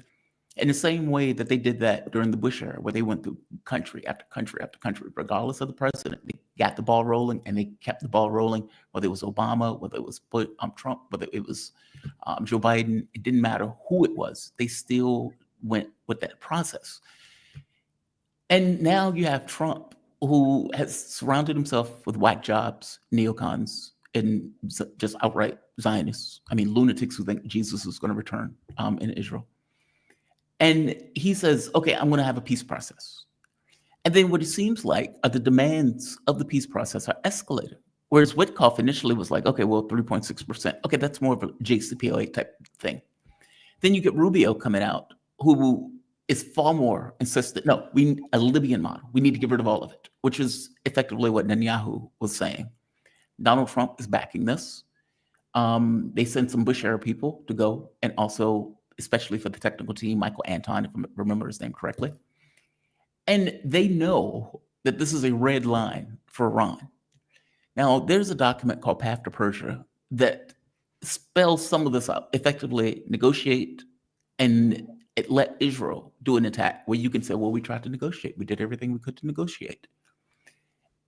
in the same way that they did that during the Bush era, where they went through country after country after country, regardless of the president, they got the ball rolling, and they kept the ball rolling, whether it was Obama, whether it was Trump, whether it was Joe Biden. It didn't matter who it was. They still went with that process. And now you have Trump, who has surrounded himself with whack jobs, neocons, and just outright Zionists. I mean, lunatics who think Jesus is going to return in Israel. And he says, okay, I'm going to have a peace process. And then what it seems like are the demands of the peace process are escalated. Whereas Witkoff initially was like, okay, well, 3.6%. Okay, that's more of a JCPOA type thing. Then you get Rubio coming out, who is far more insistent. No, we need a Libyan model. We need to get rid of all of it, which is effectively what Netanyahu was saying. Donald Trump is backing this. They sent some Bush era people to go, and also, especially for the technical team, Michael Anton, if I remember his name correctly. And they know that this is a red line for Iran. Now, there's a document called Path to Persia that spells some of this out, effectively negotiate, and it let Israel do an attack where you can say, well, we tried to negotiate. We did everything we could to negotiate.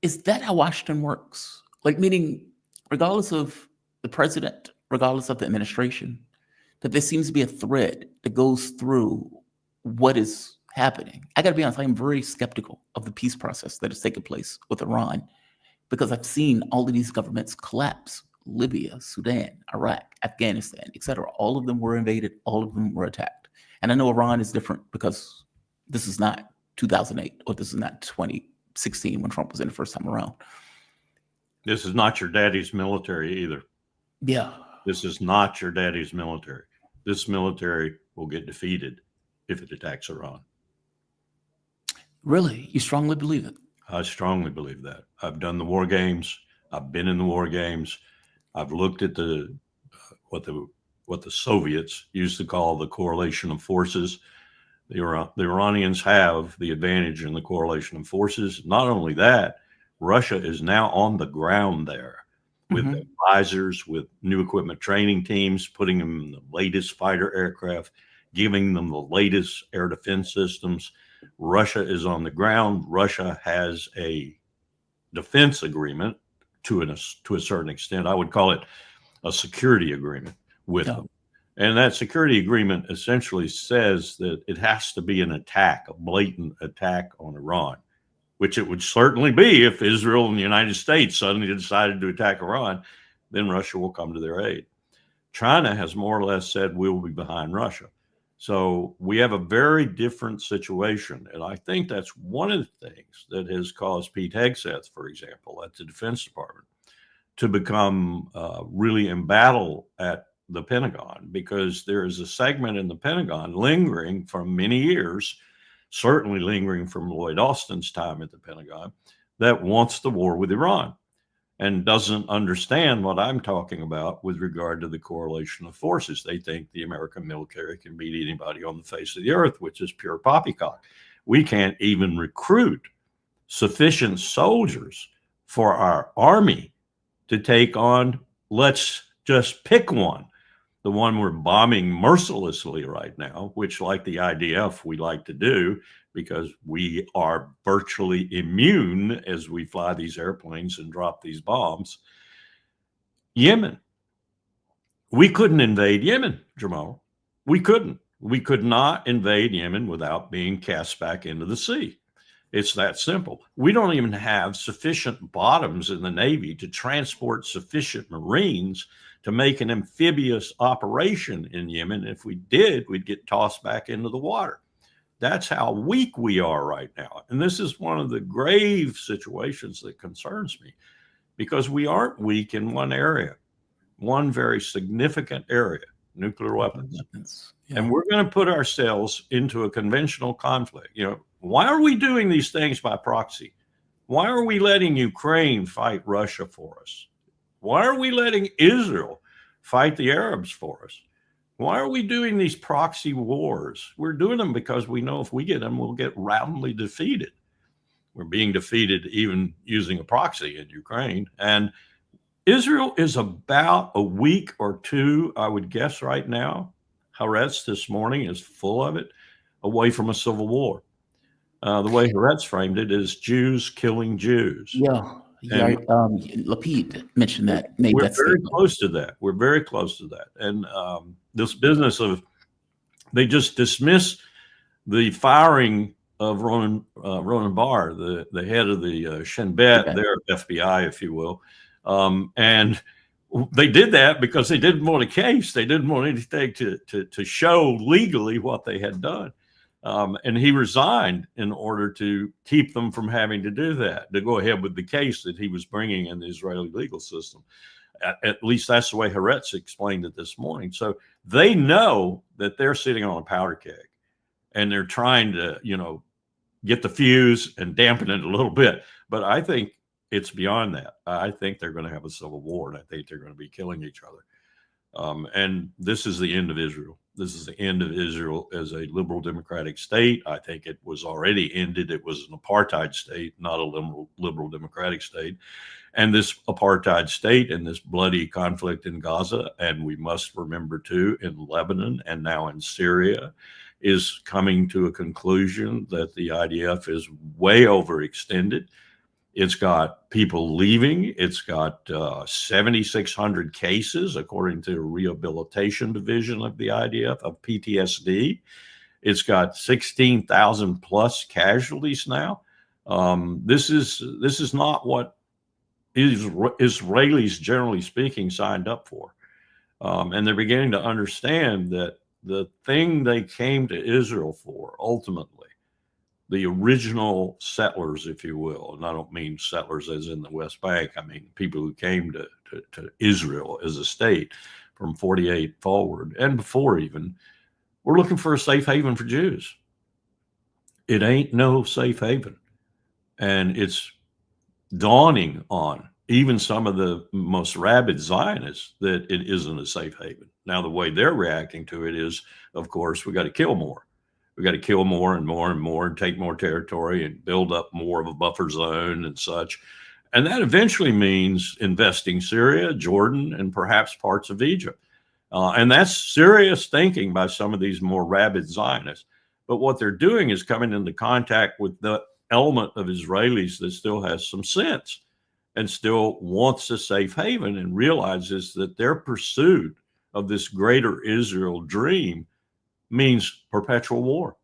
Is that how Washington works? Like, meaning, regardless of the president, regardless of the administration, that there seems to be a thread that goes through what is happening. I got to be honest, I'm very skeptical of the peace process that has taken place with Iran, because I've seen all of these governments collapse. Libya, Sudan, Iraq, Afghanistan, etc. All of them were invaded. All of them were attacked. And I know Iran is different because this is not 2008 or this is not 2016 when Trump was in the first time around. This is not your daddy's military either. Yeah. This is not your daddy's military. This military will get defeated if it attacks Iran. Really? You strongly believe it? I strongly believe that. I've done the war games. I've been in the war games. I've looked at the what the Soviets used to call the correlation of forces. The Iranians have the advantage in the correlation of forces. Not only that, Russia is now on the ground there with advisors, with new equipment training teams, putting them in the latest fighter aircraft, giving them the latest air defense systems. Russia is on the ground. Russia has a defense agreement to a certain extent. I would call it a security agreement with them. And that security agreement essentially says that it has to be an attack, a blatant attack on Iran, which it would certainly be if Israel and the United States suddenly decided to attack Iran. Then Russia will come to their aid. China has more or less said we'll be behind Russia. So we have a very different situation. And I think that's one of the things that has caused Pete Hegseth, for example, at the Defense Department, to become really embattled at the Pentagon, because there is a segment in the Pentagon lingering for many years, certainly lingering from Lloyd Austin's time at the Pentagon, that wants the war with Iran and doesn't understand what I'm talking about with regard to the correlation of forces. They think the American military can beat anybody on the face of the earth, which is pure poppycock. We can't even recruit sufficient soldiers for our army to take on, let's just pick one, the one we're bombing mercilessly right now, which, like the IDF, we like to do because we are virtually immune as we fly these airplanes and drop these bombs. Yemen. We couldn't invade Yemen, Jamal. We couldn't. We could not invade Yemen without being cast back into the sea. It's that simple. We don't even have sufficient bottoms in the Navy to transport sufficient Marines to make an amphibious operation in Yemen. If we did, we'd get tossed back into the water. That's how weak we are right now. And this is one of the grave situations that concerns me, because we aren't weak in one area, one very significant area, nuclear weapons. Yeah. And we're going to put ourselves into a conventional conflict. You know, why are we doing these things by proxy? Why are we letting Ukraine fight Russia for us? Why are we letting Israel fight the Arabs for us? Why are we doing these proxy wars? We're doing them because we know if we get them, we'll get roundly defeated. We're being defeated even using a proxy in Ukraine. And Israel is about a week or two, I would guess right now. Haaretz this morning is full of it, away from a civil war. The way Haaretz framed it is Jews killing Jews. Yeah. Yeah, Lapid mentioned that. We're very close to that. We're very close to that. And this business of, they just dismiss the firing of Ronan Bar, the head of the Shin Bet, their FBI, if you will. And they did that because they didn't want a case. They didn't want anything to show legally what they had done. And he resigned in order to keep them from having to do that, to go ahead with the case that he was bringing in the Israeli legal system. At least that's the way Haaretz explained it this morning. So they know that they're sitting on a powder keg, and they're trying to, get the fuse and dampen it a little bit. But I think it's beyond that. I think they're going to have a civil war, and I think they're going to be killing each other. And this is the end of Israel. This is the end of Israel as a liberal democratic state. I think it was already ended. It was an apartheid state, not a liberal democratic state. And this apartheid state and this bloody conflict in Gaza, and we must remember too, in Lebanon and now in Syria, is coming to a conclusion that the IDF is way overextended. It's got people leaving. It's got 7,600 cases, according to the Rehabilitation Division of the IDF, of PTSD. It's got 16,000 plus casualties now. This is not what Israelis, generally speaking, signed up for. And they're beginning to understand that the thing they came to Israel for, ultimately, the original settlers, if you will, and I don't mean settlers as in the West Bank, I mean people who came to Israel as a state from 48 forward and before even, were looking for a safe haven for Jews. It ain't no safe haven. And it's dawning on even some of the most rabid Zionists that it isn't a safe haven. Now, the way they're reacting to it is, of course, we got to kill more. We got to kill more and more and more and take more territory and build up more of a buffer zone and such. And that eventually means investing Syria, Jordan, and perhaps parts of Egypt. And that's serious thinking by some of these more rabid Zionists. But what they're doing is coming into contact with the element of Israelis that still has some sense and still wants a safe haven and realizes that their pursuit of this greater Israel dream means perpetual war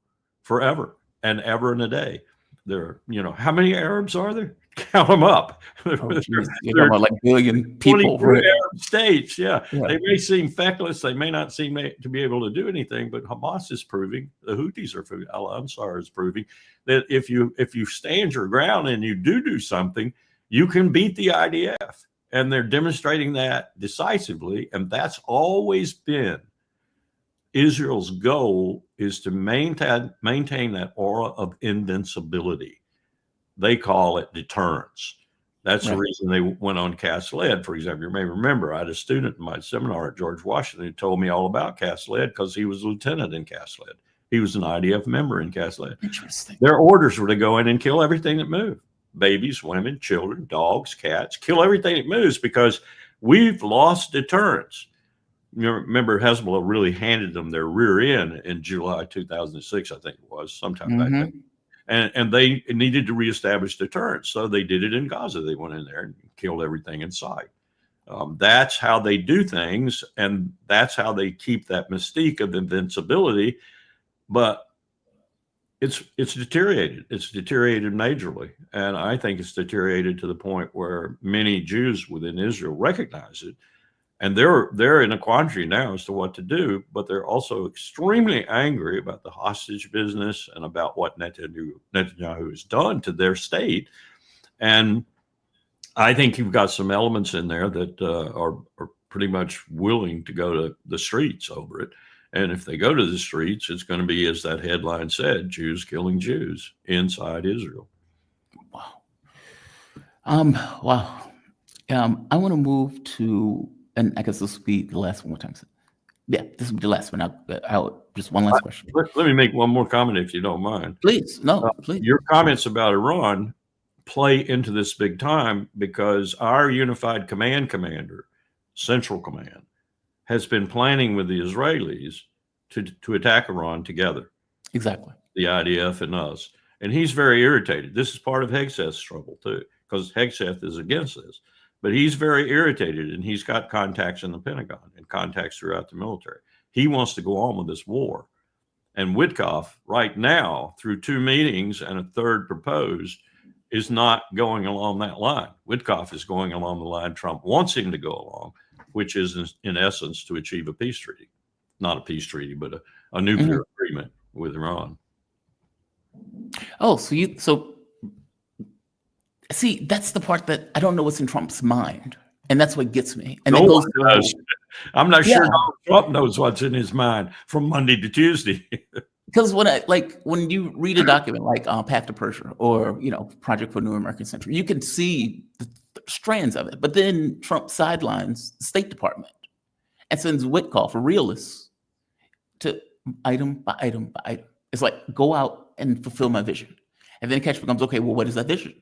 forever and ever and a day. There, how many Arabs are there? Count them up. You're talking about like billion people. 22 Arab states. Yeah. They may seem feckless. They may not seem to be able to do anything, but Hamas is proving, the Houthis are proving, Al-Ansar is proving that if you stand your ground and you do something, you can beat the IDF. And they're demonstrating that decisively. And that's always been Israel's goal, is to maintain that aura of invincibility. They call it deterrence. That's the reason they went on CAS-led. For example, you may remember I had a student in my seminar at George Washington who told me all about CAS-led because he was a lieutenant in CAS-led. He was an IDF member in CAS-led. Interesting. Their orders were to go in and kill everything that moved. Babies, women, children, dogs, cats, kill everything that moves because we've lost deterrence. You remember Hezbollah really handed them their rear end in July 2006, I think it was, sometime back then. And they needed to reestablish deterrence. So they did it in Gaza. They went in there and killed everything in sight. That's how they do things. And that's how they keep that mystique of invincibility. But it's deteriorated. It's deteriorated majorly. And I think it's deteriorated to the point where many Jews within Israel recognize it. And they're in a quandary now as to what to do, but they're also extremely angry about the hostage business and about what Netanyahu has done to their state. And I think you've got some elements in there that are pretty much willing to go to the streets over it. And if they go to the streets, it's going to be, as that headline said, Jews killing Jews inside Israel. Wow. I want to move to, and I guess this will be the last one more time. Yeah, this will be the last one. I'll just one last question. Let me make one more comment, if you don't mind. Please, no, please. Your comments about Iran play into this big time because our unified command commander, Central Command, has been planning with the Israelis to attack Iran together. Exactly. The IDF and us. And he's very irritated. This is part of Hegseth's trouble, too, because Hegseth is against this. But he's very irritated, and he's got contacts in the Pentagon and contacts throughout the military. He wants to go on with this war. And Witkoff, right now, through 2 meetings and a third proposed, is not going along that line. Witkoff is going along the line Trump wants him to go along, which is, in essence, to achieve a peace treaty. Not a peace treaty, but a nuclear agreement with Iran. Oh, so see, that's the part that I don't know what's in Trump's mind, and that's what gets me. And No it goes one to does. I'm not sure Yeah. Donald Trump knows what's in his mind from Monday to Tuesday. because when you read a document like Path to Persia or Project for a New American Century, you can see the strands of it. But then Trump sidelines the State Department and sends Witkoff, a realist, to item by item by item. It's like, go out and fulfill my vision. And then catch becomes, okay, well, what is that vision?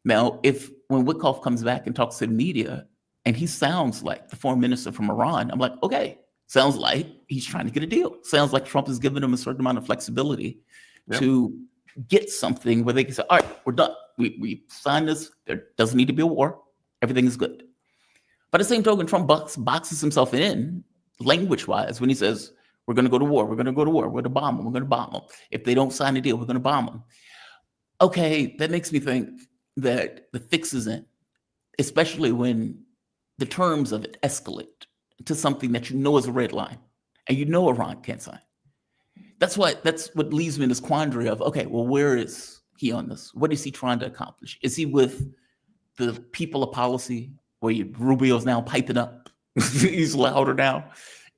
Now, when Witkoff comes back and talks to the media and he sounds like the foreign minister from Iran, I'm like, okay, sounds like he's trying to get a deal. Sounds like Trump has given him a certain amount of flexibility to get something where they can say, all right, we're done. We signed this. There doesn't need to be a war. Everything is good. By the same token, Trump boxes himself in language-wise when he says, we're going to go to war. We're going to go to war. We're going to bomb them. We're going to bomb them. If they don't sign a deal, we're going to bomb them. Okay, that makes me think that the fix is in, especially when the terms of it escalate to something that is a red line, and Iran can't sign. That's what leaves me in this quandary of, okay, well, where is he on this? What is he trying to accomplish? Is he with the people of policy, where Rubio's now piping up? He's louder now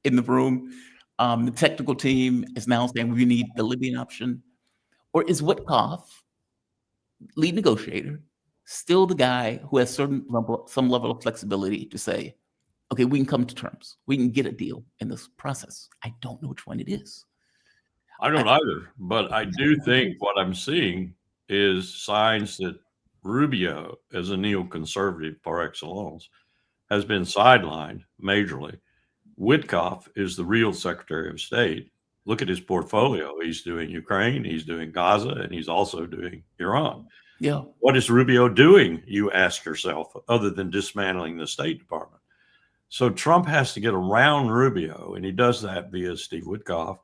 in the room. The technical team is now saying we need the Libyan option. Or is Witkoff, lead negotiator, still the guy who has some level of flexibility to say, okay, we can come to terms. We can get a deal in this process. I don't know which one it is. I don't either, but I do think what I'm seeing is signs that Rubio, as a neoconservative par excellence, has been sidelined majorly. Witkoff is the real Secretary of State. Look at his portfolio. He's doing Ukraine, he's doing Gaza, and he's also doing Iran. Yeah. What is Rubio doing, you ask yourself, other than dismantling the State Department? So Trump has to get around Rubio, and he does that via Steve Witkoff.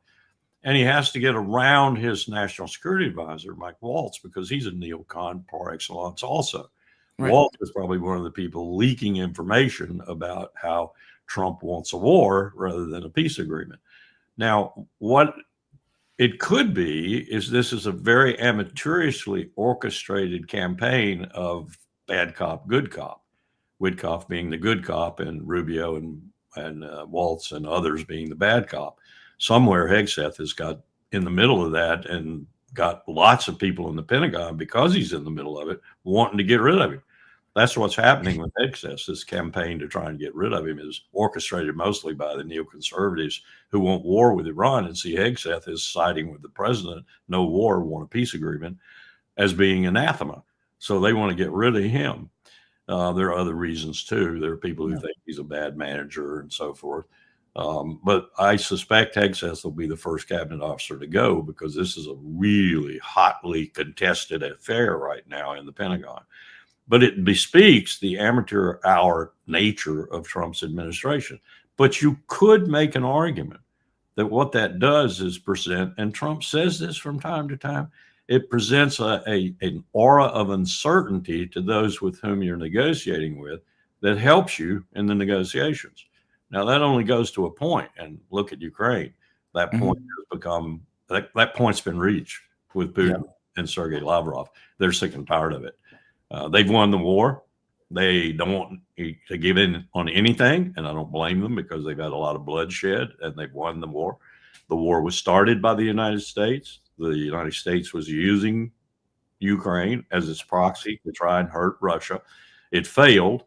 And he has to get around his national security advisor, Mike Waltz, because he's a neocon par excellence also. Right. Waltz is probably one of the people leaking information about how Trump wants a war rather than a peace agreement. Now, what it could be is this is a very amateurishly orchestrated campaign of bad cop, good cop. Witkoff being the good cop and Rubio and Waltz and others being the bad cop. Somewhere Hegseth has got in the middle of that and got lots of people in the Pentagon, because he's in the middle of it, wanting to get rid of him. That's what's happening with Hegseth. This campaign to try and get rid of him is orchestrated mostly by the neoconservatives who want war with Iran and see Hegseth as siding with the president, no war, want a peace agreement, as being anathema. So they want to get rid of him. There are other reasons too. There are people who think he's a bad manager and so forth. But I suspect Hegseth will be the first cabinet officer to go, because this is a really hotly contested affair right now in the Pentagon. But it bespeaks the amateur hour nature of Trump's administration. But you could make an argument that what that does is present, and Trump says this from time to time, it presents an aura of uncertainty to those with whom you're negotiating with that helps you in the negotiations. Now, that only goes to a point, and look at Ukraine. That point has become, that point's been reached with Putin and Sergei Lavrov. They're sick and tired of it. They've won the war. They don't want to give in on anything, and I don't blame them, because they've had a lot of bloodshed and they've won the war. The war was started by the United States. The United States was using Ukraine as its proxy to try and hurt Russia. It failed.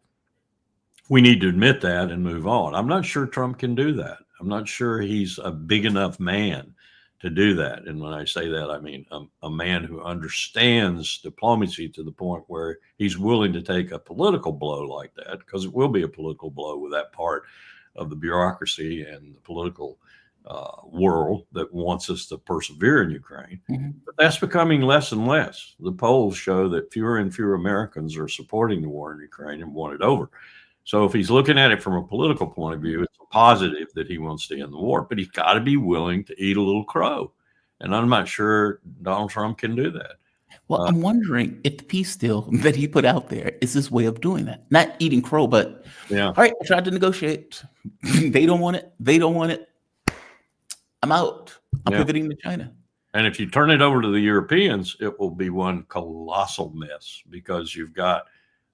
We need to admit that and move on. I'm not sure Trump can do that. I'm not sure he's a big enough man to do that. And when I say that, I mean a man who understands diplomacy to the point where he's willing to take a political blow like that, because it will be a political blow with that part of the bureaucracy and the political world that wants us to persevere in Ukraine. But that's becoming less and less. The polls show that fewer and fewer Americans are supporting the war in Ukraine and want it over. So if he's looking at it from a political point of view, it's a positive that he wants to end the war, but he's got to be willing to eat a little crow. And I'm not sure Donald Trump can do that. Well, I'm wondering if the peace deal that he put out there is his way of doing that. Not eating crow, but all right, I tried to negotiate. They don't want it. They don't want it. I'm out. I'm pivoting to China. And if you turn it over to the Europeans, it will be one colossal mess, because you've got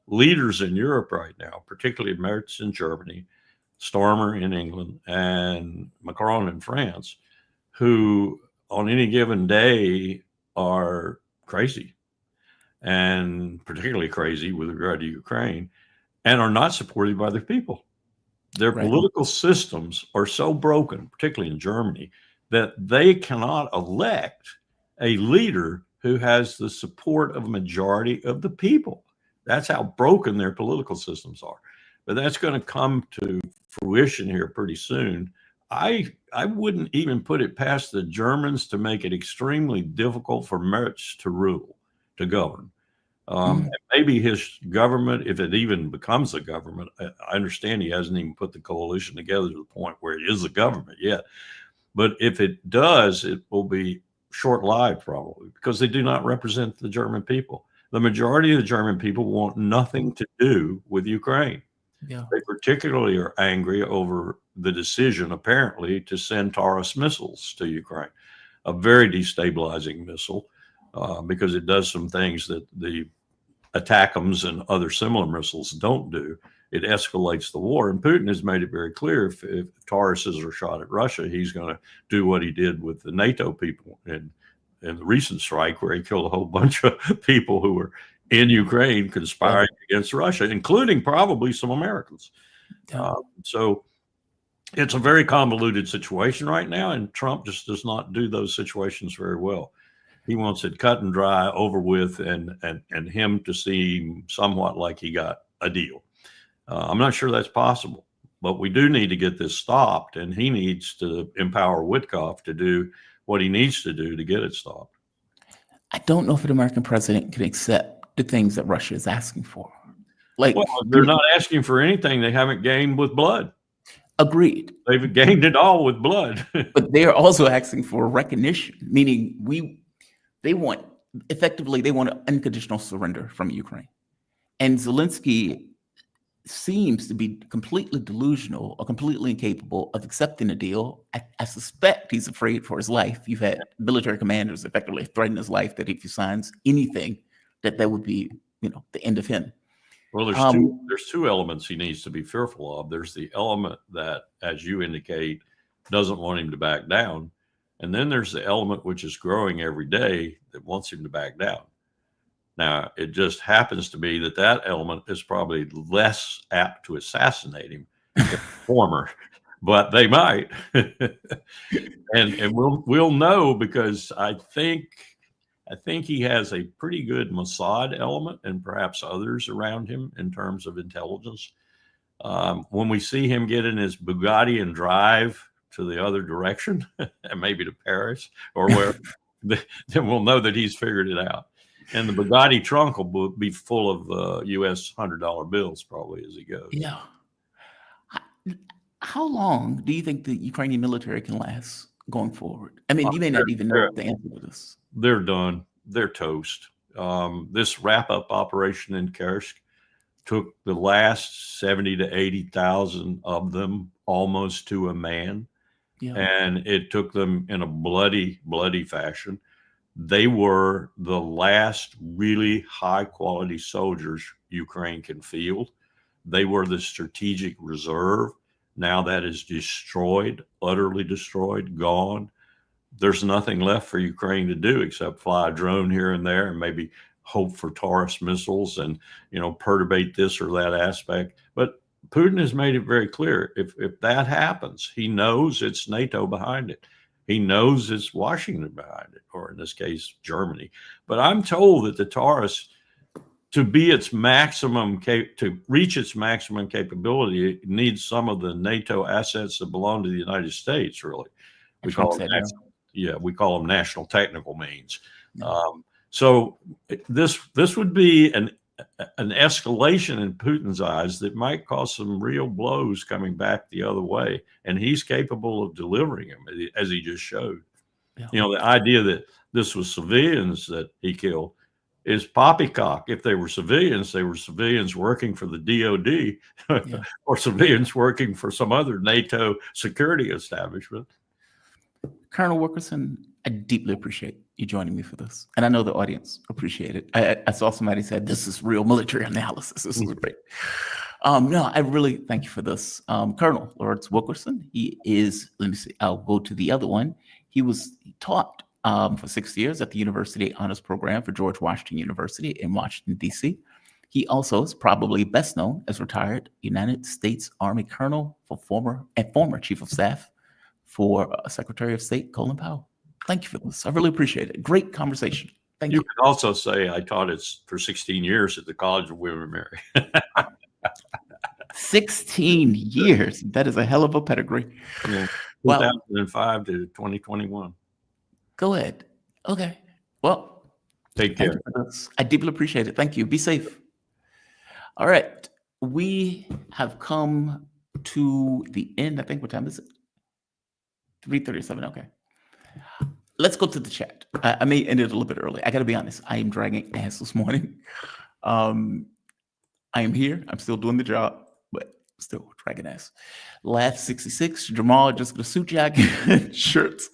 leaders in Europe right now, particularly Merz in Germany, Starmer in England, and Macron in France, who on any given day are crazy, and particularly crazy with regard to Ukraine, and are not supported by their people. Their Right. political systems are so broken, particularly in Germany, that they cannot elect a leader who has the support of a majority of the people. That's how broken their political systems are. But that's going to come to fruition here pretty soon. I wouldn't even put it past the Germans to make it extremely difficult for Merz to rule, to govern. And maybe his government, if it even becomes a government, I understand he hasn't even put the coalition together to the point where it is a government yet. But if it does, it will be short-lived probably, because they do not represent the German people. The majority of the German people want nothing to do with Ukraine. Yeah. They particularly are angry over the decision, apparently, to send Taurus missiles to Ukraine, a very destabilizing missile, because it does some things that the ATACMS and other similar missiles don't do. It escalates the war. And Putin has made it very clear, if Tauruses are shot at Russia, he's going to do what he did with the NATO people in the recent strike, where he killed a whole bunch of people who were in Ukraine conspiring against Russia, including probably some Americans. Yeah. So it's a very convoluted situation right now, and Trump just does not do those situations very well. He wants it cut and dry, over with, and him to seem somewhat like he got a deal. I'm not sure that's possible, but we do need to get this stopped, and he needs to empower Witkoff to do what he needs to do to get it stopped. I don't know if an American president can accept the things that Russia is asking for. Like, well, they're not asking for anything they haven't gained with blood. Agreed. They've gained it all with blood. But they're also asking for recognition, meaning they want an unconditional surrender from Ukraine. And Zelensky seems to be completely delusional or completely incapable of accepting a deal. I suspect he's afraid for his life. You've had military commanders effectively threaten his life that if he signs anything, that would be, the end of him. Well, there's two elements he needs to be fearful of. There's the element that, as you indicate, doesn't want him to back down. And then there's the element which is growing every day that wants him to back down. Now, it just happens to be that element is probably less apt to assassinate him than the former, but they might. and we'll know, because I think he has a pretty good Mossad element, and perhaps others around him in terms of intelligence. When we see him get in his Bugatti and drive to the other direction, and maybe to Paris or where, then we'll know that he's figured it out. And the Bugatti trunk will be full of U.S. $100 bills probably as he goes. Yeah. How long do you think the Ukrainian military can last going forward? I mean, you may not even know the answer to this. They're done. They're toast. This wrap-up operation in Kursk took the last 70 to 80,000 of them almost to a man. Yeah. And it took them in a bloody, bloody fashion. They were the last really high-quality soldiers Ukraine can field. They were the strategic reserve. Now that is destroyed, utterly destroyed, gone. There's nothing left for Ukraine to do except fly a drone here and there and maybe hope for Taurus missiles and, perturbate this or that aspect. But Putin has made it very clear, if that happens, he knows it's NATO behind it. He knows it's Washington behind it, or in this case, Germany. But I'm told that the Taurus, to reach its maximum capability, it needs some of the NATO assets that belong to the United States, really. We call them national technical means. So this would be an escalation in Putin's eyes that might cause some real blows coming back the other way, and he's capable of delivering them, as he just showed. Yeah. The idea that this was civilians that he killed is poppycock. If they were civilians working for the DOD or civilians working for some other NATO security establishment. Colonel Wilkerson, I deeply appreciate you joining me for this. And I know the audience appreciate it. I saw somebody said, this is real military analysis. This is great. No, I really thank you for this. Colonel Lawrence Wilkerson, he is, let me see, I'll go to the other one. He taught for 6 years at the University Honors Program for George Washington University in Washington, D.C. He also is probably best known as retired United States Army Colonel for former Chief of Staff for Secretary of State Colin Powell. Thank you for this. I really appreciate it. Great conversation. Thank you. You could also say I taught it for 16 years at the College of Wilmer. 16 years. That is a hell of a pedigree. Yeah. Well, 2005 to 2021. Go ahead. Okay. Well, take thank care. you for this. I deeply appreciate it. Thank you. Be safe. All right. We have come to the end. I think, what time is it? 3:37. Okay. Let's go to the chat. I may end it a little bit early. I got to be honest. I am dragging ass this morning. I am here. I'm still doing the job, but still dragging ass. Laugh 66. Jamal, just a suit jacket, shirts,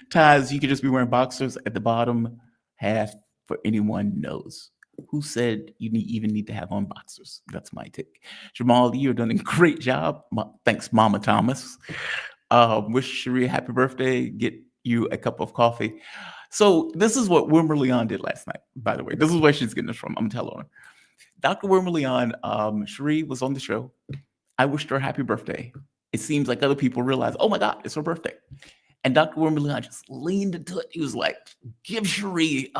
ties. You could just be wearing boxers at the bottom half for anyone knows. Who said you even need to have on boxers? That's my take. Jamal, you're doing a great job. Thanks, Mama Thomas. Wish Cherie a happy birthday. Get you a cup of coffee. So this is what Wilmer Leon did last night, by the way. This is where she's getting this from. I'm telling her. Dr. Wilmer Leon, Cherie was on the show. I wished her a happy birthday. It seems like other people realize, oh my God, it's her birthday. And Dr. Wilmer Leon just leaned into it. He was like, give Cherie,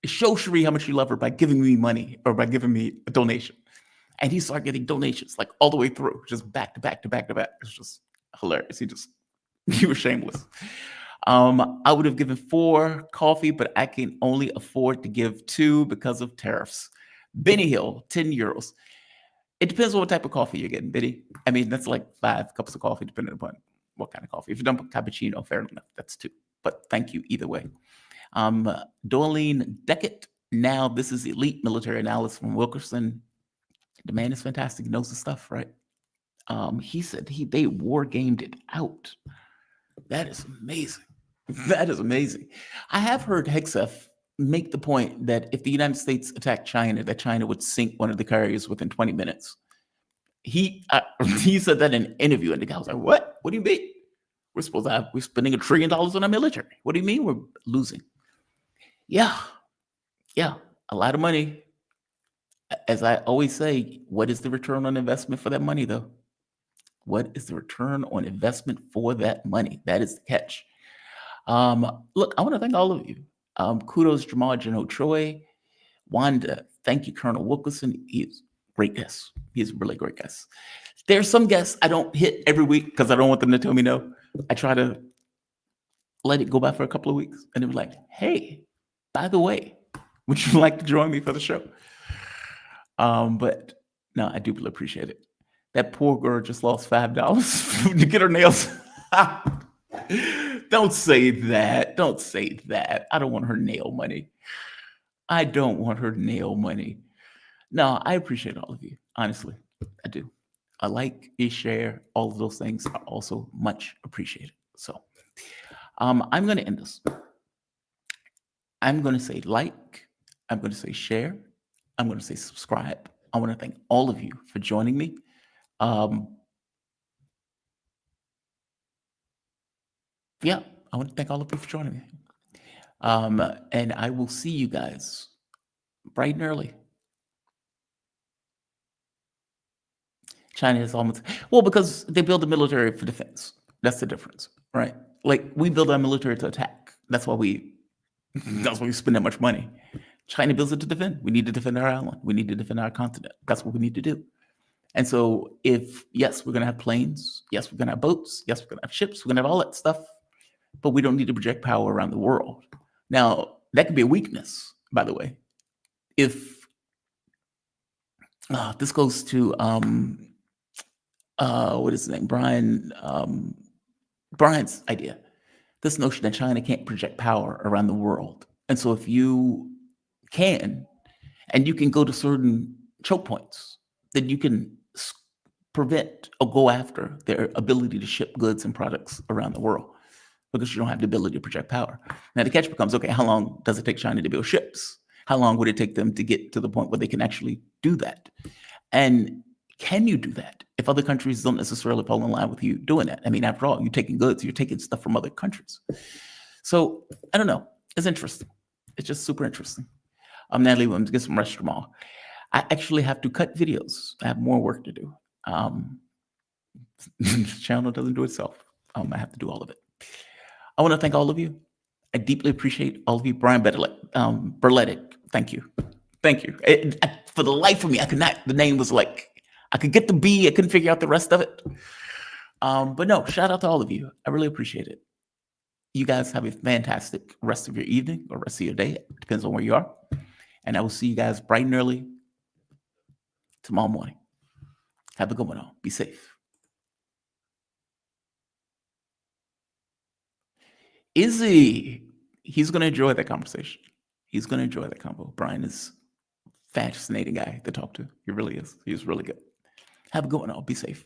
show Cherie how much you love her by giving me money or by giving me a donation. And he started getting donations like all the way through, just back to back to back to back. It's just hilarious. He was shameless. I would have given 4 coffee, but I can only afford to give 2 because of tariffs. Benny Hill, 10 euros. It depends on what type of coffee you're getting, Benny. I mean, that's like 5 cups of coffee, depending upon what kind of coffee. If you dump a cappuccino, fair enough, that's 2. But thank you either way. Dorleen Deckett. Now, this is elite military analysis from Wilkerson. The man is fantastic. He knows the stuff, right? He said they war gamed it out. That is amazing. That is amazing. I have heard Hegseth make the point that if the United States attacked China, that China would sink one of the carriers within 20 minutes. He said that in an interview, and the guy was like, "What? What do you mean? We're spending $1 trillion on our military. What do you mean we're losing?" Yeah, a lot of money. As I always say, what is the return on investment for that money, though? What is the return on investment for that money? That is the catch. Look, I want to thank all of you. Kudos, Jamal, Jano, Troy, Wanda. Thank you, Colonel Wilkerson. He's a great guest. He's a really great guest. There's some guests I don't hit every week because I don't want them to tell me no. I try to let it go by for a couple of weeks and then be like, hey, by the way, would you like to join me for the show? But no, I do appreciate it. That poor girl just lost $5 to get her nails. Don't say that. Don't say that. I don't want her nail money. I don't want her nail money. No, I appreciate all of you. Honestly, I do. A like, a share, all of those things are also much appreciated. So I'm going to end this. I'm going to say like. I'm going to say share. I'm going to say subscribe. I want to thank all of you for joining me. Yeah, I want to thank all of you for joining me. And I will see you guys bright and early. China is almost, well, because they build the military for defense. That's the difference, right? Like we build our military to attack. That's why we spend that much money. China builds it to defend. We need to defend our island. We need to defend our continent. That's what we need to do. And so yes, we're going to have planes. Yes, we're going to have boats. Yes, we're going to have ships. We're going to have all that stuff. But we don't need to project power around the world. Now, that could be a weakness, by the way. If this goes to, what is his name? Brian's idea. This notion that China can't project power around the world. And so if you can, and you can go to certain choke points, then you can prevent or go after their ability to ship goods and products around the world. because you don't have the ability to project power. Now the catch becomes, okay, how long does it take China to build ships? How long would it take them to get to the point where they can actually do that? And can you do that if other countries don't necessarily fall in line with you doing that? I mean, after all, you're taking goods, you're taking stuff from other countries. So I don't know. It's interesting. It's just super interesting. Natalie Williams, get some rest tomorrow. I actually have to cut videos. I have more work to do. The channel doesn't do itself. I have to do all of it. I want to thank all of you. I deeply appreciate all of you. Brian Berletic, thank you. Thank you. For the life of me, I could not, the name was like, I could get the B, I couldn't figure out the rest of it. But no, shout out to all of you. I really appreciate it. You guys have a fantastic rest of your evening or rest of your day. It depends on where you are. And I will see you guys bright and early tomorrow morning. Have a good one all. Be safe. Izzy, he's going to enjoy that conversation. He's going to enjoy that convo. Brian is a fascinating guy to talk to. He really is. He's really good. Have a good one all. Be safe.